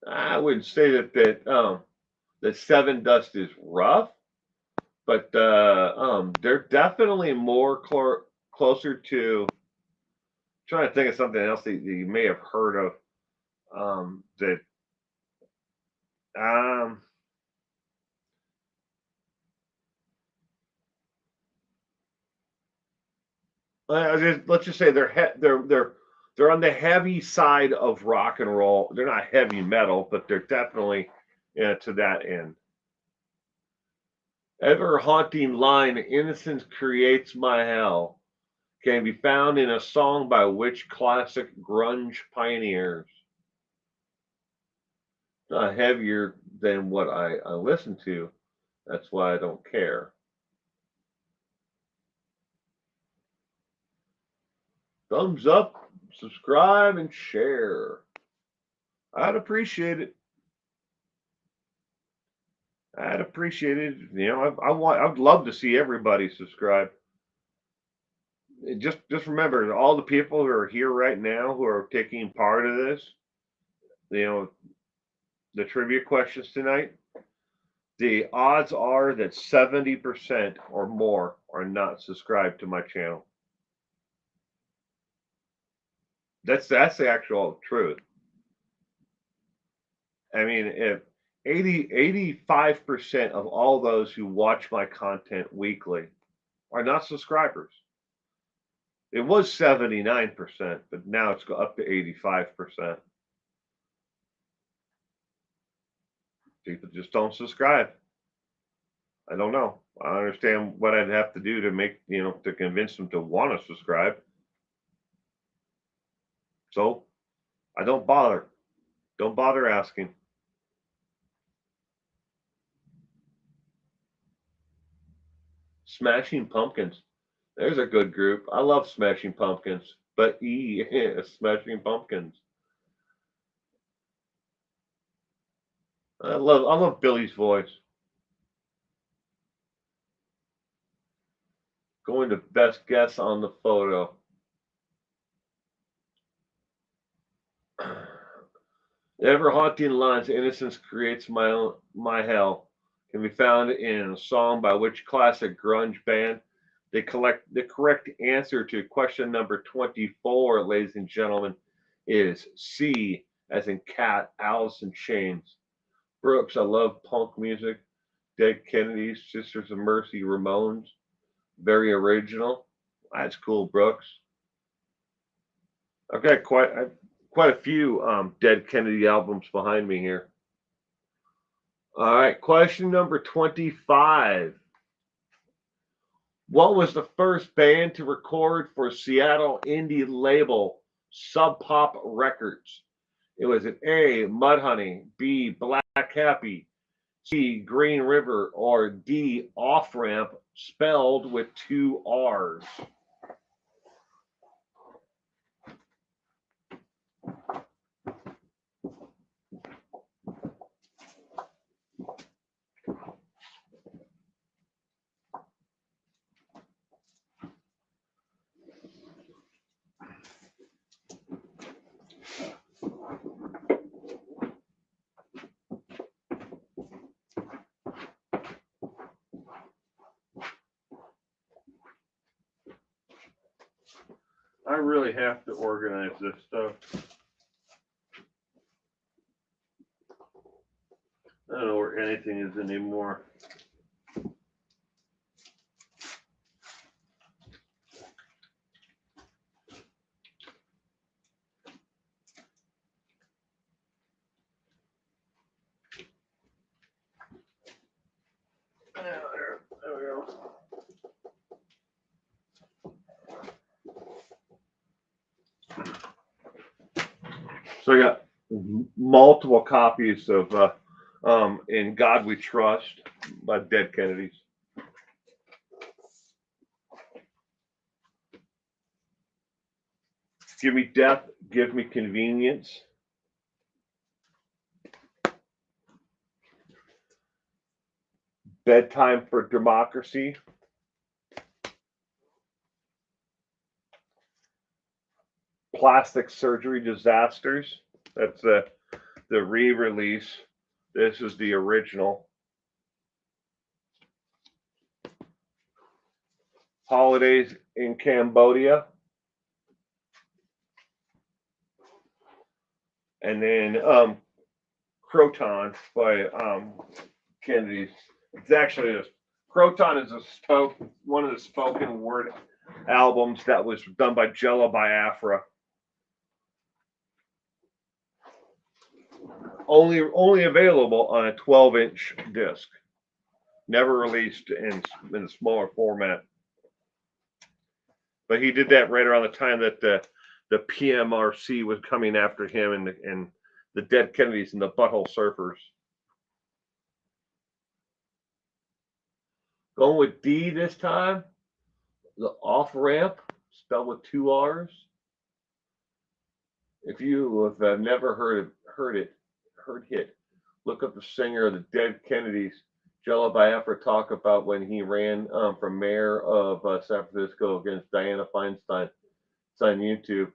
I would say that Seven Dust is rough, but they're definitely more closer to. Trying to think of something else that you may have heard of that um let's just say they're on the heavy side of rock and roll. They're not heavy metal, but they're definitely to that end. Ever haunting line, "Innocence creates my hell," can be found in a song by which classic grunge pioneers? heavier than what I listen to. That's why I don't care. Thumbs up, subscribe, and share. I'd appreciate it. I'd appreciate it. You know, I'd love to see everybody subscribe. Just remember all the people who are here right now who are taking part of this. You know, the trivia questions tonight. The odds are that 70% or more are not subscribed to my channel. That's the actual truth. I mean, if 85% of all those who watch my content weekly are not subscribers. It was 79%, but now it's up to 85%. People just don't subscribe. I don't know. I understand what I'd have to do to make, to convince them to want to subscribe. So I don't bother. Don't bother asking. Smashing Pumpkins. There's a good group. I love Smashing Pumpkins, but Smashing Pumpkins. I love Billy's voice. Going to best guess on the photo. Ever haunting lines, "Innocence creates my hell," can be found in a song by which classic grunge band? The correct answer to question number 24, ladies and gentlemen, is C, as in cat, Alice in Chains. Brooks, I love punk music. Dead Kennedys, Sisters of Mercy, Ramones. Very original. That's cool, Brooks. I've got quite a few Dead Kennedy albums behind me here. All right, question number 25. What was the first band to record for Seattle indie label Sub Pop Records? It was an A, Mudhoney, B, Black Happy, C, Green River, or D, Off Ramp, spelled with two R's. I really have to organize this stuff. I don't know where anything is anymore. There we go. So I got multiple copies of "In God We Trust" by Dead Kennedys. Give me death, give me convenience. Bedtime for Democracy. Plastic Surgery Disasters. That's the re-release. This is the original. Holidays in Cambodia. And then Croton by Kennedy. It's actually Croton is one of the spoken word albums that was done by Jello Biafra. Only available on a 12-inch disc. Never released in a smaller format. But he did that right around the time that the PMRC was coming after him, and The Dead Kennedys and the Butthole Surfers. Going with D this time. The Off Ramp, spelled with 2 R's. If you have never heard it, look up the singer of the Dead Kennedys, Jello Biafra, talk about when he ran for mayor of San Francisco against Dianne Feinstein. It's on YouTube.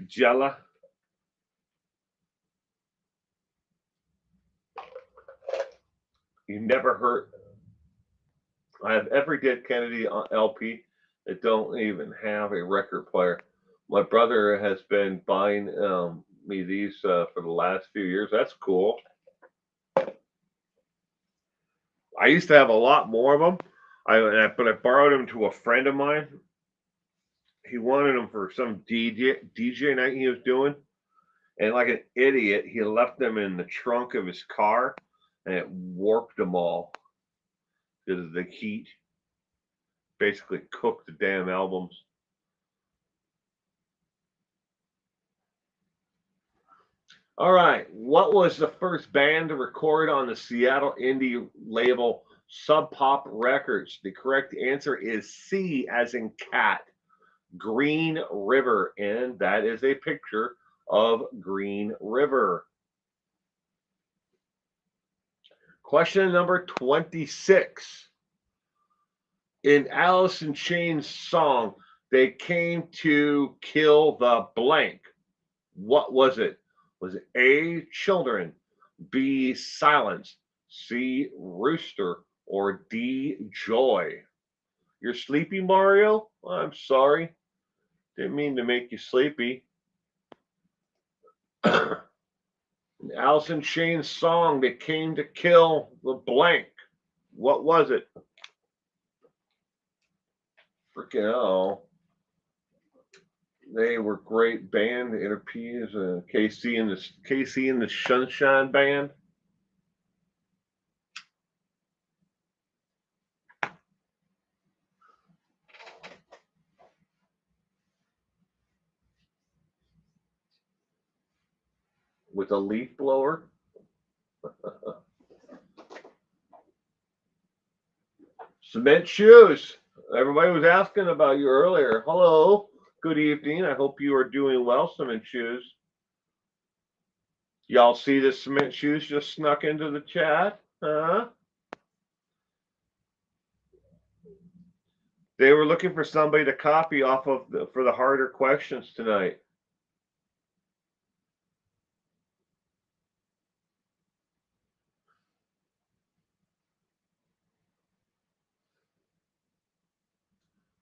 Jella. You never heard. I have every Dead Kennedy LP that don't even have a record player. My brother has been buying me these for the last few years. That's cool. I used to have a lot more of them, but I borrowed them to a friend of mine. He wanted them for some DJ night he was doing, and like an idiot, he left them in the trunk of his car, and it warped them all because the heat basically cooked the damn albums. All right, what was the first band to record on the Seattle indie label Sub Pop Records? The correct answer is C, as in cat, Green River, and that is a picture of Green River. Question number 26. In Alice in Chains' song, They Came to Kill the Blank. What was it? Was it A, children, B, silence, C, rooster, or D, joy? You're sleepy, Mario? I'm sorry. Didn't mean to make you sleepy. Alice in Chains' song, They Came to Kill the Blank. What was it? Freaking hell. They were great band. The Interpeas, KC and the Sunshine Band. With a leaf blower. Cement shoes. Everybody was asking about you earlier. Hello. Good evening. I hope you are doing well, Cement Shoes. Y'all see the Cement Shoes just snuck into the chat? Huh? They were looking for somebody to copy off of for the harder questions tonight.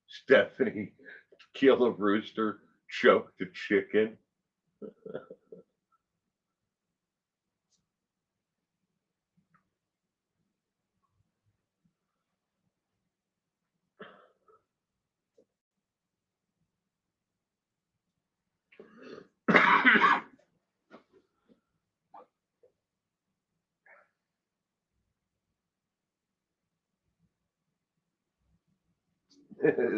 Stephanie, kill a rooster, choke the chicken.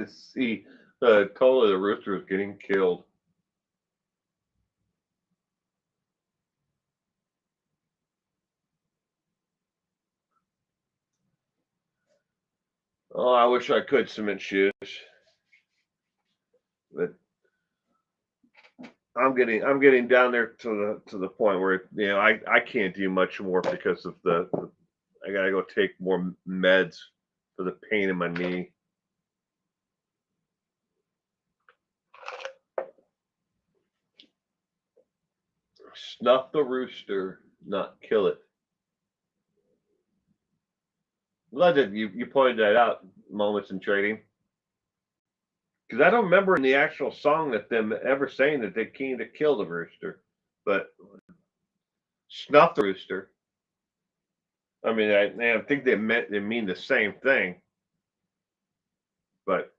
See, totally the rooster is getting killed. Oh, I wish I could, Cement Shoes. But I'm getting down there to the point where I can't do much more because of I gotta go take more meds for the pain in my knee. Snuff the rooster, not kill it. Glad that you pointed that out, Moments in Trading. Because I don't remember in the actual song that them ever saying that they came to kill the rooster, but snuff the rooster. I mean, I think they mean the same thing, but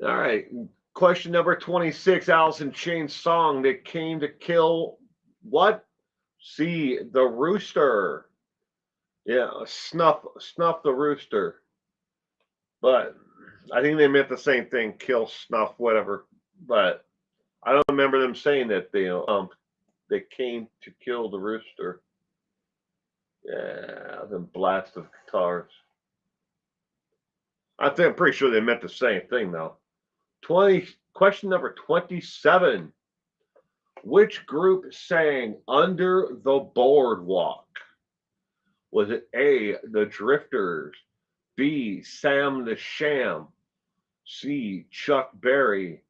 all right. Question number 26. Alice in Chains' song that came to kill what? C, the rooster. Yeah, snuff the rooster. But I think they meant the same thing, kill, snuff, whatever. But I don't remember them saying that they came to kill the rooster. Yeah, them blast of guitars. I'm pretty sure they meant the same thing though. 20 question number 27. Which group sang Under the Boardwalk? Was it A, the Drifters, B, Sam the Sham, C, Chuck Berry,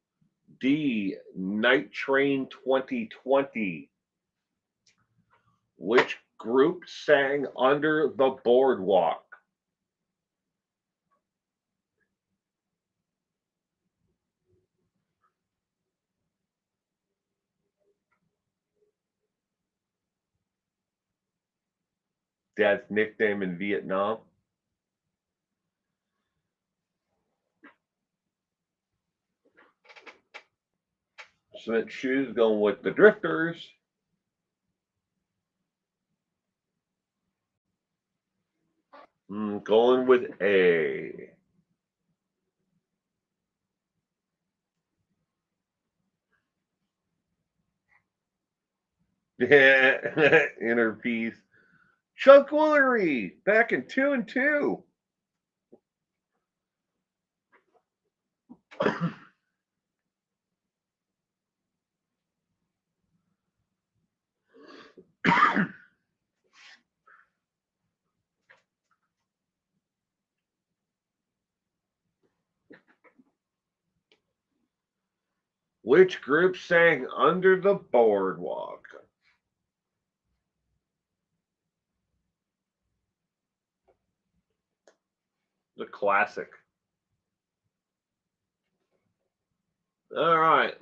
D, Night Train 2020? Which group sang Under the Boardwalk? Dad's nickname in Vietnam? Cement Shoes going with the Drifters. Going with A. Inner peace. Chuck Woolery back in 2-2. Which group sang Under the Boardwalk? The classic. All right.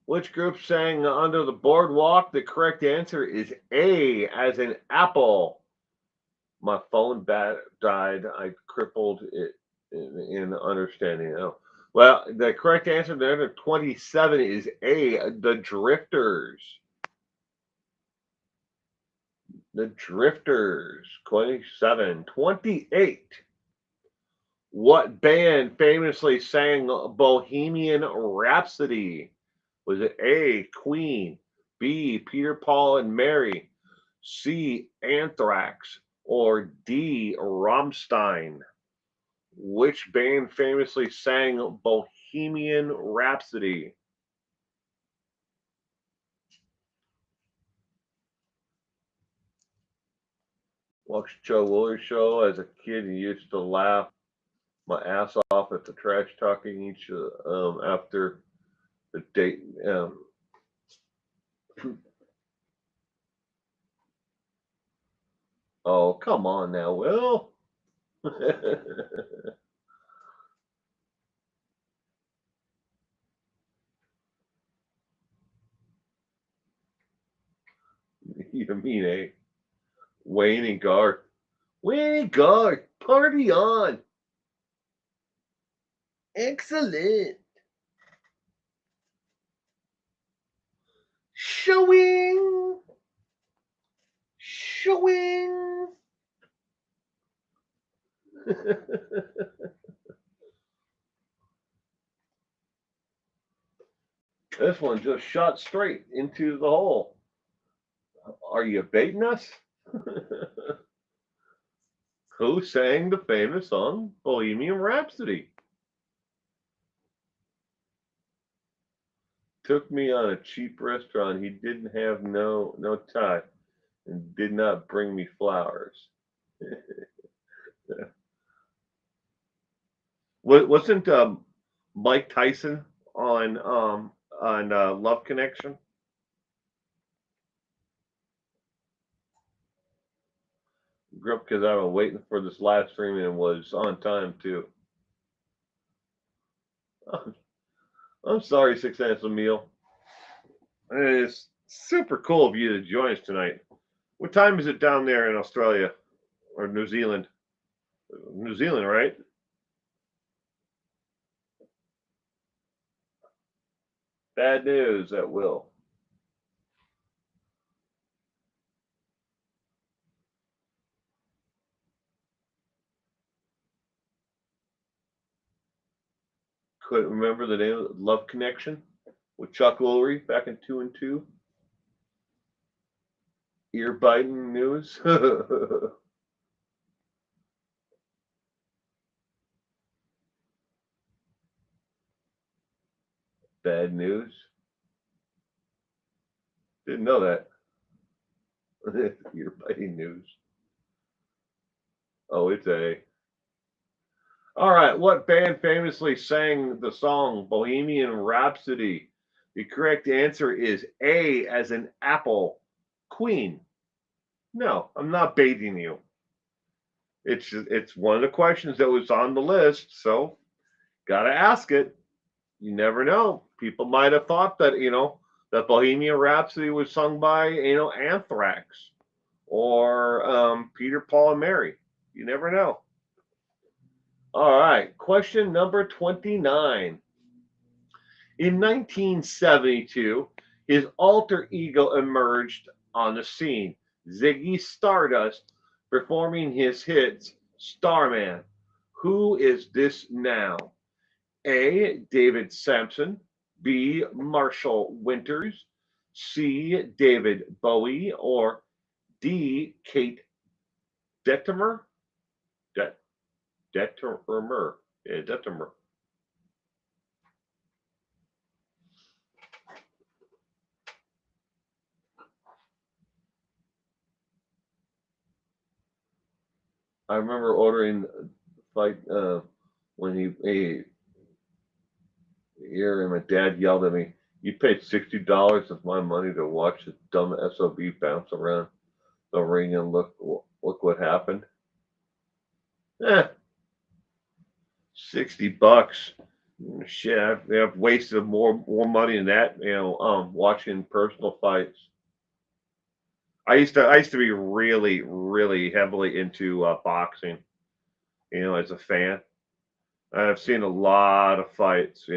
Which group sang Under the Boardwalk? The correct answer is A, as in apple. My phone died. I crippled it in understanding. Oh. Well, the correct answer to number 27 is A, the Drifters. The Drifters. 27. 28. What band famously sang Bohemian Rhapsody? Was it A, Queen, B, Peter, Paul, and Mary, C, Anthrax, or D, Rammstein? Which band famously sang Bohemian Rhapsody? Watched Joe Woolery show as a kid and used to laugh my ass off at the trash talking each after the date. Oh, come on now, Will. You mean Wayne and Garth? Wayne and Garth, party on! Excellent. Showing. Showing. This one just shot straight into the hole. Are you baiting us? Who sang the famous song Bohemian Rhapsody? Took me on a cheap restaurant. He didn't have no tie and did not bring me flowers. Wasn't Mike Tyson on Love Connection? Grew up because I was waiting for this live stream and was on time too. I'm sorry, Six Handsome Meal. It's super cool of you to join us tonight. What time is it down there in Australia or New Zealand? New Zealand, right? Bad news at Will. couldn't remember the name of Love Connection with Chuck Lorre back in 2 and 2. Ear biting news. Bad news. Didn't know that. Ear biting news. Oh, it's A. All right. What band famously sang the song Bohemian Rhapsody? The correct answer is A, as in apple. Queen. No, I'm not baiting you. It's one of the questions that was on the list, so gotta ask it. You never know. People might have thought that that Bohemian Rhapsody was sung by Anthrax or Peter, Paul, and Mary. You never know. All right, question number 29. In 1972, his alter ego emerged on the scene. Ziggy Stardust performing his hits Starman. Who is this now? A. David Sampson. B. Marshall Winters. C. David Bowie. Or D. Kate Detmer? Detmer. Yeah, Detmer. I remember ordering fight when he here and my dad yelled at me, "You paid $60 of my money to watch this dumb SOB bounce around the ring and look what happened." Eh, $60. Shit, I've wasted more money than that, watching personal fights. I used to be really, really heavily into boxing, as a fan. I've seen a lot of fights,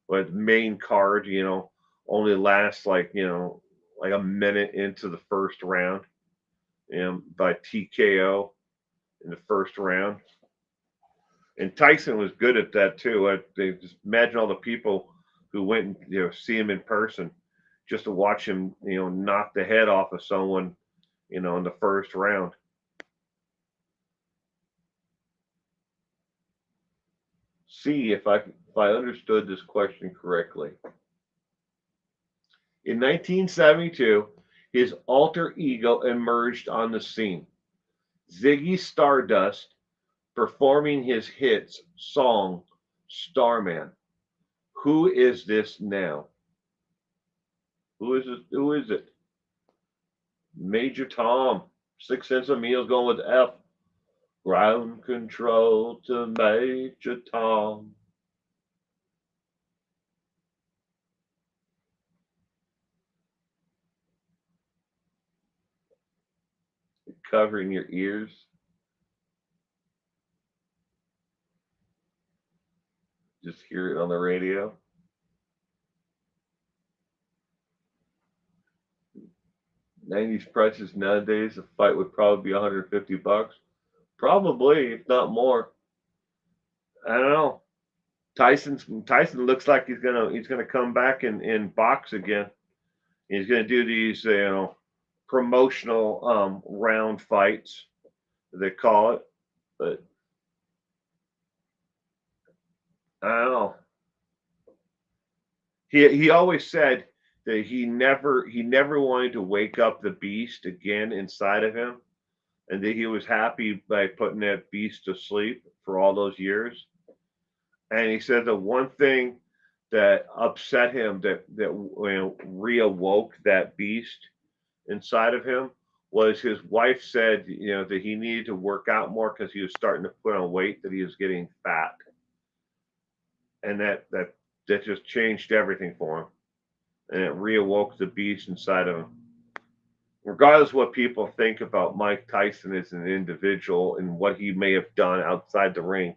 but main card, only lasts like a minute into the first round, by TKO in the first round. And Tyson was good at that too. Just imagine all the people who went and see him in person just to watch him, knock the head off of someone, in the first round. See if I understood this question correctly. In 1972, his alter ego emerged on the scene. Ziggy Stardust performing his hits song Starman. Who is this now? Who is it? Who is it? Major Tom. 6 cents a meal's going with F. Ground control to Major Tom. Covering your ears. Just hear it on the radio. '90s prices nowadays, a fight would probably be $150. Probably, if not more. I don't know. Tyson looks like he's gonna come back and box again. He's gonna do these promotional round fights, they call it. But I don't know. He always said that he never wanted to wake up the beast again inside of him, and that he was happy by putting that beast to sleep for all those years. And he said the one thing that upset him, that reawoke that beast inside of him, was his wife said that he needed to work out more because he was starting to put on weight, that he was getting fat, and that just changed everything for him, and it reawoke the beast inside of him. Regardless of what people think about Mike Tyson as an individual and what he may have done outside the ring,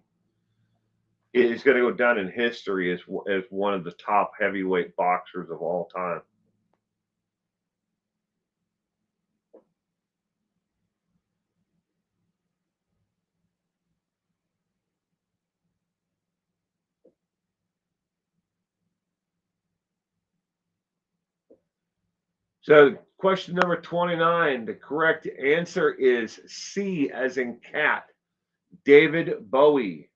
he's going to go down in history as one of the top heavyweight boxers of all time. So, question number 29. The correct answer is C, as in cat. David Bowie.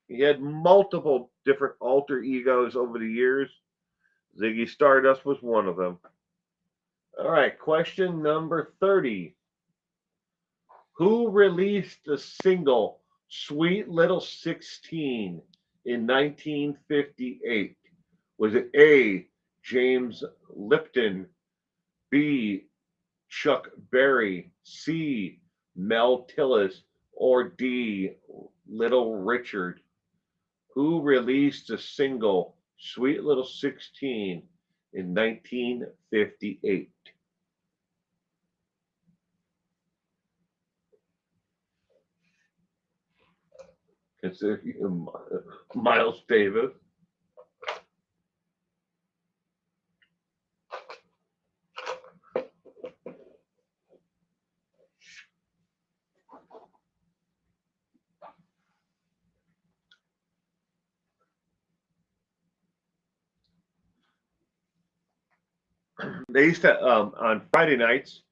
He had multiple different alter egos over the years. Ziggy Stardust was one of them. All right, question number 30. Who released the single Sweet Little 16 in 1958? Was it A, James Lipton, B, Chuck Berry, C, Mel Tillis, or D, Little Richard? Who released the single Sweet Little 16 in 1958? Consider Miles Davis. They used to on Friday nights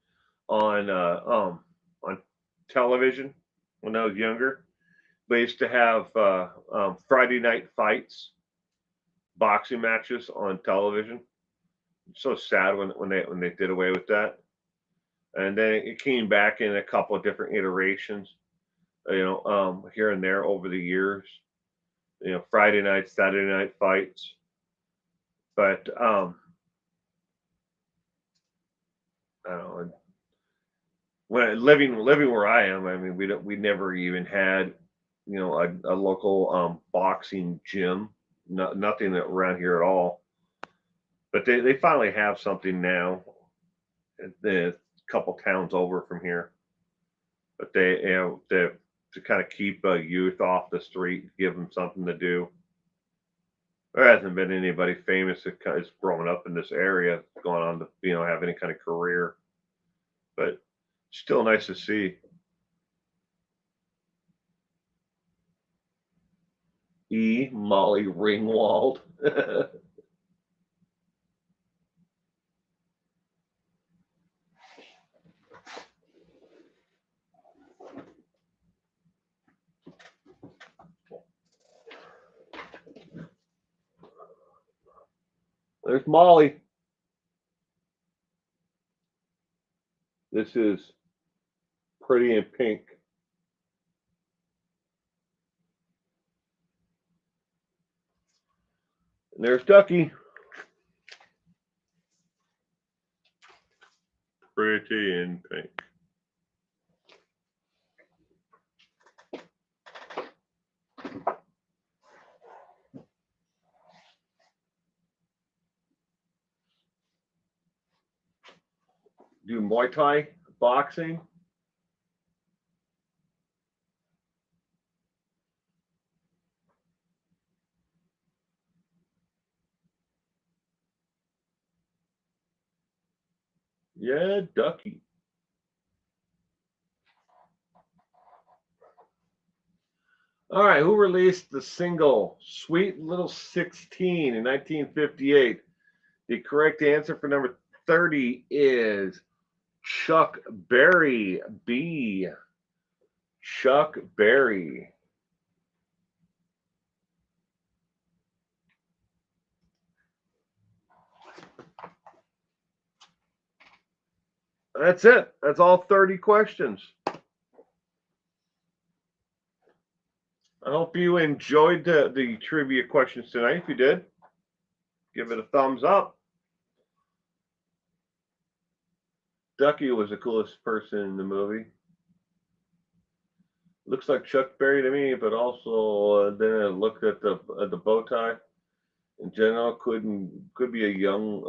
on television when I was younger. They used to have Friday night fights, boxing matches on television. It's so sad when they did away with that. And then it came back in a couple of different iterations, here and there over the years. Friday night, Saturday night fights. But I don't know. When living where I am, I mean, we never even had, a local boxing gym. Nothing around here at all. But they finally have something now. A couple towns over from here. But to kind of keep youth off the street, give them something to do. There hasn't been anybody famous that is growing up in this area, going on to have any kind of career. But still nice to see. E. Molly Ringwald. There's Molly. This is Pretty in Pink. And there's Ducky. Pretty in Pink. Do Muay Thai, boxing. Yeah, Ducky. All right, who released the single Sweet Little 16 in 1958? The correct answer for number 30 is Chuck Berry. B. Chuck Berry. That's it. That's all 30 questions. I hope you enjoyed the trivia questions tonight. If you did, give it a thumbs up. Ducky was the coolest person in the movie. Looks like Chuck Berry to me, but also then I looked at the bow tie. In general, could be a young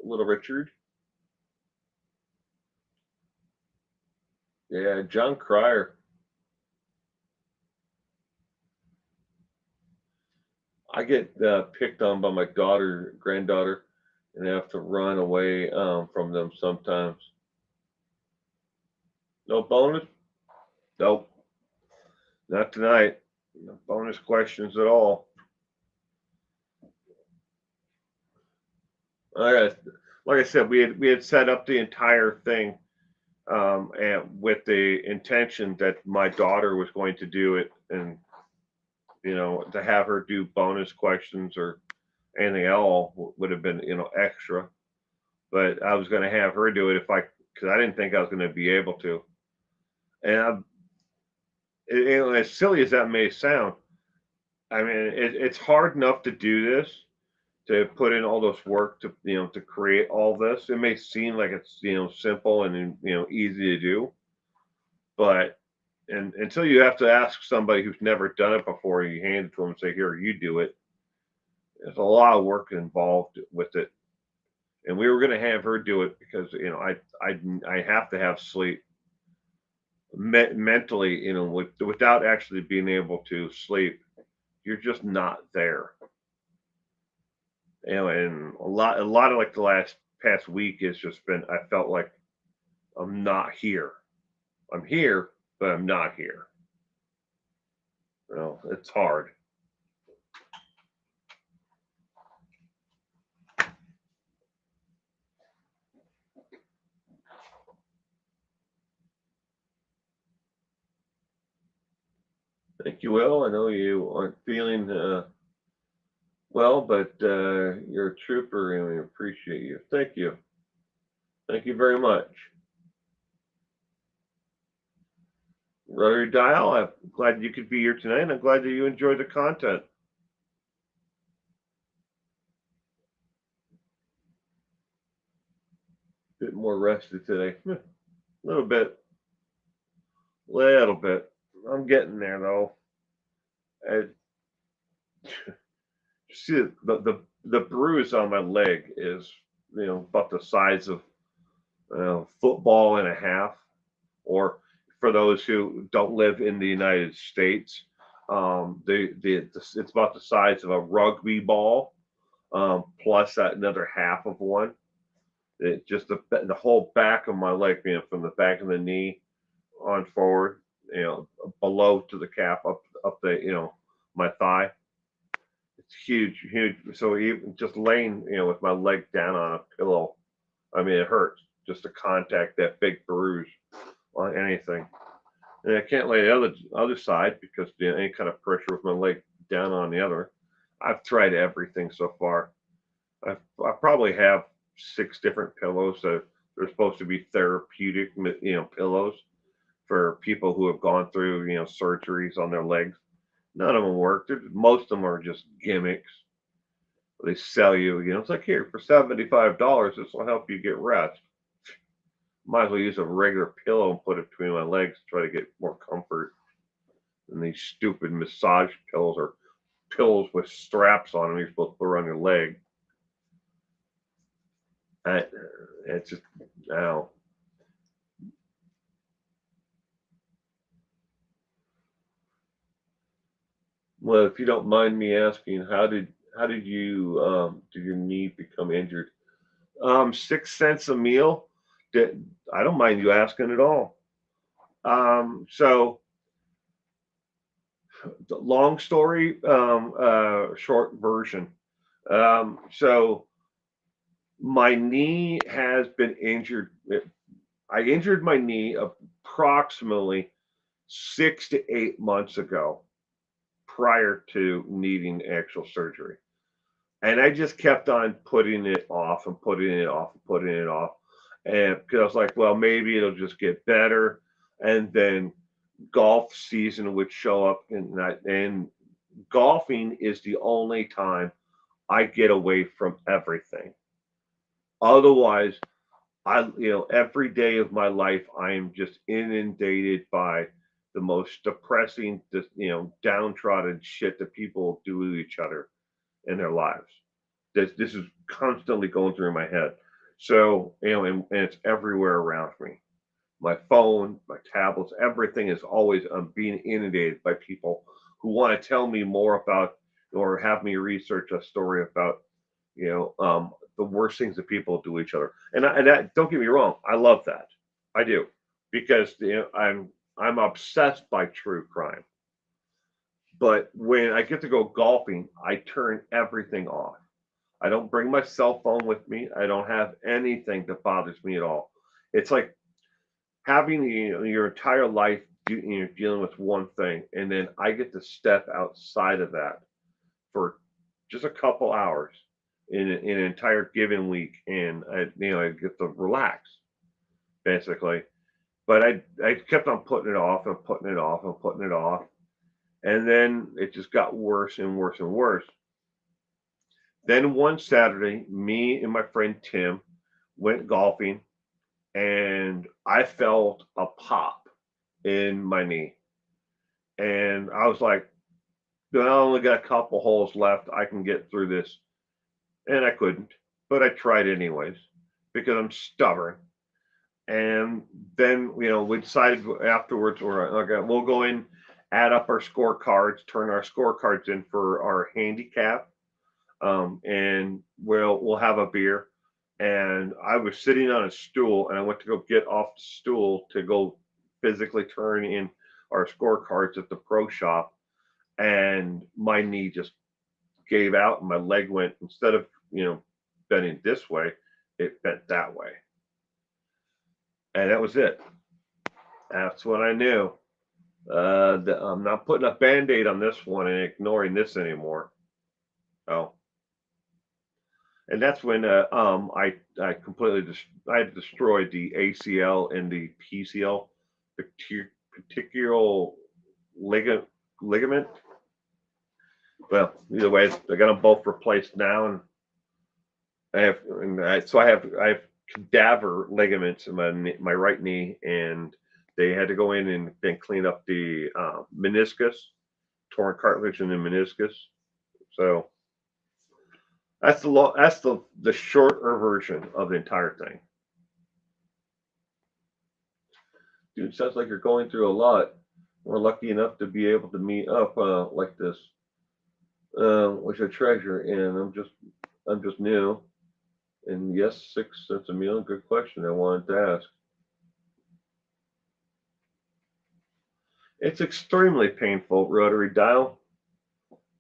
Little Richard. Yeah, John Cryer. I get picked on by my granddaughter, and I have to run away from them sometimes. No bonus? Nope, not tonight. No bonus questions at all. All right. like I said, we had set up the entire thing, and with the intention that my daughter was going to do it, and to have her do bonus questions or anything else would have been extra. But I was going to have her do it because I didn't think I was going to be able to. And as silly as that may sound, I mean, it's hard enough to do this, to put in all this work to create all this. It may seem like it's simple and easy to do, but and until you have to ask somebody who's never done it before, you hand it to them and say, "Here, you do it." There's a lot of work involved with it, and we were going to have her do it because I have to have sleep mentally, without actually being able to sleep. You're just not there. And a lot of like the last past week has just been, I felt like I'm not here. I'm here, but I'm not here. It's hard. Thank you, Will. I know you aren't feeling well, but you're a trooper and we appreciate you. Thank you. Thank you very much. Rotary Dial, I'm glad you could be here tonight, and I'm glad that you enjoyed the content. Bit more rested today. A little bit. Little bit. I'm getting there though. I, see the bruise on my leg is about the size of football and a half, or for those who don't live in the United States, it's about the size of a rugby ball, plus that another half of one. It just the whole back of my leg, from the back of the knee on forward, below to the calf, up the my thigh. It's huge, huge. So even just laying, with my leg down on a pillow, I mean, it hurts just to contact that big bruise on anything. And I can't lay the other side because any kind of pressure with my leg down on the other. I've tried everything so far. I probably have 6 different pillows that are supposed to be therapeutic, pillows for people who have gone through, surgeries on their legs. None of them work. Most of them are just gimmicks. They sell you, it's like, here for $75, this will help you get rest. Might as well use a regular pillow and put it between my legs to try to get more comfort than these stupid massage pillows or pillows with straps on them you're supposed to put around your leg. It's just, now. Well, if you don't mind me asking, how did your knee become injured? 6 cents a meal. I don't mind you asking at all. So long story, short version. So my knee has been injured. I injured my knee approximately 6 to 8 months ago, prior to needing actual surgery. And I just kept on putting it off and putting it off and putting it off. And because I was like, well, maybe it'll just get better. And then golf season would show up, and golfing is the only time I get away from everything. Otherwise, every day of my life, I am just inundated by the most depressing, downtrodden shit that people do to each other in their lives. This is constantly going through my head. So, and it's everywhere around me. My phone, my tablets, everything is always being inundated by people who want to tell me more about, or have me research a story about, the worst things that people do to each other. And that, don't get me wrong, I love that. I do, because I'm obsessed by true crime. But when I get to go golfing, I turn everything off. I don't bring my cell phone with me. I don't have anything that bothers me at all. It's like having your entire life dealing with one thing, and then I get to step outside of that for just a couple hours in an entire given week, and I get to relax basically. But I kept on putting it off and putting it off and putting it off, and then it just got worse and worse and worse. Then one Saturday, me and my friend Tim went golfing, and I felt a pop in my knee. And I was like, I only got a couple holes left. I can get through this. And I couldn't, but I tried anyways because I'm stubborn. And then, we decided afterwards, okay, we'll go in, add up our scorecards, turn our scorecards in for our handicap, and we'll have a beer. And I was sitting on a stool, and I went to go get off the stool to go physically turn in our scorecards at the pro shop, and my knee just gave out, and my leg went, instead of bending this way, it bent that way, and that was it. That's when I knew that I'm not putting a band-aid on this one and ignoring this anymore. Oh. And that's when I completely I destroyed the ACL and the PCL, the particular ligament. Well, either way, I got them both replaced now, and I have cadaver ligaments in my right knee, and they had to go in and then clean up the meniscus, torn cartilage in the meniscus. So that's the shorter version of the entire thing. Dude, sounds like you're going through a lot. We're lucky enough to be able to meet up like this, which I treasure. And I'm just new. And yes, 6 cents a meal. Good question. I wanted to ask. It's extremely painful, rotary dial.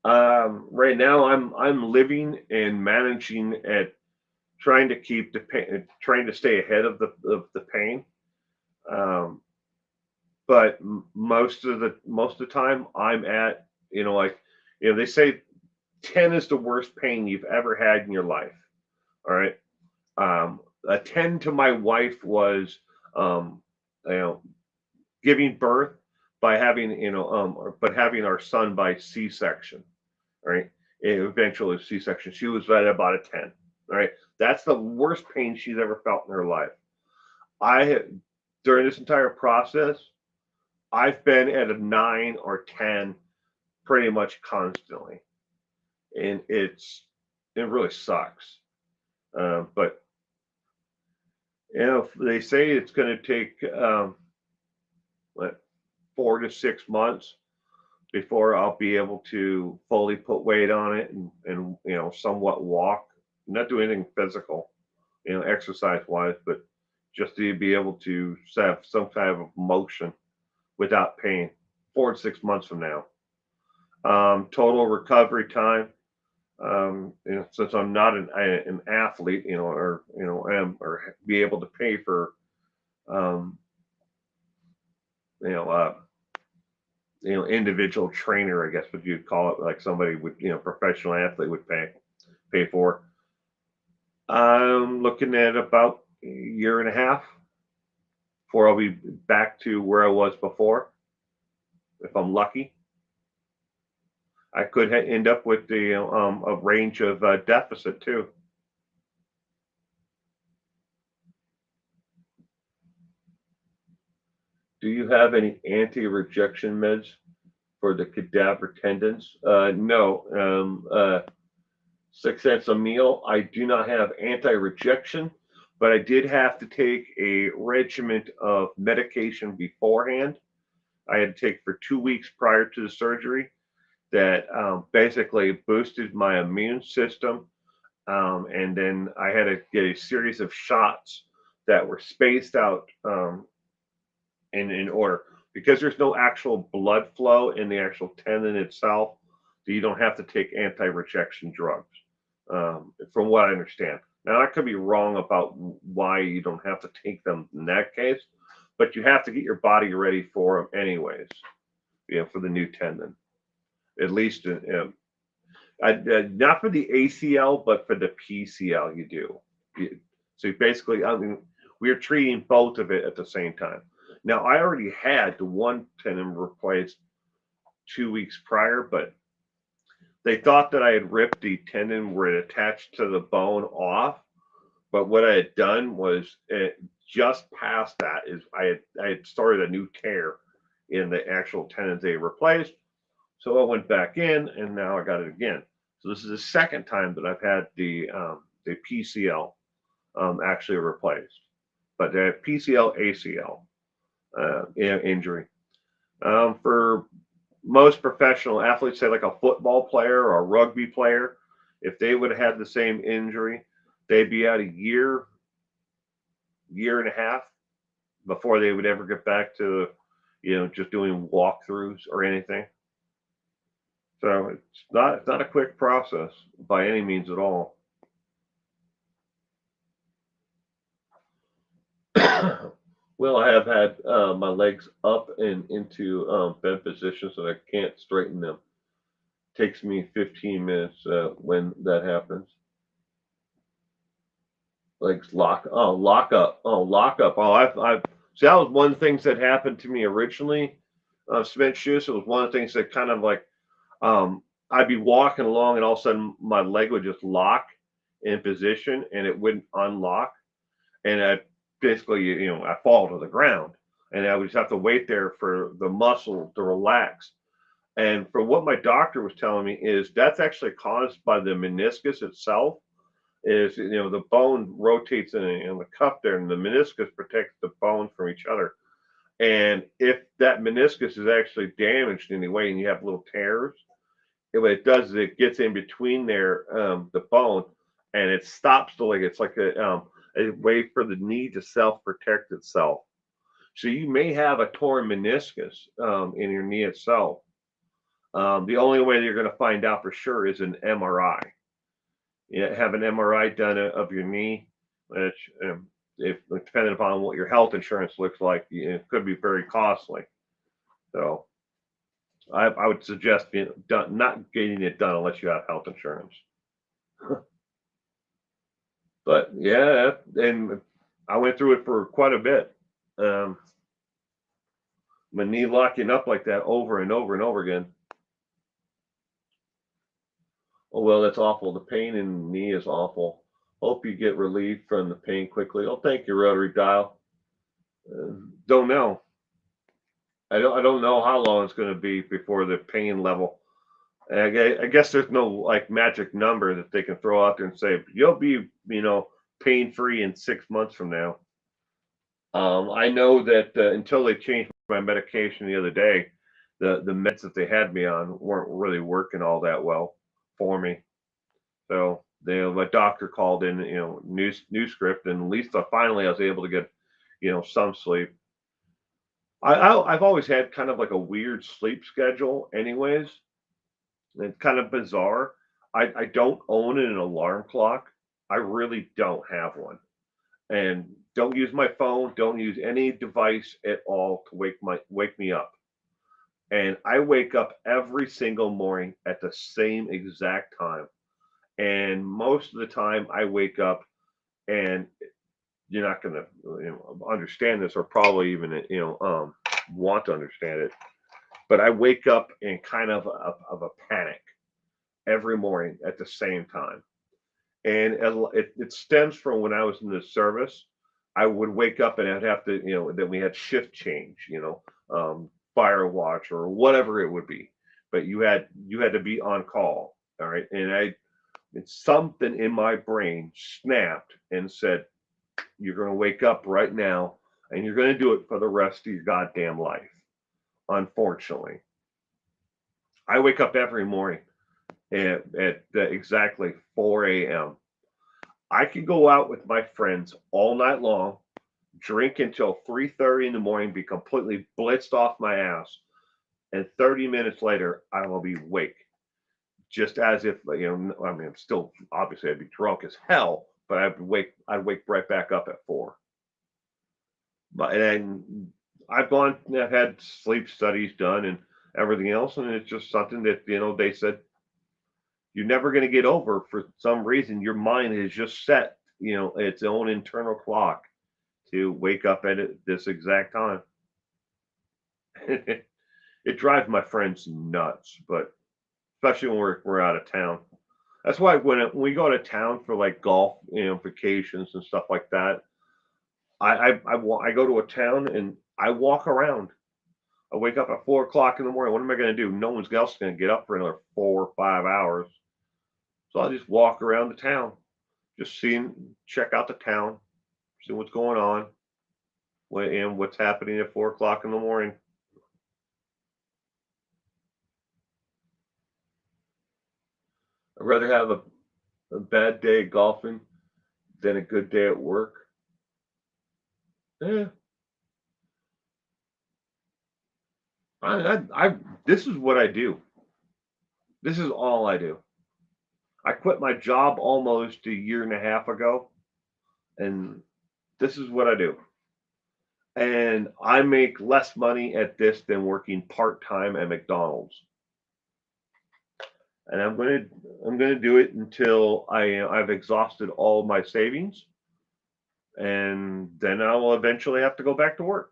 Right now, I'm living and managing at trying to keep the pain, trying to stay ahead of the pain. Um, but most of the time, I'm at like they say 10 is the worst pain you've ever had in your life. All right. A 10 to my wife was um, you know giving birth by having but having our son by C-section. Right. Eventually C-section. She was at about a 10. All right. That's the worst pain she's ever felt in her life. I During this entire process, I've been at a 9 or 10 pretty much constantly, and it really sucks. But they say it's going to take what, 4 to 6 months before I'll be able to fully put weight on it and somewhat walk. Not do anything physical, exercise wise, but just to be able to have some kind of motion without pain. 4 to 6 months from now. Total recovery time. Since I'm not an athlete, or be able to pay for, um, you know, uh, individual trainer, I guess what you'd call it, like somebody would, professional athlete would pay for. I'm looking at about a year and a half before I'll be back to where I was before, if I'm lucky. I could end up with a range of deficit too. Do you have any anti-rejection meds for the cadaver tendons? No. 6 cents a meal. I do not have anti-rejection, but I did have to take a regimen of medication beforehand. I had to take for 2 weeks prior to the surgery that basically boosted my immune system. And then I had to get a series of shots that were spaced out in order, because there's no actual blood flow in the actual tendon itself. So you don't have to take anti-rejection drugs. from what I understand. Now, I could be wrong about why you don't have to take them in that case, but you have to get your body ready for them anyways, for the new tendon. At least, not for the ACL, but for the PCL, you do. So basically, I mean, we are treating both of it at the same time. Now, I already had the one tendon replaced 2 weeks prior, but they thought that I had ripped the tendon where it attached to the bone off. But what I had done was just past that is I had started a new tear in the actual tendons they replaced. So I went back in, and now I got it again. So this is the second time that I've had the PCL actually replaced, but the PCL ACL injury. For most professional athletes, say like a football player or a rugby player, if they would have had the same injury, they'd be out a year and a half before they would ever get back to, just doing walkthroughs or anything. So it's not a quick process by any means at all. Well, I have had my legs up and into bed positions, and I can't straighten them. Takes me 15 minutes when that happens. Legs lock. Oh, lock up. Oh, lock up. Oh, I've see, that was one of the things that happened to me originally. Cement shoes. It was one of the things that kind of like I'd be walking along, and all of a sudden my leg would just lock in position, and it wouldn't unlock, and I basically, I fall to the ground, and I would just have to wait there for the muscle to relax. And from what my doctor was telling me is that's actually caused by the meniscus itself. Is the bone rotates in the cuff there, and the meniscus protects the bone from each other. And if that meniscus is actually damaged in any way, and you have little tears, what it does is it gets in between there, the bone, and it stops the leg. It's like a way for the knee to self-protect itself. So you may have a torn meniscus in your knee itself. The only way you're going to find out for sure is an MRI. Have an MRI done of your knee, which, if depending upon what your health insurance looks like, it could be very costly. So I would suggest not getting it done unless you have health insurance. But yeah, and I went through it for quite a bit. My knee locking up like that over and over and over again. Oh, well, that's awful. The pain in the knee is awful. Hope you get relieved from the pain quickly. Oh, thank you, Rotary Dial. Don't know. I don't know how long it's going to be before the pain level. I guess there's no like magic number that they can throw out there and say you'll be, pain free in 6 months from now. I know that until they changed my medication the other day, the meds that they had me on weren't really working all that well for me. So my doctor called in, new script, and at least finally I was able to get, some sleep. I've always had kind of like a weird sleep schedule, anyways. It's kind of bizarre. I don't own an alarm clock. I really don't have one, and don't use my phone. Don't use any device at all to wake me up. And I wake up every single morning at the same exact time. And most of the time, I wake up, and you're not going to understand this, or probably even want to understand it. But I wake up in kind of a panic every morning at the same time, and it stems from when I was in the service. I would wake up, and I'd have to, then we had shift change, fire watch or whatever it would be, but you had to be on call. All right, and it's something in my brain snapped and said, you're going to wake up right now, and you're going to do it for the rest of your goddamn life. Unfortunately, I wake up every morning at exactly 4 a.m. I could go out with my friends all night long, drink until 3:30 in the morning, be completely blitzed off my ass, and 30 minutes later, I will be awake. just as if I mean, still obviously I'd be drunk as hell, but I'd wake right back up at 4. But and I've had sleep studies done and everything else, and it's just something that they said you're never going to get over. For some reason your mind is just set its own internal clock to wake up at this exact time. It drives my friends nuts, but especially when we're out of town. That's why when we go to town for like golf vacations and stuff like that, I go to a town and I walk around. I wake up at 4 o'clock in the morning. What am I going to do? No one's else going to get up for another 4 or 5 hours. So I'll just walk around the town, just check out the town, see what's going on, and what's happening at 4 o'clock in the morning. I'd rather have a bad day golfing than a good day at work. Yeah, this is what I do. This is all I do. I quit my job almost a year and a half ago, and this is what I do. And I make less money at this than working part-time at McDonald's. And I'm gonna do it until I've exhausted all my savings, and then I will eventually have to go back to work.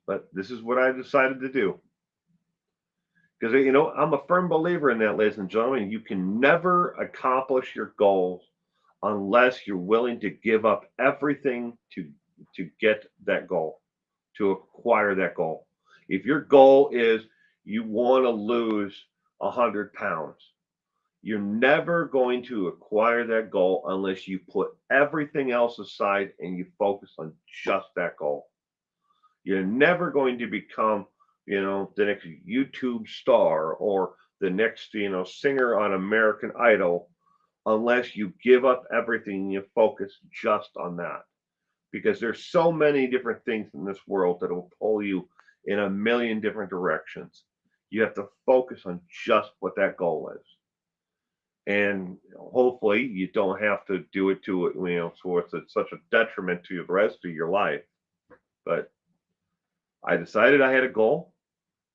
But this is what I decided to do. Because I'm a firm believer in that, ladies and gentlemen. You can never accomplish your goals unless you're willing to give up everything to get that goal, to acquire that goal. If your goal is you want to lose 100 pounds, you're never going to acquire that goal unless you put everything else aside and you focus on just that goal. You're never going to become the next YouTube star or the next singer on American Idol unless you give up everything and you focus just on that. Because there's so many different things in this world that will pull you in a million different directions. You have to focus on just what that goal is. And hopefully you don't have to do it to so it's such a detriment to the rest of your life. But I decided I had a goal.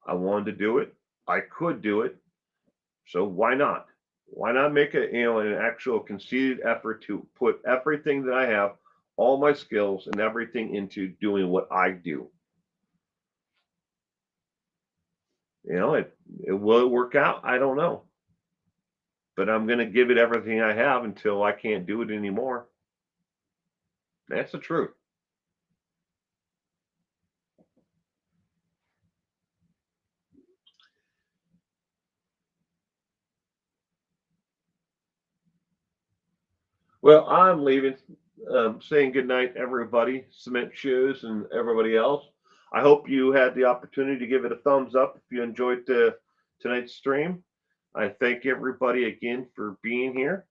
I wanted to do it. I could do it. So why not? Why not make an actual conceited effort to put everything that I have, all my skills and everything into doing what I do? Will it work out? I don't know. But I'm going to give it everything I have until I can't do it anymore. That's the truth. Well, I'm leaving. Saying goodnight, everybody, Cement Shoes, and everybody else. I hope you had the opportunity to give it a thumbs up if you enjoyed tonight's stream. I thank everybody again for being here.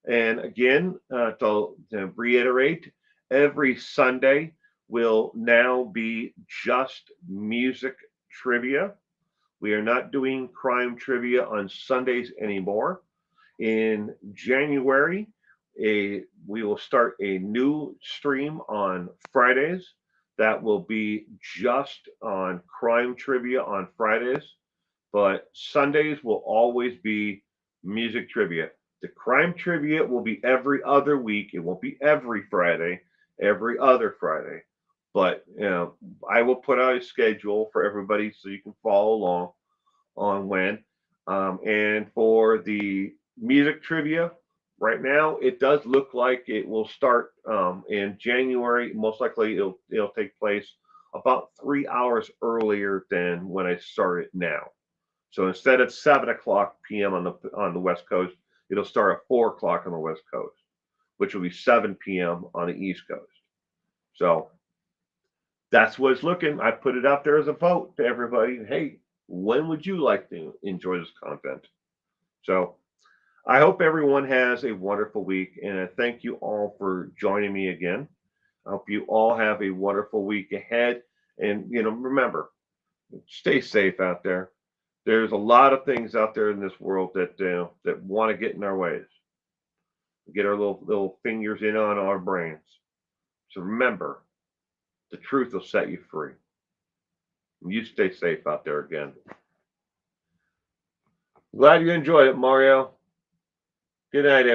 And again, to reiterate, every Sunday will now be just music trivia. We are not doing crime trivia on Sundays anymore. In January, we will start a new stream on Fridays that will be just on crime trivia on Fridays, but Sundays will always be music trivia. The crime trivia will be every other week. It won't be every Friday, every other Friday. But I will put out a schedule for everybody so you can follow along on when. And for the music trivia, right now it does look like it will start in January. Most likely it'll take place about 3 hours earlier than when I start it now. So instead of 7 o'clock p.m. on the West Coast, it'll start at 4 o'clock on the West Coast, which will be 7 p.m. on the East Coast. So that's what it's looking. I put it out there as a vote to everybody. Hey, when would you like to enjoy this content? So I hope everyone has a wonderful week, and I thank you all for joining me again. I hope you all have a wonderful week ahead. And remember, stay safe out there. There's a lot of things out there in this world that that want to get in our ways, get our little fingers in on our brains. So remember, the truth will set you free. You stay safe out there again. Glad you enjoyed it, Mario. Good night, everyone.